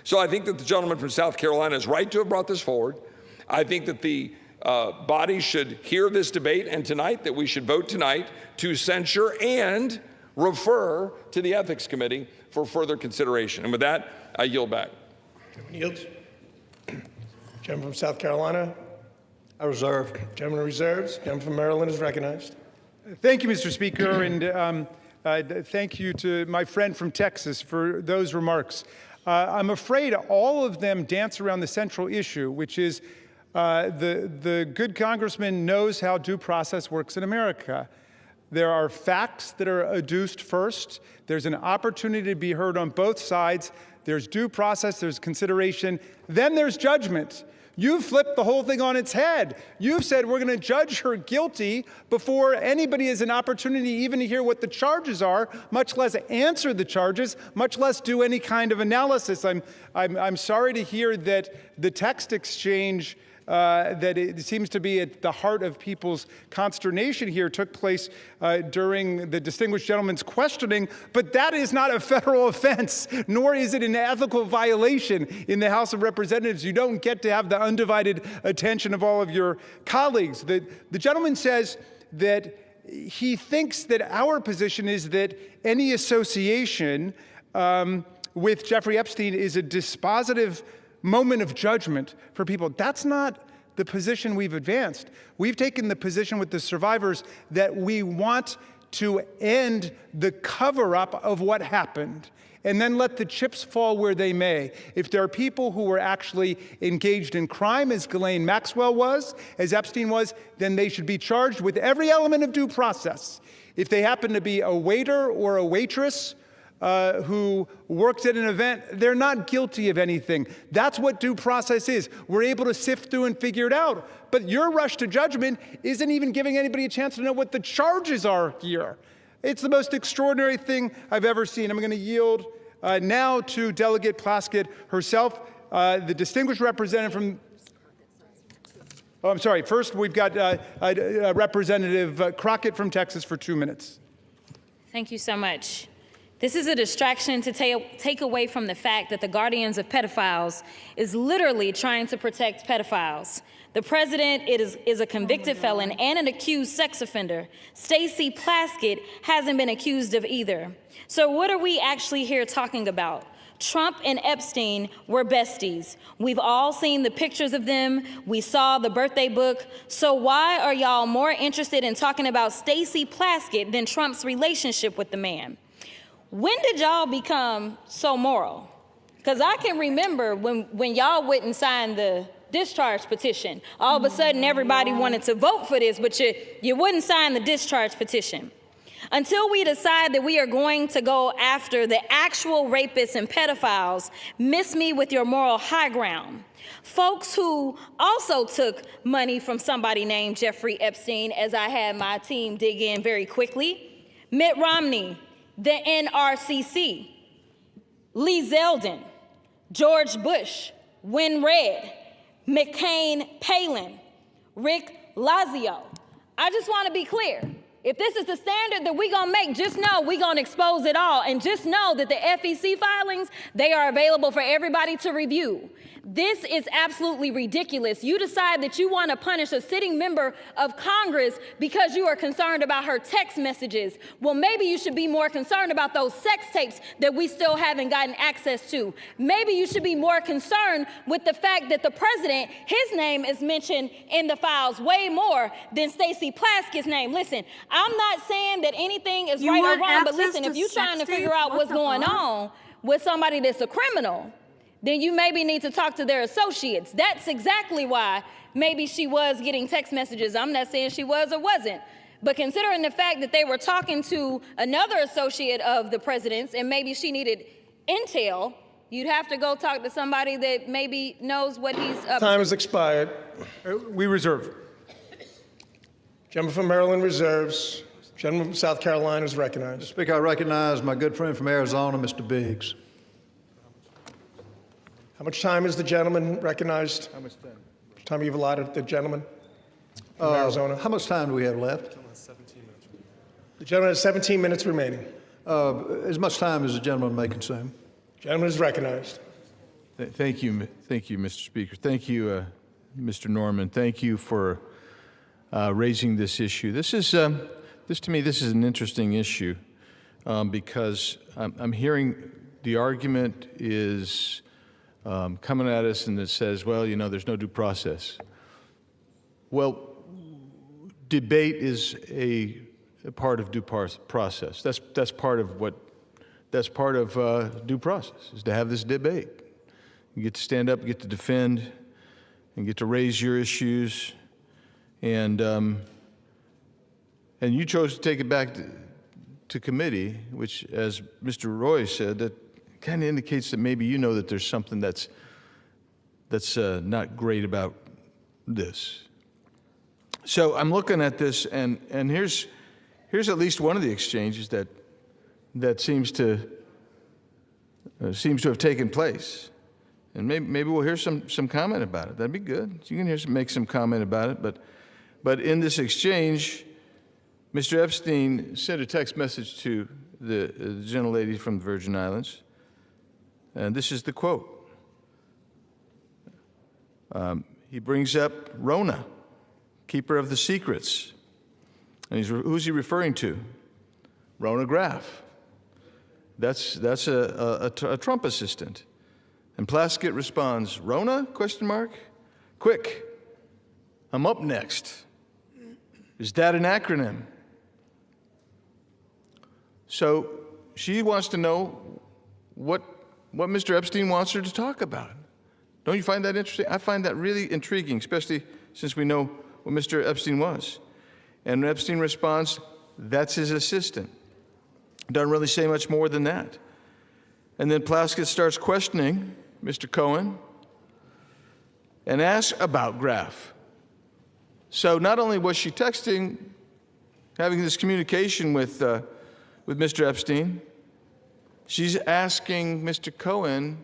So I think that the gentleman from South Carolina is right to have brought this forward. I think that the body should hear this debate, and tonight that we should vote tonight to censure and refer to the Ethics Committee for further consideration. And with that, I yield back. Gentleman yields. Gentleman from South Carolina. I reserve. Gentleman reserves. Gentleman from Maryland is recognized. Thank you, Mr. Speaker, and thank you to my friend from Texas for those remarks. I'm afraid all of them dance around the central issue, which is the good congressman knows how due process works in America. There are facts that are adduced first. There's an opportunity to be heard on both sides. There's due process, there's consideration, then there's judgment. You've flipped the whole thing on its head. You've said we're going to judge her guilty before anybody has an opportunity even to hear what the charges are, much less answer the charges, much less do any kind of analysis. I'm sorry to hear that the text exchange that it seems to be at the heart of people's consternation here took place during the distinguished gentleman's questioning, but that is not a federal offense, nor is it an ethical violation in the House of Representatives. You don't get to have the undivided attention of all of your colleagues. The gentleman says that he thinks that our position is that any association with Jeffrey Epstein is a dispositive moment of judgment for people. That's not the position we've advanced. We've taken the position with the survivors that we want to end the cover-up of what happened and then let the chips fall where they may. If there are people who were actually engaged in crime, as Ghislaine Maxwell was, as Epstein was, then they should be charged with every element of due process. If they happen to be a waiter or a waitress who works at an event, they're not guilty of anything. That's what due process is. We're able to sift through and figure it out. But your rush to judgment isn't even giving anybody a chance to know what the charges are here. It's the most extraordinary thing I've ever seen. I'm going to yield now to Delegate Plaskett herself, the distinguished representative from... Oh, I'm sorry. First, we've got Representative Crockett from Texas for 2 minutes. Thank you so much. This is a distraction to take away from the fact that the Guardians of Pedophiles is literally trying to protect pedophiles. The president is a convicted felon and an accused sex offender. Stacey Plaskett hasn't been accused of either. So what are we actually here talking about? Trump and Epstein were besties. We've all seen the pictures of them. We saw the birthday book. So why are y'all more interested in talking about Stacey Plaskett than Trump's relationship with the man? When did y'all become so moral? Because I can remember when y'all wouldn't sign the discharge petition. All of a sudden, everybody wanted to vote for this, but you wouldn't sign the discharge petition. Until we decide that we are going to go after the actual rapists and pedophiles, miss me with your moral high ground. Folks who also took money from somebody named Jeffrey Epstein, as I had my team dig in very quickly. Mitt Romney, the NRCC, Lee Zeldin, George Bush, Win Red, McCain Palin, Rick Lazio. I just want to be clear. If this is the standard that we're going to make, just know we're going to expose it all. And just know that the FEC filings, they are available for everybody to review. This is absolutely ridiculous. You decide that you want to punish a sitting member of Congress because you are concerned about her text messages. Well, maybe you should be more concerned about those sex tapes that we still haven't gotten access to. Maybe you should be more concerned with the fact that the president, his name is mentioned in the files way more than Stacey Plaskett's name. Listen, I'm not saying that anything is right or wrong, but listen, if you're trying to figure out what's going on with somebody that's a criminal, then you maybe need to talk to their associates. That's exactly why maybe she was getting text messages. I'm not saying she was or wasn't. But considering the fact that they were talking to another associate of the president's and maybe she needed intel, you'd have to go talk to somebody that maybe knows what he's up to. Time has expired. We reserve. Gentleman from Maryland reserves. Gentleman from South Carolina is recognized. Speaker, I recognize my good friend from Arizona, Mr. Biggs. How much time is the gentleman recognized? How much time? How much time you've allotted the gentleman from Arizona? How much time do we have left? The gentleman has 17 minutes remaining. As much time as the gentleman may consume. Gentleman is recognized. Thank you, Mr. Speaker. Thank you, Mr. Norman. Thank you for raising this issue. This is, to me, this is an interesting issue because I'm hearing the argument is coming at us and it says, well, you know, there's no due process. Well, debate is a part of due process. That's part of what. That's part of due process, is to have this debate. You get to stand up, get to defend, and get to raise your issues. And you chose to take it back to committee, which, as Mr. Roy said, that kind of indicates that maybe you know that there's something that's not great about this. So I'm looking at this, and here's at least one of the exchanges that seems to have taken place, and maybe we'll hear some comment about it. That'd be good. You can make some comment about it. But in this exchange, Mr. Epstein sent a text message to the gentlelady from the Virgin Islands, and this is the quote. He brings up Rona, keeper of the secrets, and who's he referring to? Rona Graff. That's a Trump assistant. And Plaskett responds, Rona, ? Quick, I'm up next. Is that an acronym? So she wants to know what Mr. Epstein wants her to talk about. Don't you find that interesting? I find that really intriguing, especially since we know what Mr. Epstein was. And Epstein responds, that's his assistant. Doesn't really say much more than that. And then Plaskett starts questioning Mr. Cohen and asks about Graff. So not only was she texting, having this communication with Mr. Epstein, she's asking Mr. Cohen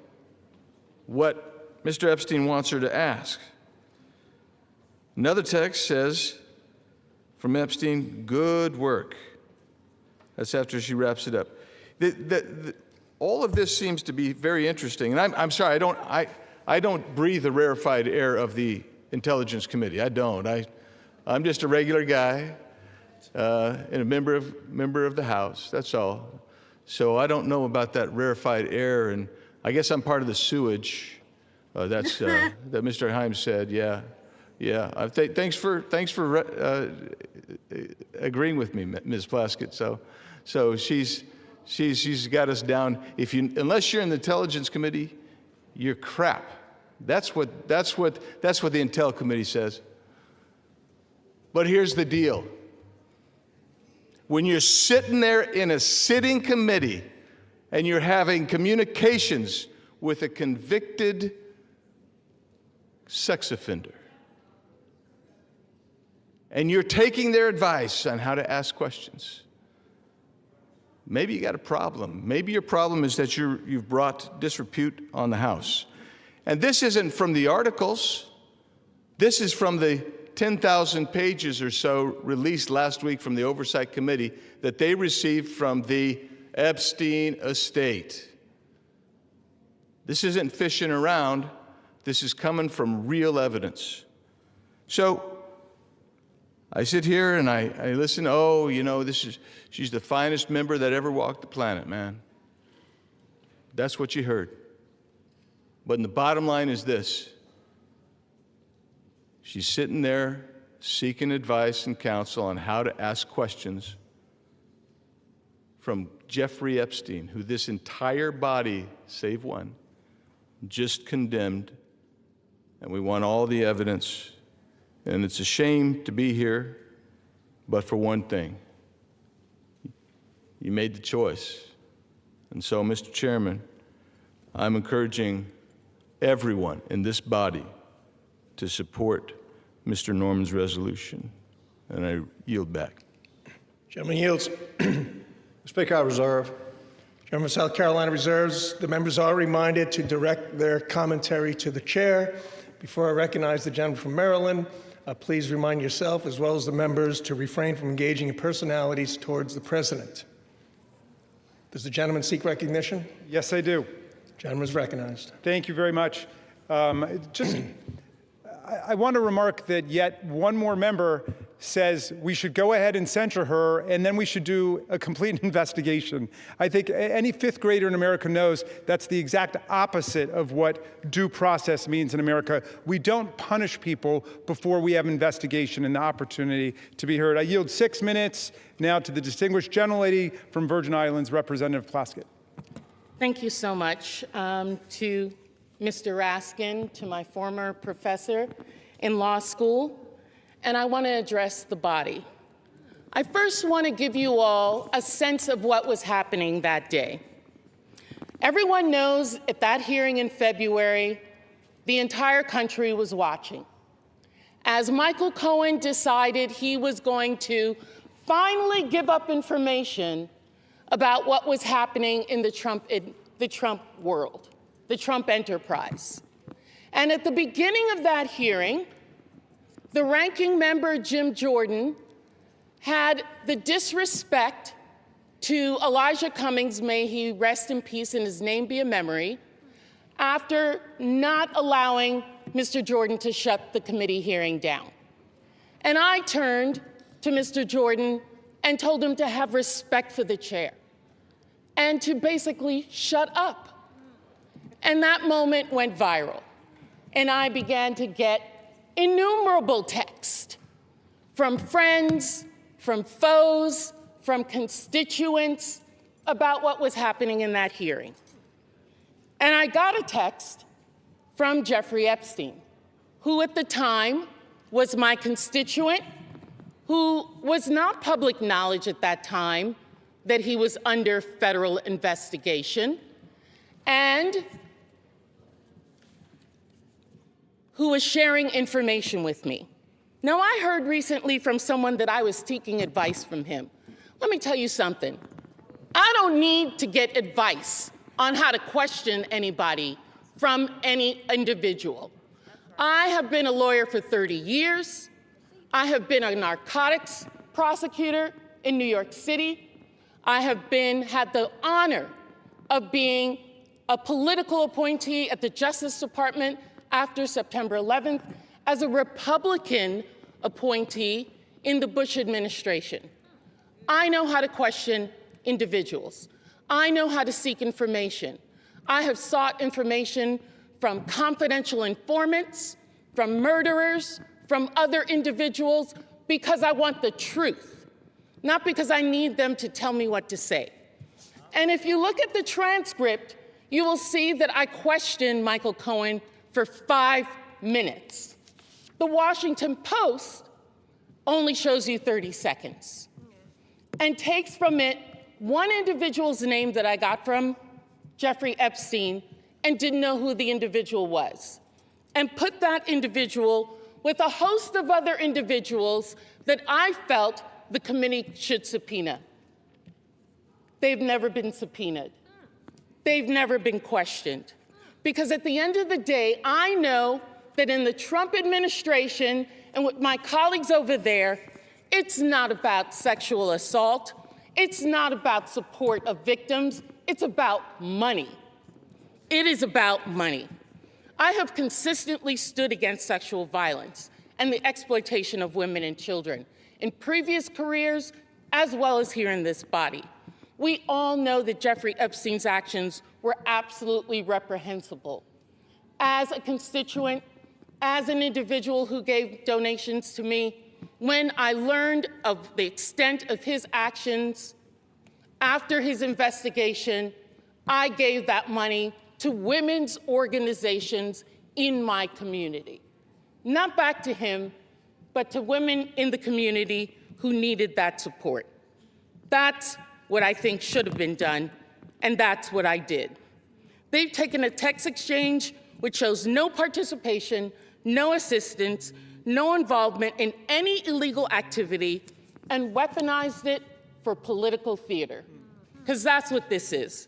what Mr. Epstein wants her to ask. Another text says from Epstein, good work. That's after she wraps it up. All of this seems to be very interesting. And I'm sorry, I don't breathe the rarefied air of the Intelligence Committee. I don't. I'm just a regular guy and a member of the House. That's all. So I don't know about that rarefied air, and I guess I'm part of the sewage. That Mr. Himes said. Yeah. Thanks for agreeing with me, Ms. Plaskett. So she's got us down. Unless you're in the Intelligence Committee, you're crap. That's what the Intel Committee says. But here's the deal. When you're sitting there in a sitting committee and you're having communications with a convicted sex offender, and you're taking their advice on how to ask questions, maybe you got a problem. Maybe your problem is that you've brought disrepute on the House. And this isn't from the articles. This is from the 10,000 pages or so released last week from the Oversight Committee that they received from the Epstein estate. This isn't fishing around. This is coming from real evidence. So I sit here and I listen. Oh, you know, she's the finest member that ever walked the planet, man. That's what you heard. But the bottom line is this. She's sitting there seeking advice and counsel on how to ask questions from Jeffrey Epstein, who this entire body, save one, just condemned. And we want all the evidence. And it's a shame to be here, but for one thing, you made the choice. And so, Mr. Chairman, I'm encouraging everyone in this body to support Mr. Norman's resolution, and I yield back. Gentleman yields. Speaker, I reserve. Gentleman of South Carolina reserves. The members are reminded to direct their commentary to the chair. Before I recognize the gentleman from Maryland, please remind yourself, as well as the members, to refrain from engaging in personalities towards the president. Does the gentleman seek recognition? Yes, I do. Gentleman is recognized. Thank you very much. I want to remark that yet one more member says we should go ahead and censure her, and then we should do a complete investigation. I think any fifth grader in America knows that's the exact opposite of what due process means in America. We don't punish people before we have investigation and the opportunity to be heard. I yield 6 minutes now to the distinguished gentlelady from Virgin Islands, Representative Plaskett. Thank you so much to Mr. Raskin, to my former professor in law school, and I want to address the body. I first want to give you all a sense of what was happening that day. Everyone knows at that hearing in February, the entire country was watching. As Michael Cohen decided he was going to finally give up information about what was happening in the Trump world, the Trump enterprise. And at the beginning of that hearing, the ranking member, Jim Jordan, had the disrespect to Elijah Cummings, may he rest in peace and his name be a memory, after not allowing Mr. Jordan to shut the committee hearing down. And I turned to Mr. Jordan and told him to have respect for the chair and to basically shut up. And that moment went viral. And I began to get innumerable texts from friends, from foes, from constituents about what was happening in that hearing. And I got a text from Jeffrey Epstein, who at the time was my constituent, who was not public knowledge at that time that he was under federal investigation, and who was sharing information with me. Now, I heard recently from someone that I was seeking advice from him. Let me tell you something. I don't need to get advice on how to question anybody from any individual. I have been a lawyer for 30 years. I have been a narcotics prosecutor in New York City. I have had the honor of being a political appointee at the Justice Department after September 11th as a Republican appointee in the Bush administration. I know how to question individuals. I know how to seek information. I have sought information from confidential informants, from murderers, from other individuals, because I want the truth, not because I need them to tell me what to say. And if you look at the transcript, you will see that I questioned Michael Cohen for 5 minutes. The Washington Post only shows you 30 seconds and takes from it one individual's name that I got from Jeffrey Epstein and didn't know who the individual was, and put that individual with a host of other individuals that I felt the committee should subpoena. They've never been subpoenaed. They've never been questioned. Because at the end of the day, I know that in the Trump administration and with my colleagues over there, it's not about sexual assault. It's not about support of victims. It's about money. It is about money. I have consistently stood against sexual violence and the exploitation of women and children in previous careers as well as here in this body. We all know that Jeffrey Epstein's actions were absolutely reprehensible. As a constituent, as an individual who gave donations to me, when I learned of the extent of his actions after his investigation, I gave that money to women's organizations in my community. Not back to him, but to women in the community who needed that support. That's what I think should have been done, and that's what I did. They've taken a text exchange which shows no participation, no assistance, no involvement in any illegal activity, and weaponized it for political theater, because that's what this is.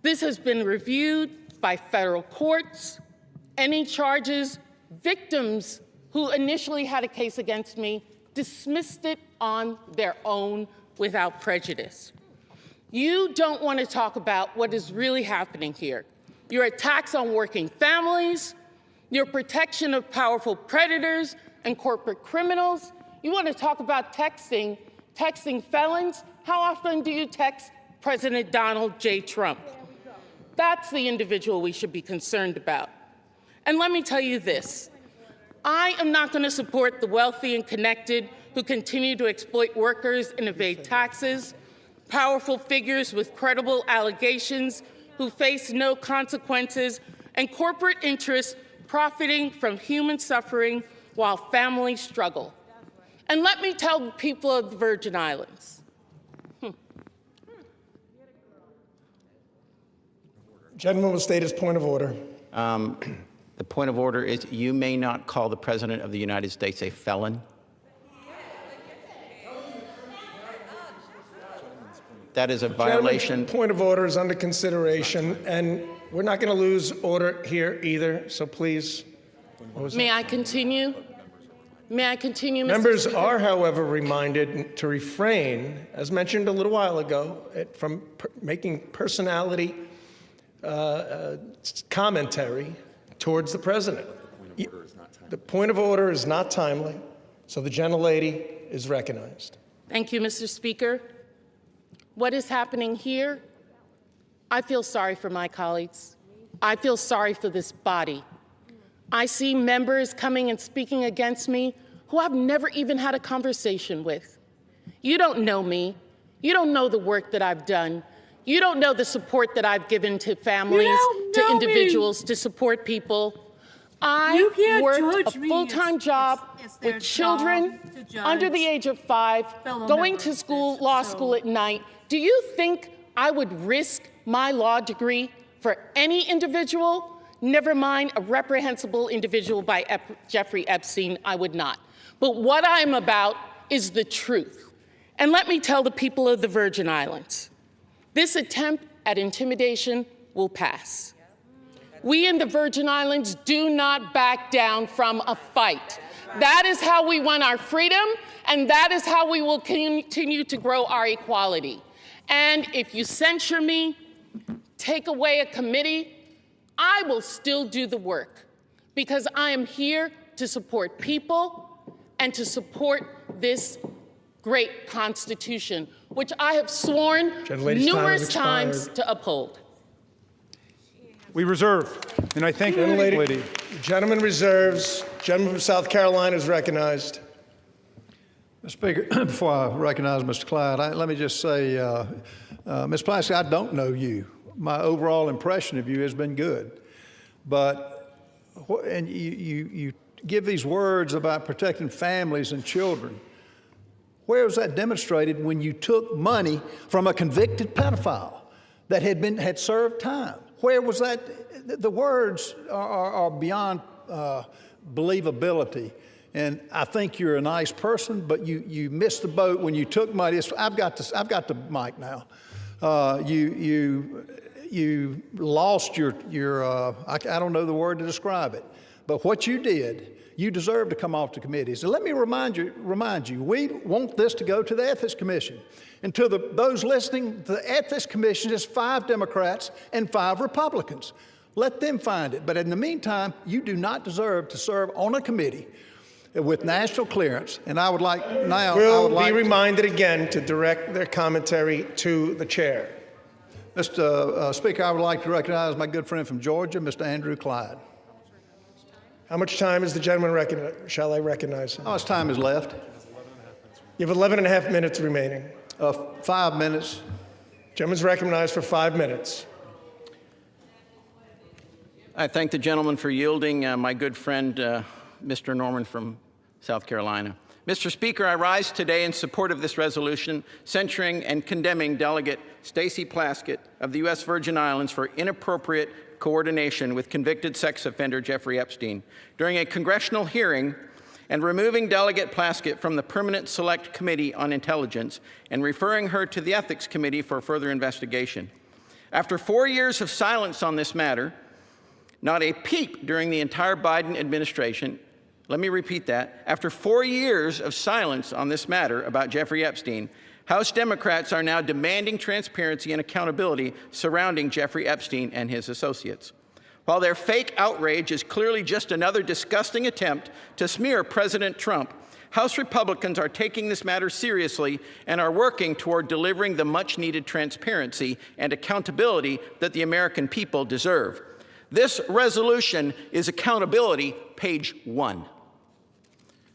This has been reviewed by federal courts. Any charges, victims who initially had a case against me dismissed it on their own without prejudice. You don't want to talk about what is really happening here. Your attacks on working families, your protection of powerful predators and corporate criminals. You want to talk about texting felons? How often do you text President Donald J. Trump? That's the individual we should be concerned about. And let me tell you this. I am not going to support the wealthy and connected who continue to exploit workers and evade taxes, powerful figures with credible allegations who face no consequences, and corporate interests profiting from human suffering while families struggle. And let me tell the people of the Virgin Islands. Gentleman will state his point of order. The point of order is you may not call the President of the United States a felon. That is a violation. Point of order is under consideration, and we're not going to lose order here either, so please. May I continue? May I continue, Mr. Members Speaker? are, however, reminded to refrain, as mentioned a little while ago, from making personality commentary towards the president. The point of order is not timely, so the gentlelady is recognized. Thank you, Mr. Speaker. What is happening here? I feel sorry for my colleagues. I feel sorry for this body. I see members coming and speaking against me who I've never even had a conversation with. You don't know me. You don't know the work that I've done. You don't know the support that I've given to families, to individuals, to support people. I worked a full-time job with children under the age of 5, going to school, law school at night. Do you think I would risk my law degree for any individual? Never mind a reprehensible individual by Jeffrey Epstein, I would not. But what I'm about is the truth. And let me tell the people of the Virgin Islands, this attempt at intimidation will pass. We in the Virgin Islands do not back down from a fight. That is how we won our freedom, and that is how we will continue to grow our equality. And if you censure me, take away a committee, I will still do the work because I am here to support people and to support this great Constitution, which I have sworn numerous times to uphold. We reserve, and I thank the Lady. lady. The gentleman reserves. Gentleman from South Carolina is recognized. Mr. Speaker, before I recognize Mr. Clyde, let me just say, Ms. Plasky, I don't know you. My overall impression of you has been good. But, and you give these words about protecting families and children. Where was that demonstrated when you took money from a convicted pedophile that had served time? Where was that? The words are beyond believability. And I think you're a nice person, but you missed the boat when you took money. I've got the mic now. You lost your I don't know the word to describe it, but what you did, you deserve to come off the committees. And let me remind you, we want this to go to the Ethics Commission. And to those listening, the Ethics Commission is 5 Democrats and 5 Republicans. Let them find it. But in the meantime, you do not deserve to serve on a committee with national clearance. And I would like now. Will be reminded again to direct their commentary to the chair. Mr. Speaker, I would like to recognize my good friend from Georgia, Mr. Andrew Clyde. How much time is the gentleman shall I recognize him? How much time is left? You have 11 and a half minutes remaining. 5 minutes. Gentleman's recognized for 5 minutes. I thank the gentleman for yielding. My good friend, Mr. Norman from South Carolina. Mr. Speaker, I rise today in support of this resolution censuring and condemning Delegate Stacey Plaskett of the U.S. Virgin Islands for inappropriate coordination with convicted sex offender Jeffrey Epstein during a congressional hearing, and removing Delegate Plaskett from the Permanent Select Committee on Intelligence and referring her to the Ethics Committee for further investigation. After 4 years of silence on this matter, not a peep during the entire Biden administration, let me repeat that, after 4 years of silence on this matter about Jeffrey Epstein, House Democrats are now demanding transparency and accountability surrounding Jeffrey Epstein and his associates. While their fake outrage is clearly just another disgusting attempt to smear President Trump, House Republicans are taking this matter seriously and are working toward delivering the much-needed transparency and accountability that the American people deserve. This resolution is accountability, page 1.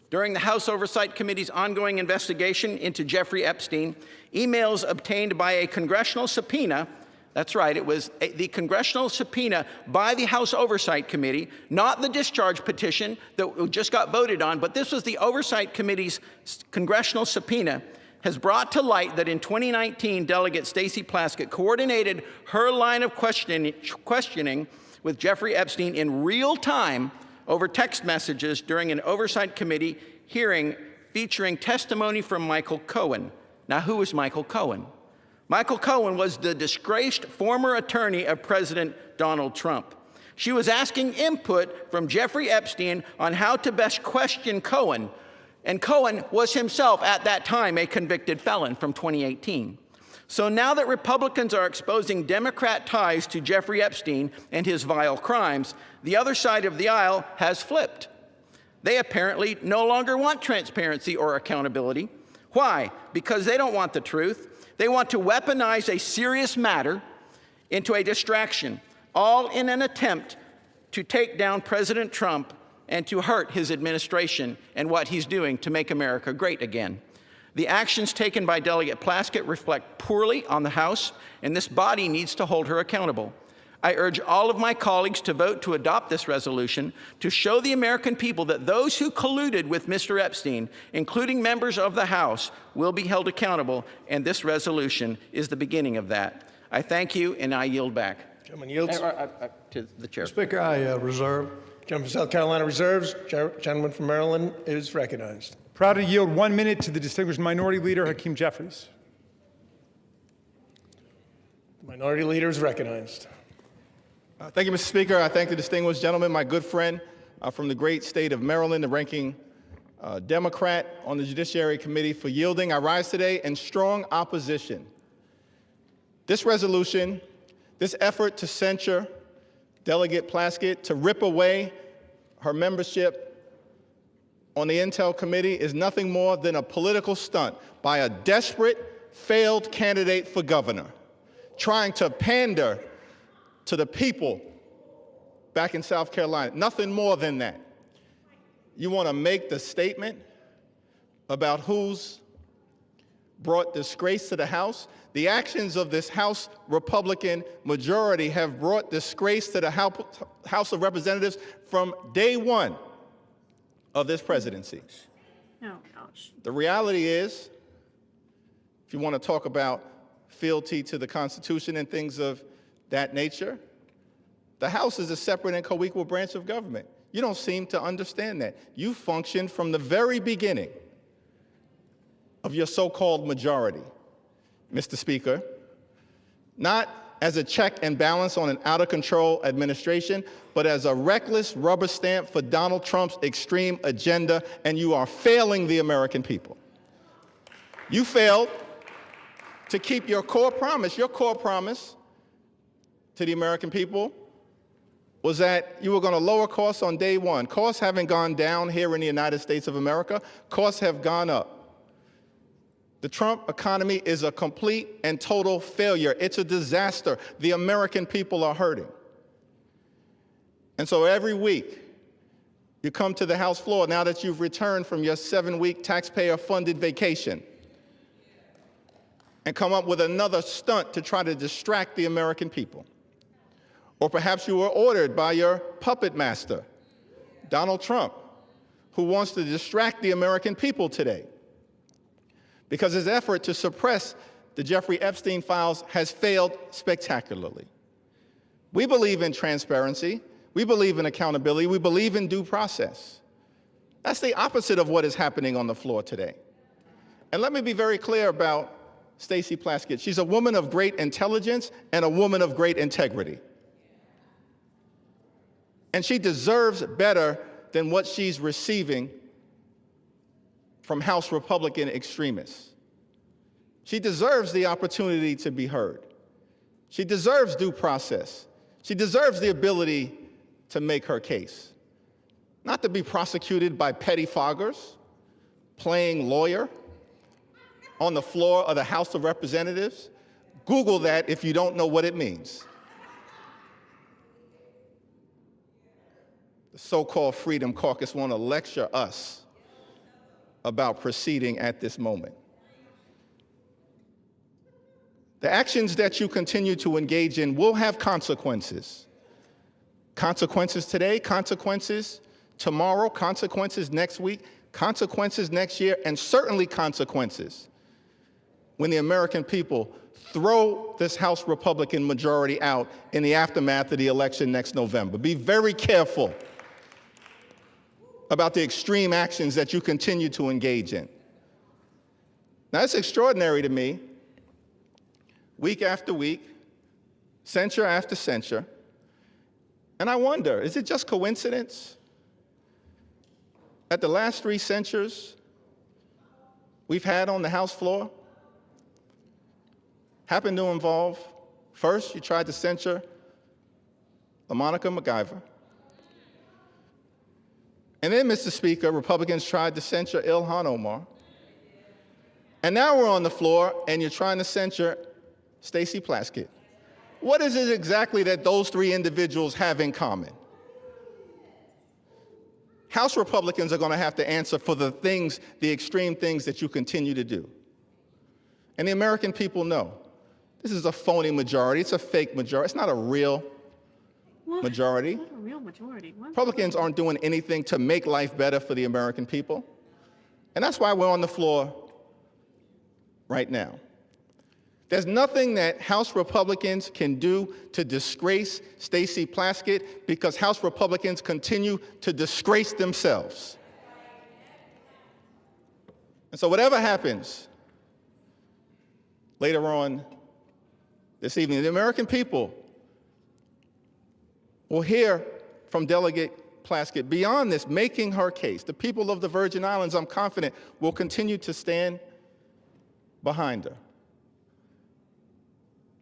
During the House Oversight Committee's ongoing investigation into Jeffrey Epstein, emails obtained by a congressional subpoena, that's right, it was the congressional subpoena by the House Oversight Committee, not the discharge petition that just got voted on, but this was the Oversight Committee's congressional subpoena, has brought to light that in 2019, Delegate Stacey Plaskett coordinated her line of questioning with Jeffrey Epstein in real time over text messages during an Oversight Committee hearing featuring testimony from Michael Cohen. Now, who is Michael Cohen? Michael Cohen was the disgraced former attorney of President Donald Trump. She was asking input from Jeffrey Epstein on how to best question Cohen, and Cohen was himself at that time a convicted felon from 2018. So now that Republicans are exposing Democrat ties to Jeffrey Epstein and his vile crimes, the other side of the aisle has flipped. They apparently no longer want transparency or accountability. Why? Because they don't want the truth. They want to weaponize a serious matter into a distraction, all in an attempt to take down President Trump and to hurt his administration and what he's doing to make America great again. The actions taken by Delegate Plaskett reflect poorly on the House, and this body needs to hold her accountable. I urge all of my colleagues to vote to adopt this resolution to show the American people that those who colluded with Mr. Epstein, including members of the House, will be held accountable, and this resolution is the beginning of that. I thank you, and I yield back. Gentleman yields. To the chair. Mr. Speaker, I reserve. Gentleman from South Carolina reserves. Gentleman from Maryland is recognized. Proud to yield 1 minute to the distinguished Minority Leader, Hakeem Jeffries. The Minority Leader is recognized. Thank you, Mr. Speaker. I thank the distinguished gentleman, my good friend from the great state of Maryland, the ranking Democrat on the Judiciary Committee, for yielding. I rise today in strong opposition. This resolution, this effort to censure Delegate Plaskett, to rip away her membership on the Intel Committee, is nothing more than a political stunt by a desperate, failed candidate for governor, trying to pander to the people back in South Carolina. Nothing more than that. You want to make the statement about who's brought disgrace to the House? The actions of this House Republican majority have brought disgrace to the House of Representatives from day one of this presidency. Oh, gosh. The reality is, if you want to talk about fealty to the Constitution and things of that nature, the House is a separate and co-equal branch of government. You don't seem to understand that. You functioned from the very beginning of your so-called majority, Mr. Speaker, not as a check and balance on an out-of-control administration, but as a reckless rubber stamp for Donald Trump's extreme agenda, and you are failing the American people. You failed to keep your core promise. Your core promise to the American people was that you were going to lower costs on day one. Costs haven't gone down here in the United States of America. Costs have gone up. The Trump economy is a complete and total failure. It's a disaster. The American people are hurting. And so every week, you come to the House floor now that you've returned from your 7-week taxpayer-funded vacation and come up with another stunt to try to distract the American people. Or perhaps you were ordered by your puppet master, Donald Trump, who wants to distract the American people today, because his effort to suppress the Jeffrey Epstein files has failed spectacularly. We believe in transparency. We believe in accountability. We believe in due process. That's the opposite of what is happening on the floor today. And let me be very clear about Stacey Plaskett. She's a woman of great intelligence and a woman of great integrity. And she deserves better than what she's receiving from House Republican extremists. She deserves the opportunity to be heard. She deserves due process. She deserves the ability to make her case, not to be prosecuted by pettifoggers playing lawyer on the floor of the House of Representatives. Google that if you don't know what it means. The so-called Freedom Caucus want to lecture us about proceeding at this moment. The actions that you continue to engage in will have consequences. Consequences today, consequences tomorrow, consequences next week, consequences next year, and certainly consequences when the American people throw this House Republican majority out in the aftermath of the election next November. Be very careful about the extreme actions that you continue to engage in. Now, it's extraordinary to me, week after week, censure after censure, and I wonder, is it just coincidence that the last 3 censures we've had on the House floor happen to involve, first, you tried to censure LaMonica MacGyver. And then, Mr. Speaker, Republicans tried to censure Ilhan Omar. And now we're on the floor and you're trying to censure Stacey Plaskett. What is it exactly that those 3 individuals have in common? House Republicans are going to have to answer for the things, the extreme things that you continue to do. And the American people know. This is a phony majority. It's a fake majority. It's not a real majority. Not a real majority. What? Republicans aren't doing anything to make life better for the American people. And that's why we're on the floor right now. There's nothing that House Republicans can do to disgrace Stacey Plaskett because House Republicans continue to disgrace themselves. And so whatever happens later on this evening, the American people will hear from Delegate Plaskett beyond this, making her case. The people of the Virgin Islands, I'm confident, will continue to stand behind her.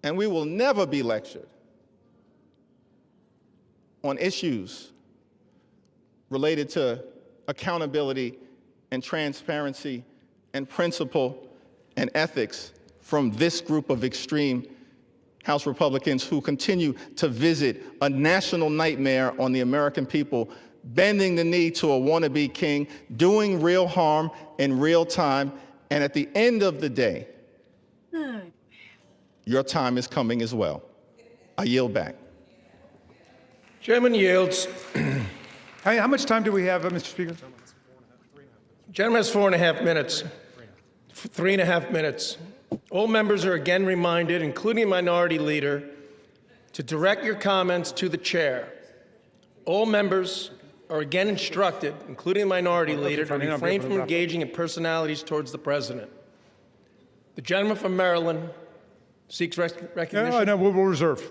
And we will never be lectured on issues related to accountability and transparency and principle and ethics from this group of extreme House Republicans who continue to visit a national nightmare on the American people, bending the knee to a wannabe king, doing real harm in real time, and at the end of the day, your time is coming as well. I yield back. Chairman yields. How much time do we have, Mr. Speaker? Gentleman has 4.5 minutes. 3.5 minutes. All members are again reminded, including Minority Leader, to direct your comments to the chair. All members are again instructed, including Minority Leader, to refrain from engaging in personalities towards the President. The gentleman from Maryland seeks recognition. No, we'll reserve.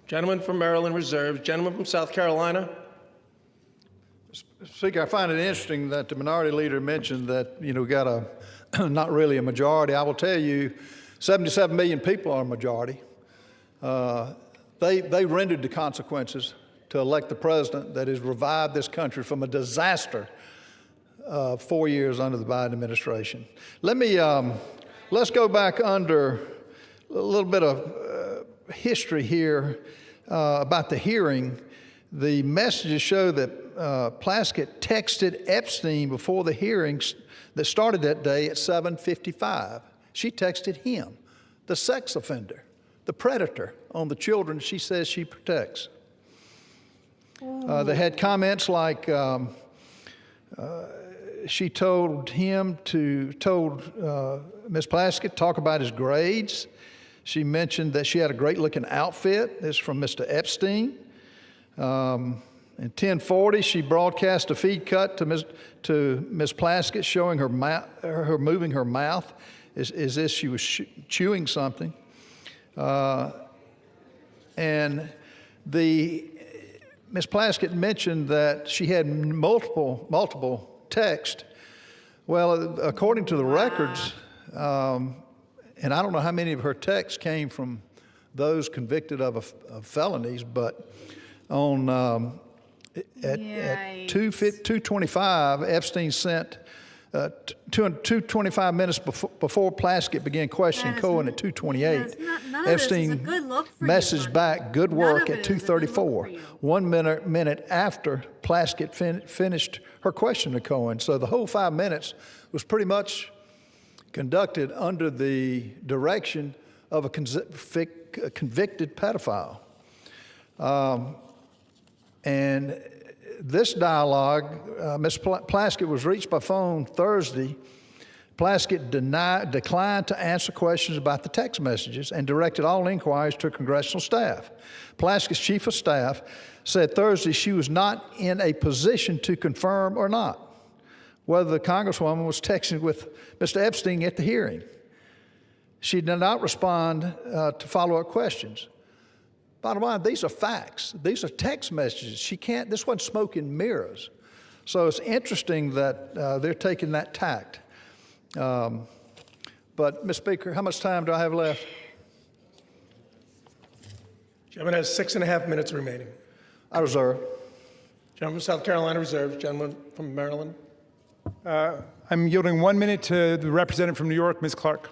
Gentleman from Maryland reserves. Gentleman from South Carolina. Speaker, I find it interesting that the Minority Leader mentioned that, we got not really a majority. I will tell you, 77 million people are a majority. They rendered the consequences to elect the president that has revived this country from a disaster 4 years under the Biden administration. Let's go back under a little bit of history here about the hearing. The messages show that Plaskett texted Epstein before the hearings that started that day at 7:55. She texted him, the sex offender, the predator on the children she says she protects. They had comments like she told Ms. Plaskett talk about his grades. She mentioned that she had a great-looking outfit. This is from Mr. Epstein. In 10:40, she broadcast a feed cut to Ms. Plaskett showing her moving her mouth as if she was chewing something. And Ms. Plaskett mentioned that she had multiple texts. Well, according to the records, and I don't know how many of her texts came from those convicted of felonies, but on at 2:25, Epstein sent 2:25 minutes before Plaskett began questioning Cohen at 2:28. Epstein messaged back, "Good work," at 2:34, 1 minute after Plaskett finished her question to Cohen. So the whole 5 minutes was pretty much conducted under the direction of a convicted pedophile. And this dialogue, Ms. Plaskett was reached by phone Thursday. Plaskett declined to answer questions about the text messages and directed all inquiries to congressional staff. Plaskett's chief of staff said Thursday she was not in a position to confirm or not whether the Congresswoman was texting with Mr. Epstein at the hearing. She did not respond to follow-up questions. Bottom line, these are facts. These are text messages. This wasn't smoke and mirrors. So it's interesting that they're taking that tact. But, Ms. Speaker, how much time do I have left? Gentleman has 6.5 minutes remaining. I reserve. Gentleman from South Carolina reserves. Gentleman from Maryland. I'm yielding 1 minute to the representative from New York, Ms. Clark.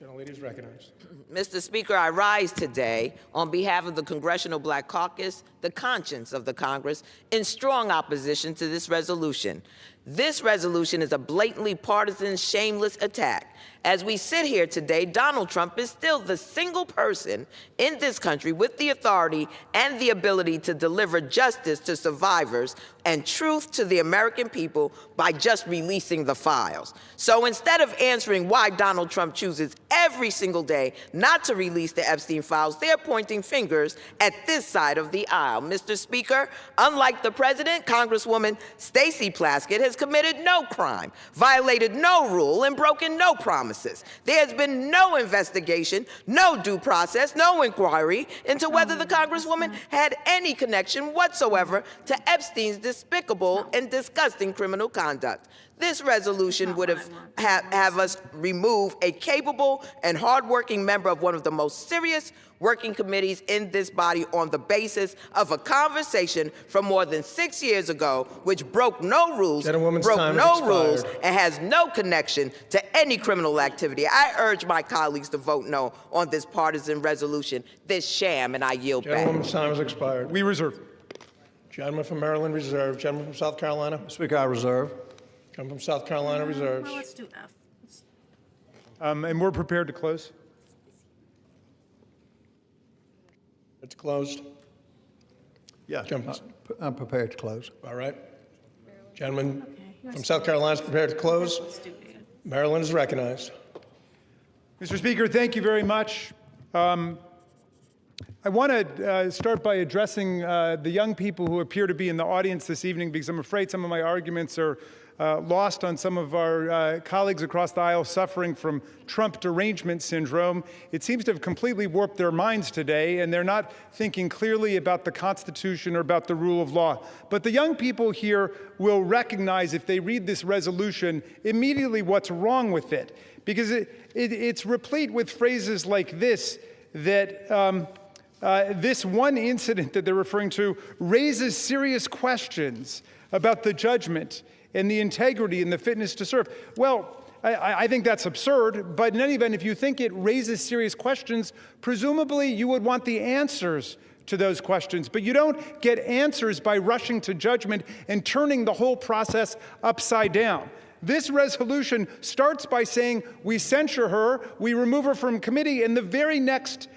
Gentlelady is recognized. Mr. Speaker, I rise today on behalf of the Congressional Black Caucus, the conscience of the Congress, in strong opposition to this resolution. This resolution is a blatantly partisan, shameless attack. As we sit here today, Donald Trump is still the single person in this country with the authority and the ability to deliver justice to survivors and truth to the American people by just releasing the files. So instead of answering why Donald Trump chooses every single day not to release the Epstein files, they're pointing fingers at this side of the aisle. Mr. Speaker, unlike the president, Congresswoman Stacey Plaskett has committed no crime, violated no rule, and broken no promises. There has been no investigation, no due process, no inquiry into whether the Congresswoman had any connection whatsoever to Epstein's despicable and disgusting criminal conduct. This resolution would have us remove a capable and hardworking member of one of the most serious working committees in this body on the basis of a conversation from more than 6 years ago, which broke no rules, and has no connection to any criminal activity. I urge my colleagues to vote no on this partisan resolution, this sham, and I yield back. Gentlewoman's time has expired. We reserve. Gentleman from Maryland reserved. Gentleman from South Carolina. Speaker, I reserve. Gentleman from South Carolina reserves. Well, let's do F. And we're prepared to close. It's closed. Yeah, I'm prepared to close. All right. Gentleman from South Carolina is prepared to close. Maryland is recognized. Mr. Speaker, thank you very much. I want to start by addressing the young people who appear to be in the audience this evening, because I'm afraid some of my arguments are lost on some of our colleagues across the aisle suffering from Trump derangement syndrome. It seems to have completely warped their minds today, and they're not thinking clearly about the Constitution or about the rule of law. But the young people here will recognize, if they read this resolution, immediately what's wrong with it, because it's replete with phrases like this, that this one incident that they're referring to raises serious questions about the judgment and the integrity and the fitness to serve. Well, I think that's absurd, but in any event, if you think it raises serious questions, presumably you would want the answers to those questions. But you don't get answers by rushing to judgment and turning the whole process upside down. This resolution starts by saying we censure her, we remove her from committee, and the very next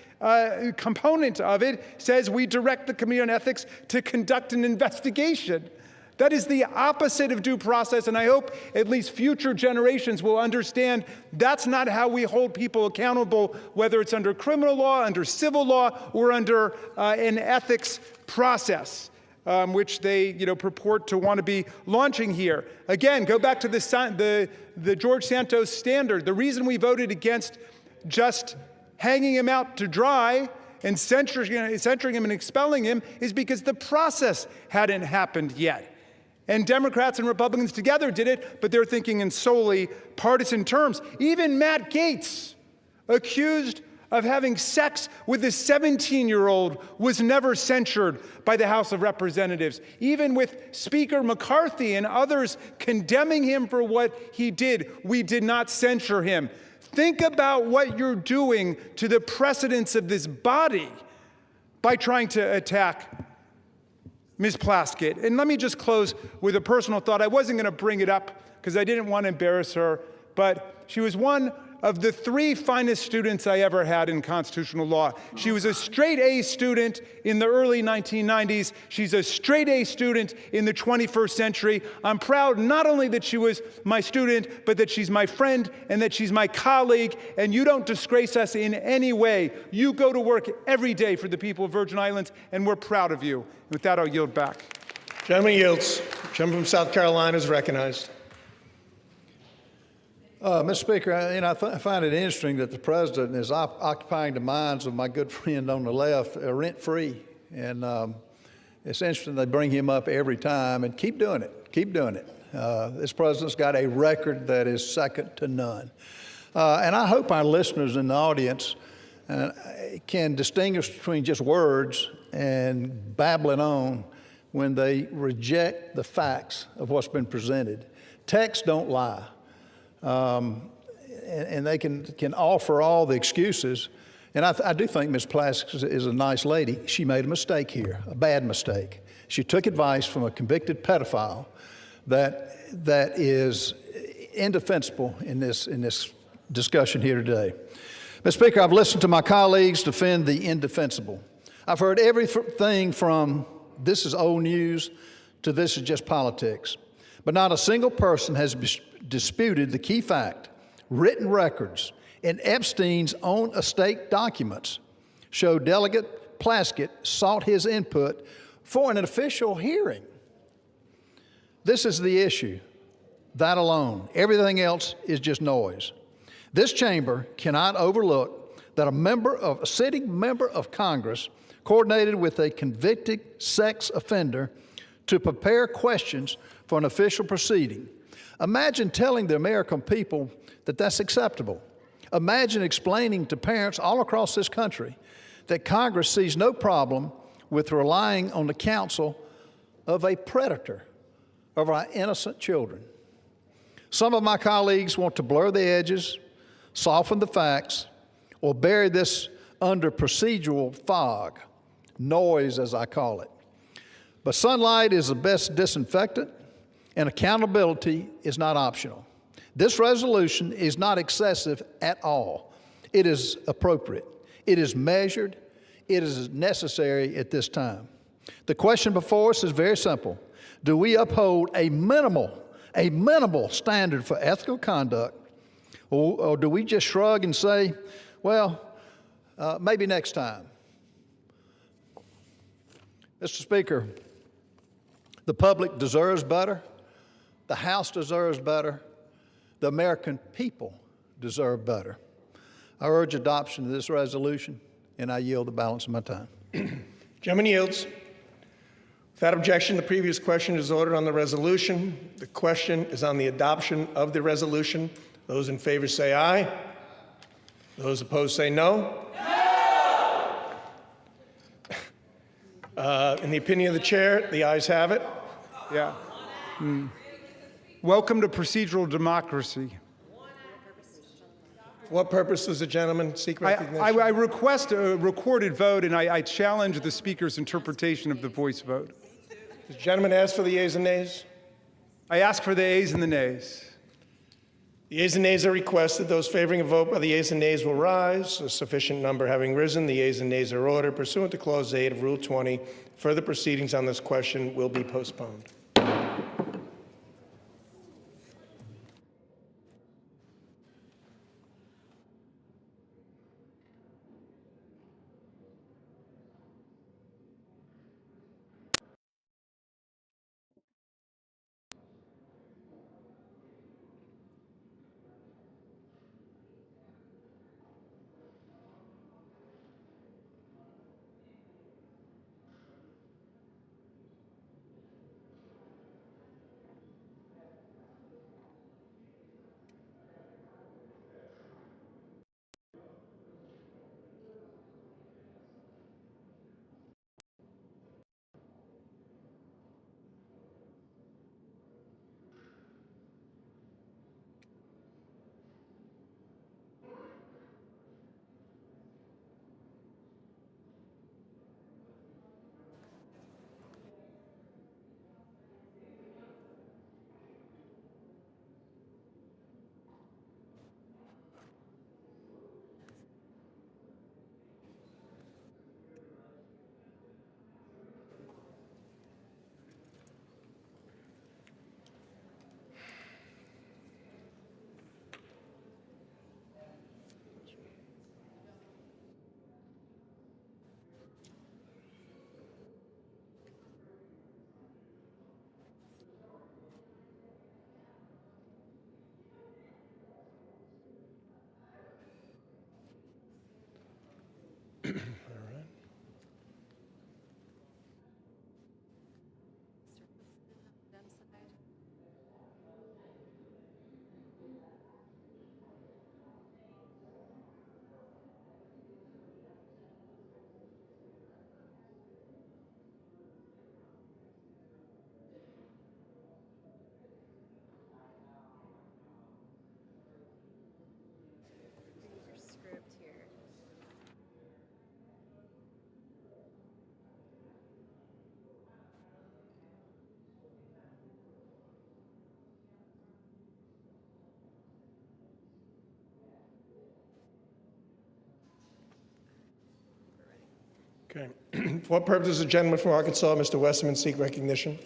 component of it says we direct the Committee on Ethics to conduct an investigation. That is the opposite of due process, and I hope at least future generations will understand that's not how we hold people accountable, whether it's under criminal law, under civil law, or under an ethics process, which they purport to want to be launching here. Again, go back to the George Santos standard. The reason we voted against just hanging him out to dry and censoring him and expelling him is because the process hadn't happened yet. And Democrats and Republicans together did it, but they're thinking in solely partisan terms. Even Matt Gaetz, accused of having sex with a 17-year-old was never censured by the House of Representatives. Even with Speaker McCarthy and others condemning him for what he did, we did not censure him. Think about what you're doing to the precedents of this body by trying to attack Ms. Plaskett. And let me just close with a personal thought. I wasn't going to bring it up because I didn't want to embarrass her, but she was one of the 3 finest students I ever had in constitutional law. She was a straight A student in the early 1990s. She's a straight A student in the 21st century. I'm proud not only that she was my student, but that she's my friend and that she's my colleague, and you don't disgrace us in any way. You go to work every day for the people of Virgin Islands, and we're proud of you. With that, I'll yield back. Gentleman yields. Gentleman from South Carolina is recognized. Mr. Speaker, I find it interesting that the president is occupying the minds of my good friend on the left rent-free. And it's interesting they bring him up every time, and keep doing it. Keep doing it. This president's got a record that is second to none. And I hope our listeners in the audience can distinguish between just words and babbling on when they reject the facts of what's been presented. Texts don't lie. And they can offer all the excuses. And I do think Ms. Plaskett is a nice lady. She made a mistake here, a bad mistake. She took advice from a convicted pedophile that is indefensible in this discussion here today. Mr. Speaker, I've listened to my colleagues defend the indefensible. I've heard everything from this is old news to this is just politics. But not a single person has disputed the key fact. Written records in Epstein's own estate documents show Delegate Plaskett sought his input for an official hearing. This is the issue, that alone. Everything else is just noise. This chamber cannot overlook that a sitting member of Congress coordinated with a convicted sex offender to prepare questions for an official proceeding. Imagine telling the American people that that's acceptable. Imagine explaining to parents all across this country that Congress sees no problem with relying on the counsel of a predator of our innocent children. Some of my colleagues want to blur the edges, soften the facts, or bury this under procedural fog, noise as I call it. But sunlight is the best disinfectant, and accountability is not optional. This resolution is not excessive at all. It is appropriate. It is measured. It is necessary at this time. The question before us is very simple. Do we uphold a minimal standard for ethical conduct, or do we just shrug and say, well, maybe next time? Mr. Speaker, the public deserves better. The House deserves better. The American people deserve better. I urge adoption of this resolution, and I yield the balance of my time. Gentleman yields. Without objection, the previous question is ordered on the resolution. The question is on the adoption of the resolution. Those in favor say aye. Those opposed say no. In the opinion of the chair, the ayes have it. Yeah. Welcome to procedural democracy. For what purpose does the gentleman seek recognition? I request a recorded vote, and I challenge the Speaker's interpretation of the voice vote. Does the gentleman ask for the yeas and nays? I ask for the ayes and the nays. The yeas and nays are requested. Those favoring a vote by the yeas and nays will rise. A sufficient number having risen, the yeas and nays are ordered. Pursuant to Clause 8 of Rule 20, further proceedings on this question will be postponed. Okay. For what purpose does the gentleman from Arkansas, Mr. Westerman, seek recognition?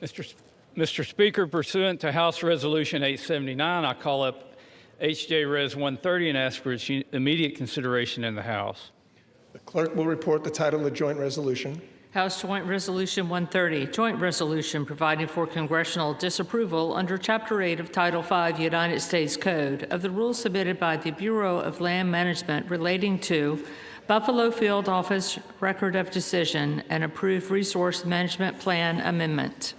Mr. Speaker, pursuant to House Resolution 879, I call up H.J. Res. 130 and ask for its immediate consideration in the House. The clerk will report the title of the joint resolution. House Joint Resolution 130, Joint Resolution providing for congressional disapproval under Chapter 8 of Title 5 United States Code of the rules submitted by the Bureau of Land Management relating to Buffalo Field Office Record of Decision and Approved Resource Management Plan Amendment.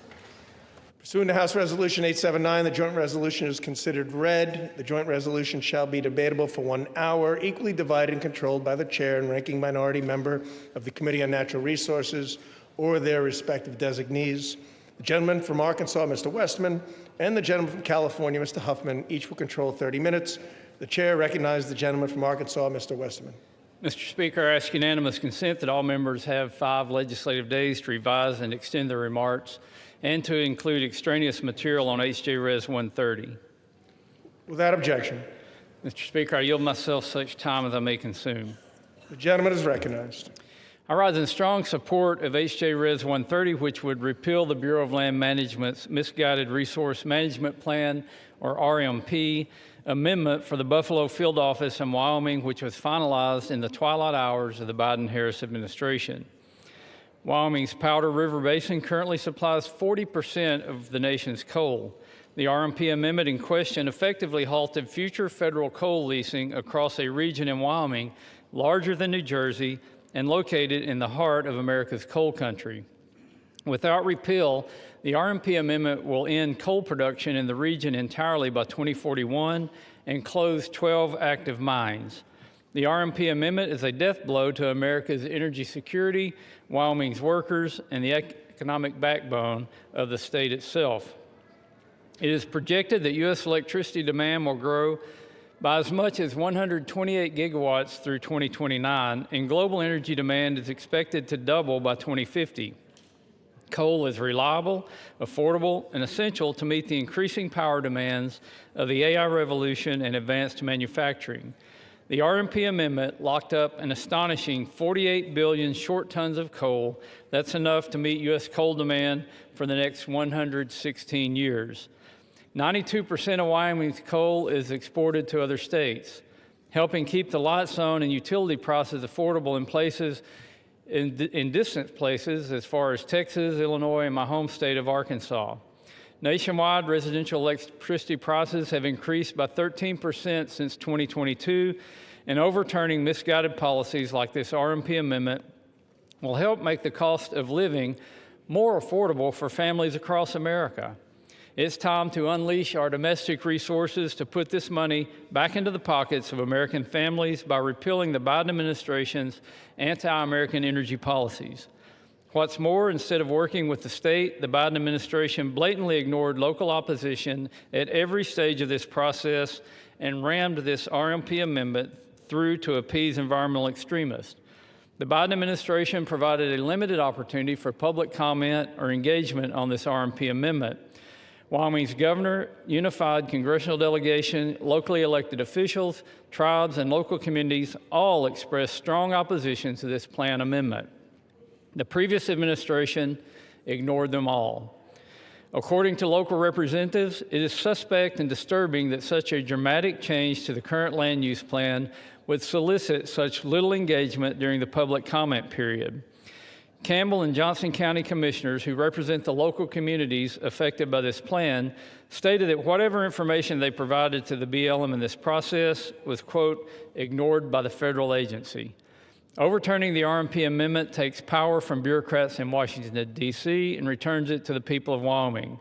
Pursuant to House Resolution 879, the joint resolution is considered read. The joint resolution shall be debatable for 1 hour, equally divided and controlled by the chair and ranking minority member of the Committee on Natural Resources or their respective designees. The gentleman from Arkansas, Mr. Westman, and the gentleman from California, Mr. Huffman, each will control 30 minutes. The chair recognizes the gentleman from Arkansas, Mr. Westerman. Mr. Speaker, I ask unanimous consent that all members have 5 legislative days to revise and extend their remarks and to include extraneous material on H.J. Res. 130. Without objection. Mr. Speaker, I yield myself such time as I may consume. The gentleman is recognized. I rise in strong support of H.J. Res. 130, which would repeal the Bureau of Land Management's Misguided Resource Management Plan, or RMP, amendment for the Buffalo Field Office in Wyoming, which was finalized in the twilight hours of the Biden-Harris administration. Wyoming's Powder River Basin currently supplies 40% of the nation's coal. The RMP amendment in question effectively halted future federal coal leasing across a region in Wyoming larger than New Jersey and located in the heart of America's coal country. Without repeal, the RMP amendment will end coal production in the region entirely by 2041 and close 12 active mines. The RMP amendment is a death blow to America's energy security, Wyoming's workers, and the economic backbone of the state itself. It is projected that U.S. electricity demand will grow by as much as 128 gigawatts through 2029, and global energy demand is expected to double by 2050. Coal is reliable, affordable, and essential to meet the increasing power demands of the AI revolution and advanced manufacturing. The RMP amendment locked up an astonishing 48 billion short tons of coal. That's enough to meet U.S. coal demand for the next 116 years. 92% of Wyoming's coal is exported to other states, helping keep the lights on and utility prices affordable in distant places as far as Texas, Illinois, and my home state of Arkansas. Nationwide, residential electricity prices have increased by 13% since 2022, and overturning misguided policies like this RMP amendment will help make the cost of living more affordable for families across America. It's time to unleash our domestic resources to put this money back into the pockets of American families by repealing the Biden administration's anti-American energy policies. What's more, instead of working with the state, the Biden administration blatantly ignored local opposition at every stage of this process and rammed this RMP amendment through to appease environmental extremists. The Biden administration provided a limited opportunity for public comment or engagement on this RMP amendment. Wyoming's governor, unified congressional delegation, locally elected officials, tribes, and local communities all expressed strong opposition to this plan amendment. The previous administration ignored them all. According to local representatives, it is suspect and disturbing that such a dramatic change to the current land use plan would solicit such little engagement during the public comment period. Campbell and Johnson County commissioners who represent the local communities affected by this plan stated that whatever information they provided to the BLM in this process was, quote, ignored by the federal agency. Overturning the RMP amendment takes power from bureaucrats in Washington, D.C. and returns it to the people of Wyoming.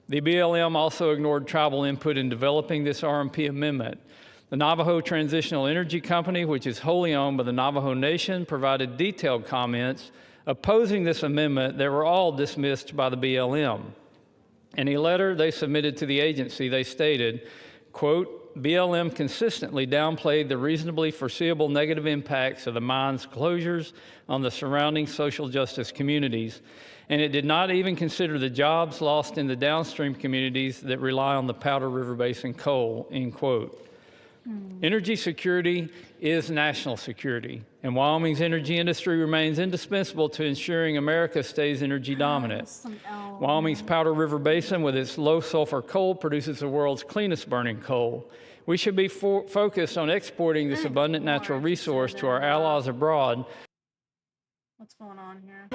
The BLM also ignored tribal input in developing this RMP amendment. The Navajo Transitional Energy Company, which is wholly owned by the Navajo Nation, provided detailed comments opposing this amendment that were all dismissed by the BLM. In a letter they submitted to the agency, they stated, quote, BLM consistently downplayed the reasonably foreseeable negative impacts of the mine's closures on the surrounding social justice communities, and it did not even consider the jobs lost in the downstream communities that rely on the Powder River Basin coal, end quote. Energy security is national security, and Wyoming's energy industry remains indispensable to ensuring America stays energy dominant. Wyoming's Powder River Basin, with its low sulfur coal, produces the world's cleanest burning coal. We should be focused on exporting this abundant natural resource to our allies abroad. What's going on here?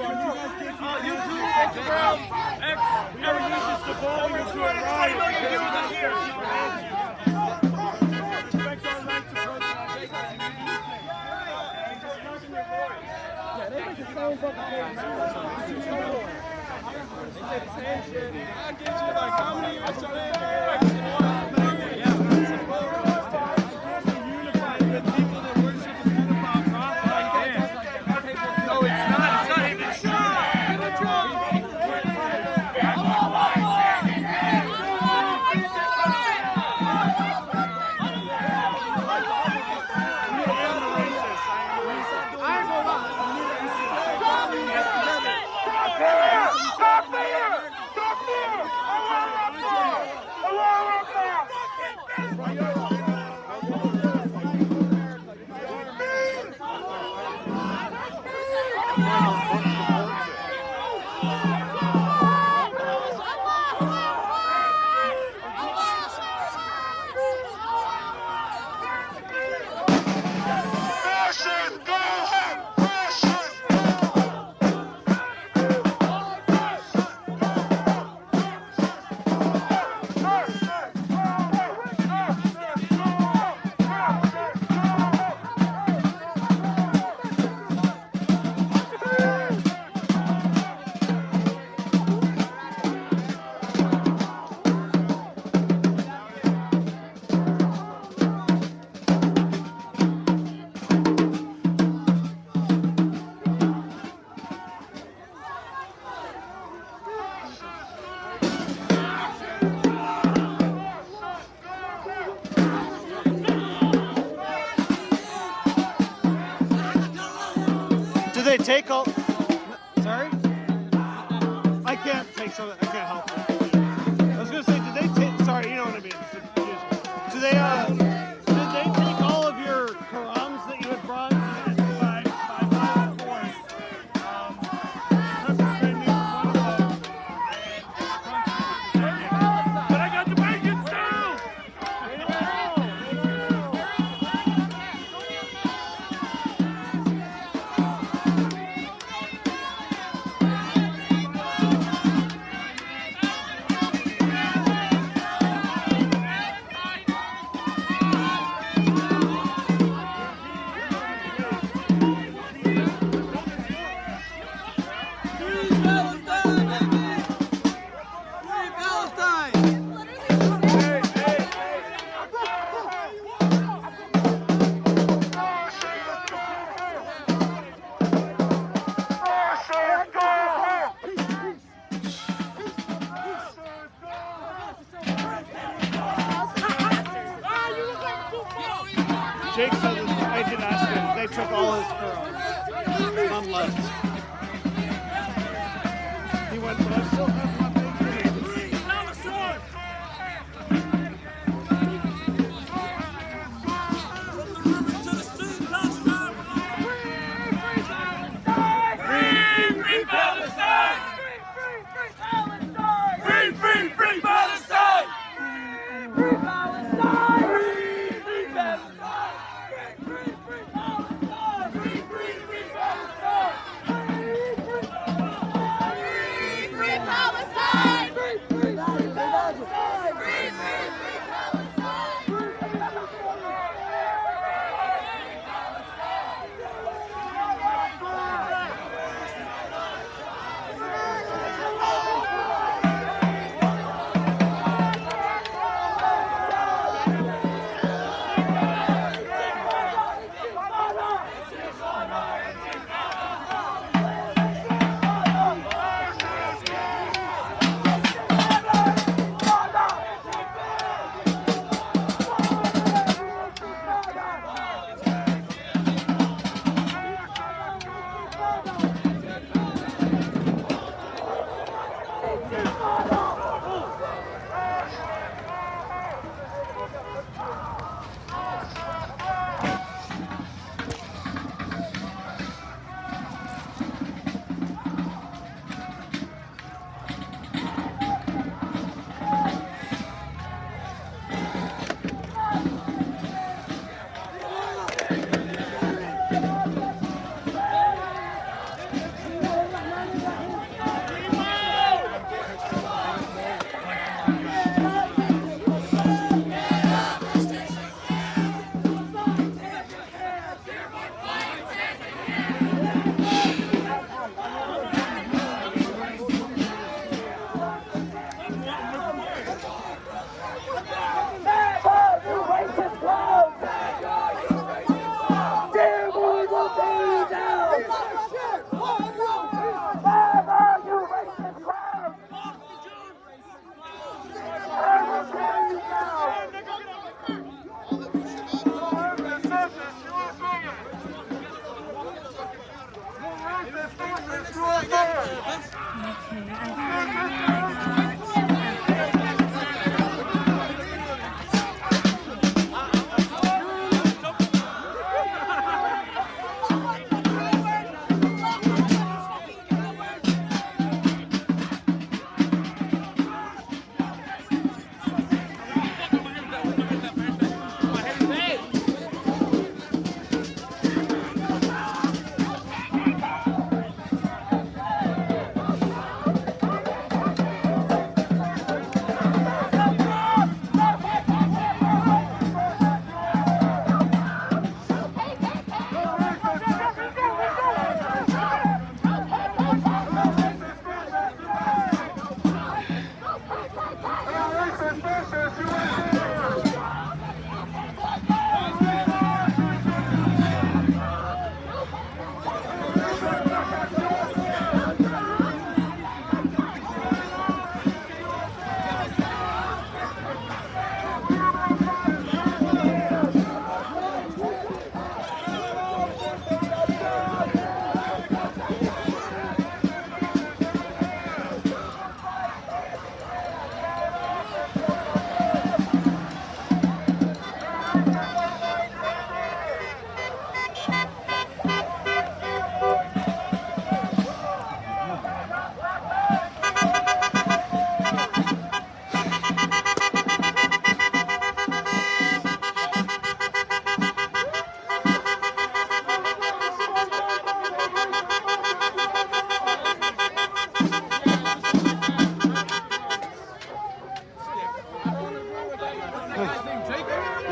They take all. Sorry? I can't take some. I can't help it. I was gonna say, did they take? Sorry, you know what I mean. Do they? Did they take all of your Qurans that you had brought? By violent force. But I got the bacon too! Jake said that I did ask him. They took all his Qurans. None left. He went, but I still have my bacon. Free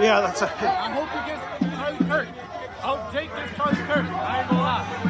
Yeah, that's a. I hope he gets Charlie Kirk. I hope Jake gets Charlie Kirk. I ain't gonna lie.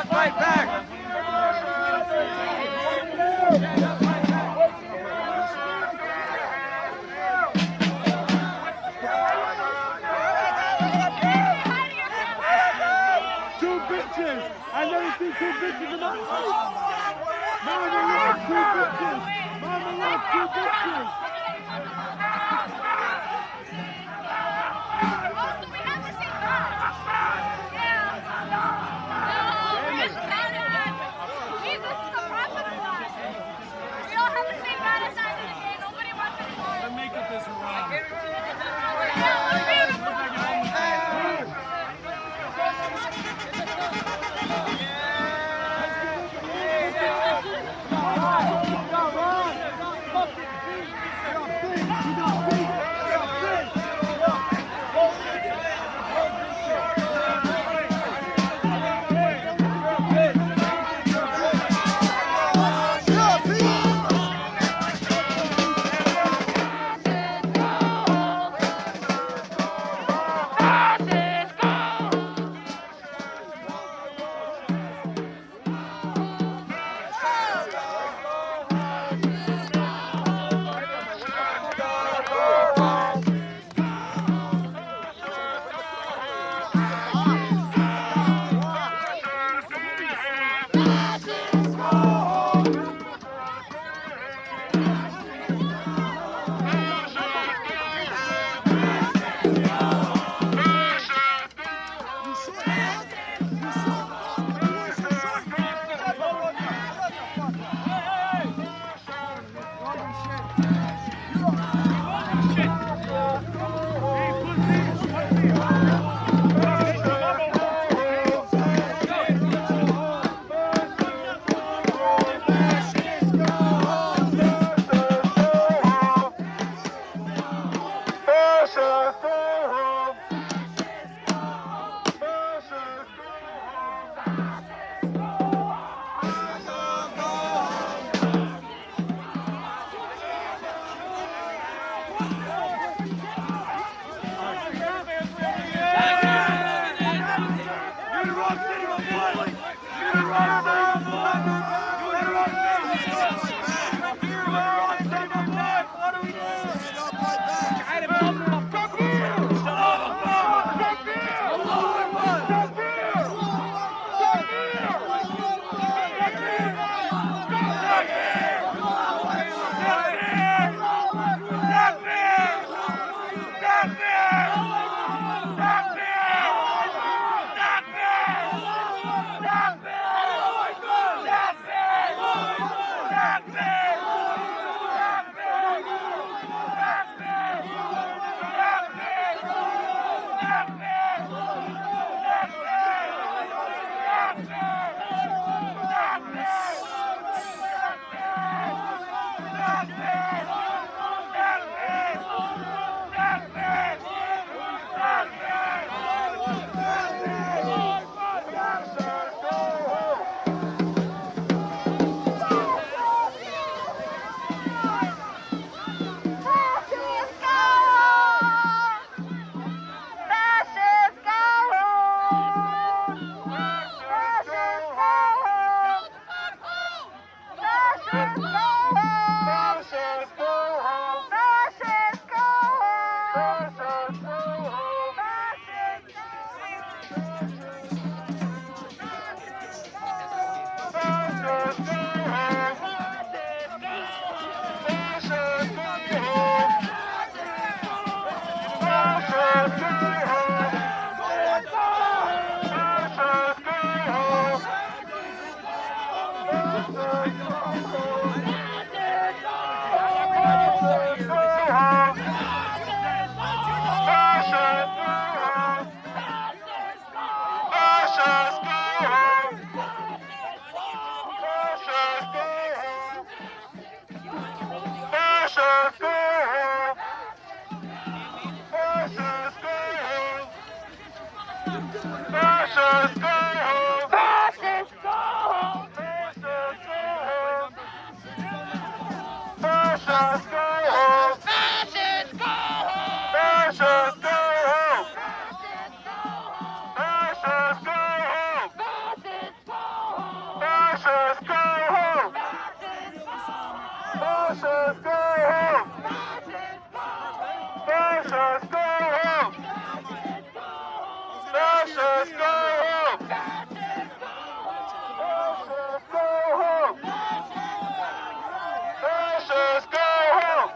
Fight back! Two bitches! I never seen two bitches in my life! Mama loves two bitches! Mama loves two bitches! Fascists go home! Fascists go home! Fascists go home! Fascists go home! Fascists go home! Fascists go home!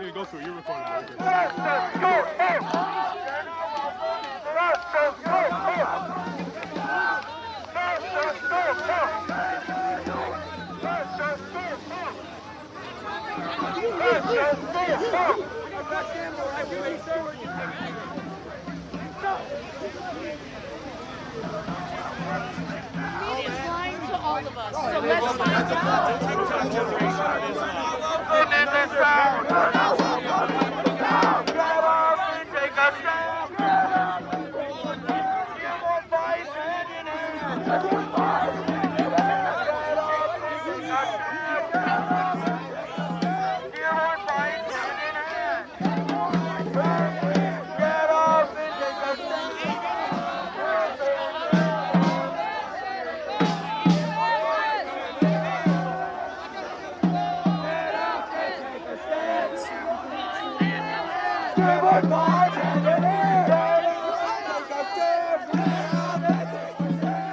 Here, go through. You're recording. It's lying to all of us. So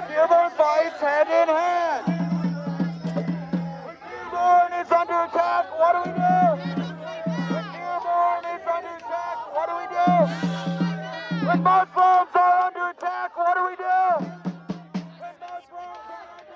Dearborn fights hand in hand. When Dearborn is under attack, what do we do? When Dearborn is under attack, what do we do? When Muslims are under attack, what do we do? When Muslims are under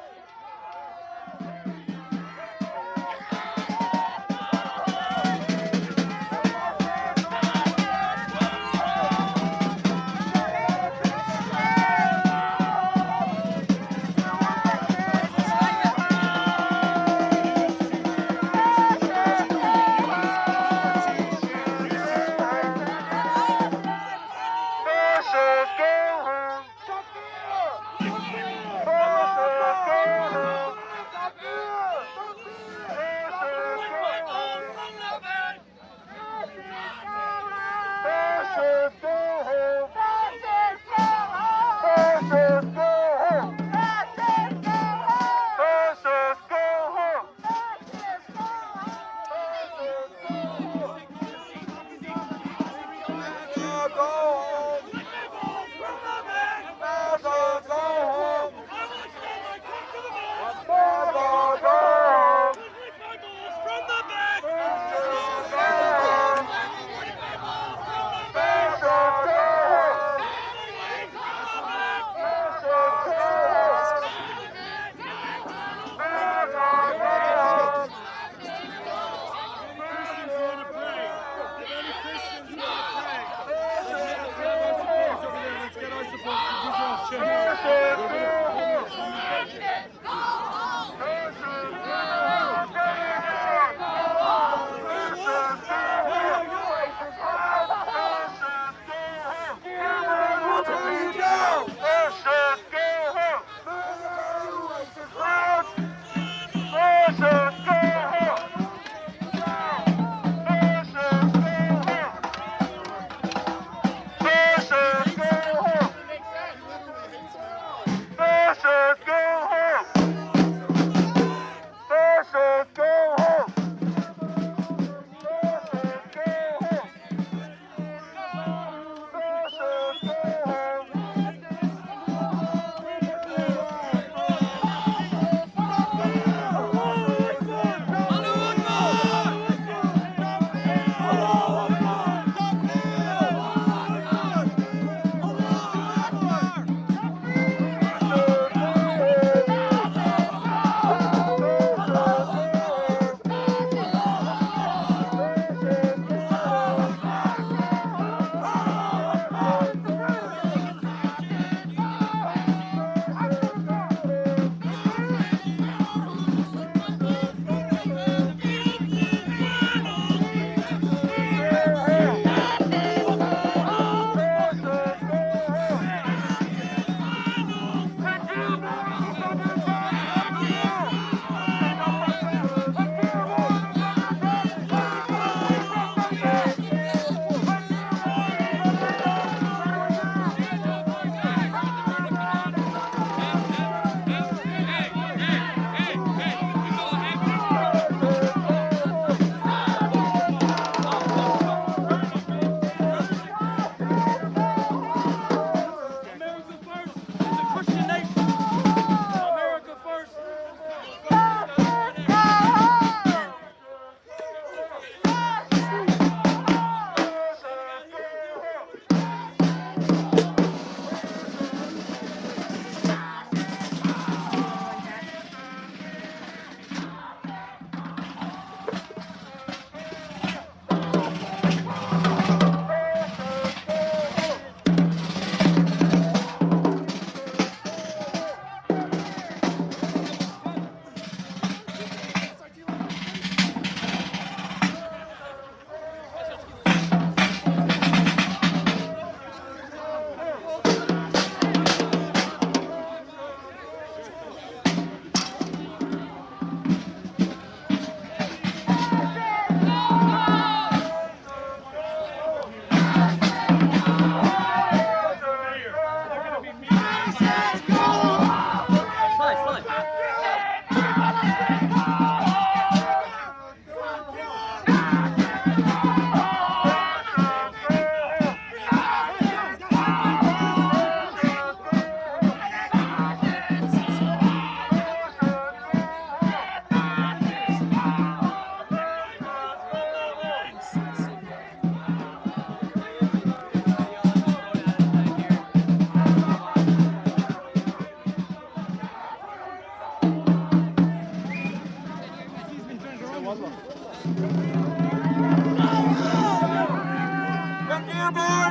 Dearborn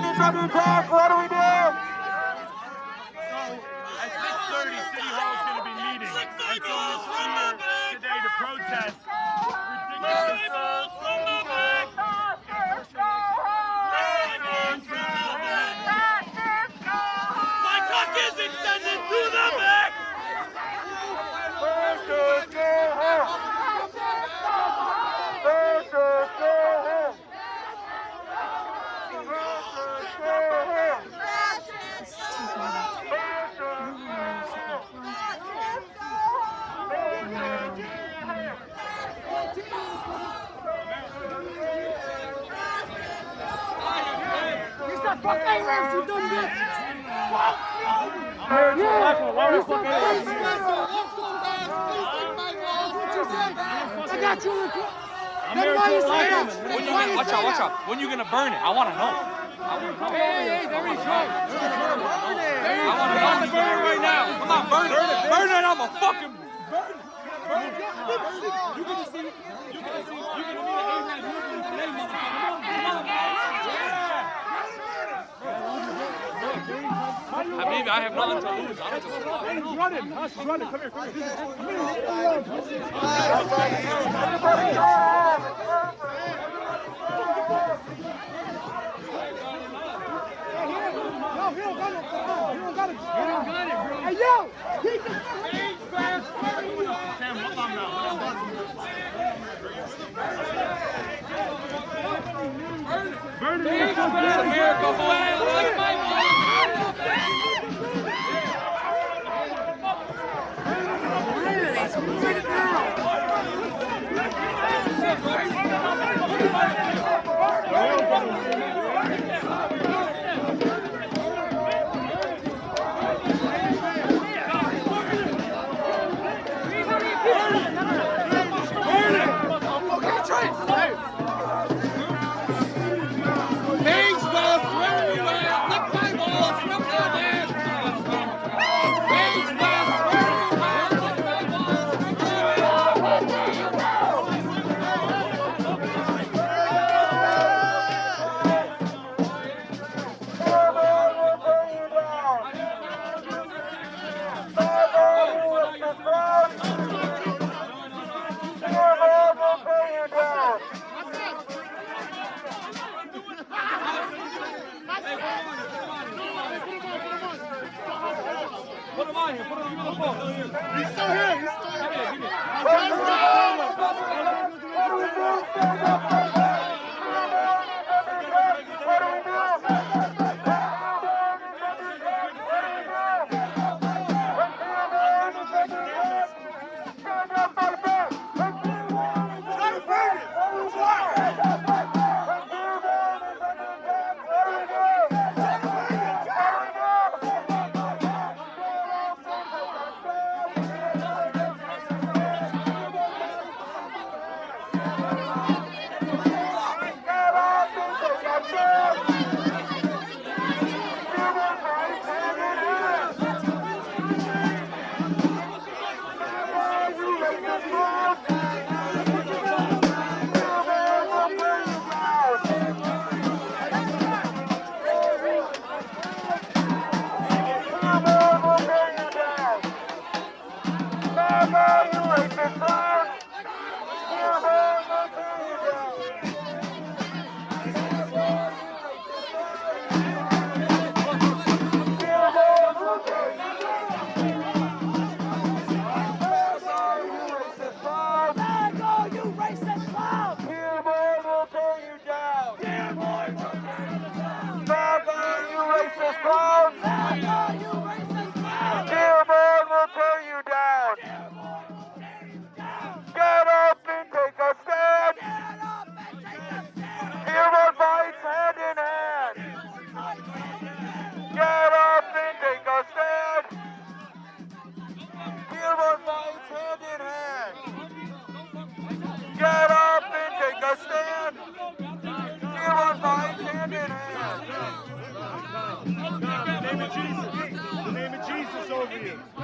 is under attack. What do we do? So at 6:30, City Hall is going to be meeting. And so it's here today to protest My cock is extended to the back! Watch out. When you gonna burn it? I wanna know. Hey, there we go. I wanna know when you burn it right now. Come on, burn it. Burn it, I'm a fucking burn it. You're gonna see the A-Rap movement today, motherfucker. Come on. Habibi, I have nothing to lose. I don't give a fuck. He's running. He's running. Come here. Hey, yo! Sam, what I'm now? Burn it! America, boy! Put him on here. Put him on the phone. He's still here. He's still here. Give me.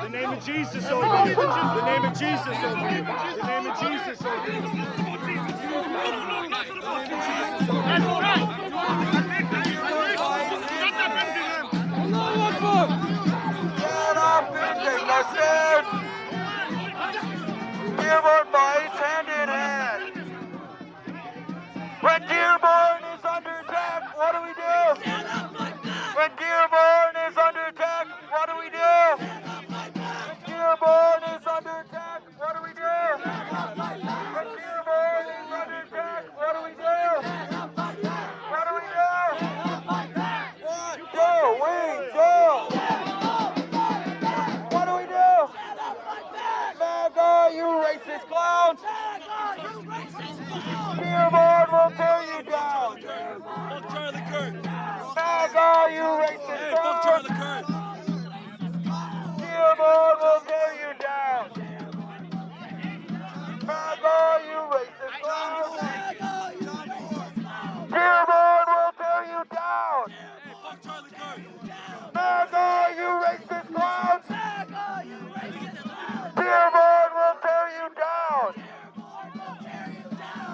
The name of Jesus over you. The name of Jesus over you. The name of Jesus over you. Dearborn fights hand in hand. When Dearborn is under attack, what do we do? When Dearborn is under attack, what do we do? When Dearborn is under attack, what do we do? When Dearborn is under attack, what do we do? What do we do? What do we do? What do we do? MAGA, you racist clowns! Dearborn will tear you down! MAGA, you racist clowns! Dearborn will tear you down! MAGA, you racist clowns! Dearborn will tear you down! MAGA, you racist clowns! Dearborn will tear you down!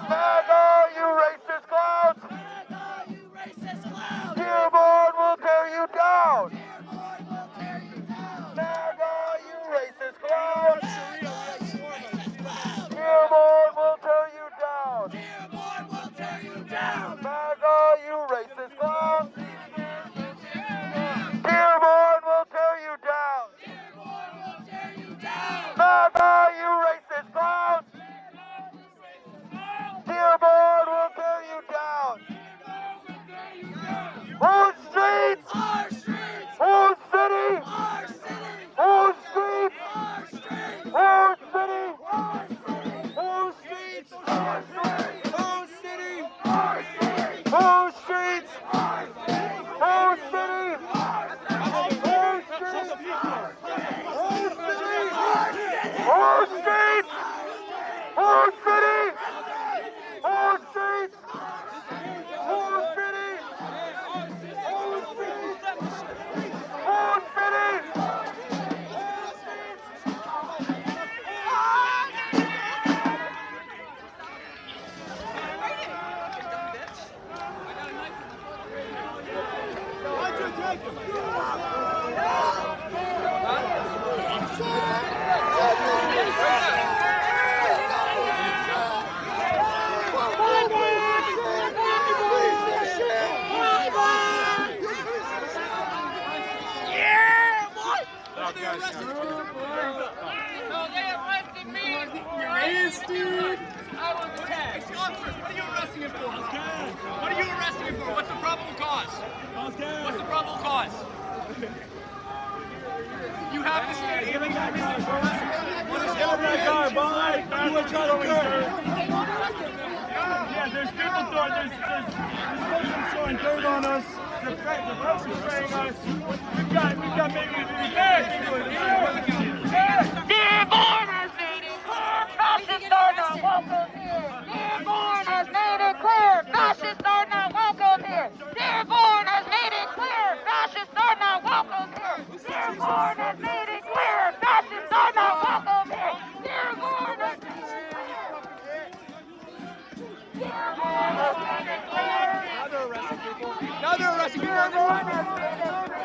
MAGA, you racist clowns! Dearborn will tear you down! MAGA, you racist clowns! Dearborn will tear you down! MAGA, you racist clowns! Dearborn will tear you down! MAGA, you racist clowns! Dearborn will tear you down! Whose streets? Our streets! Whose city? Our city! Whose streets? Our streets! Whose city? Our city! Whose streets? Our streets! Whose city? Our city! Whose streets? Our city! Whose city? Our city! Whose streets? Whose city? Whose streets? Whose city? Whose streets? Whose city? Whose streets? Whose city? Why'd you take him? Arrested! I was attacked. Officer, what are you arresting him for? What are you arresting him for? What's the probable cause? What's the probable cause? You have to stay here. What is that car? Bye. You were trying to yeah, there's people throwing, there's person throwing dirt on us. The person's spraying us. We've got maybe Dearborn has made it clear, fascists are not welcome here. Dearborn has made it clear, fascists are not welcome here. Dearborn has made it clear, fascists are not welcome here. Dearborn has made it clear, fascists are not welcome here. Dearborn has made it clear. Dearborn has made it clear. Now they're arresting people. Dearborn has made it clear.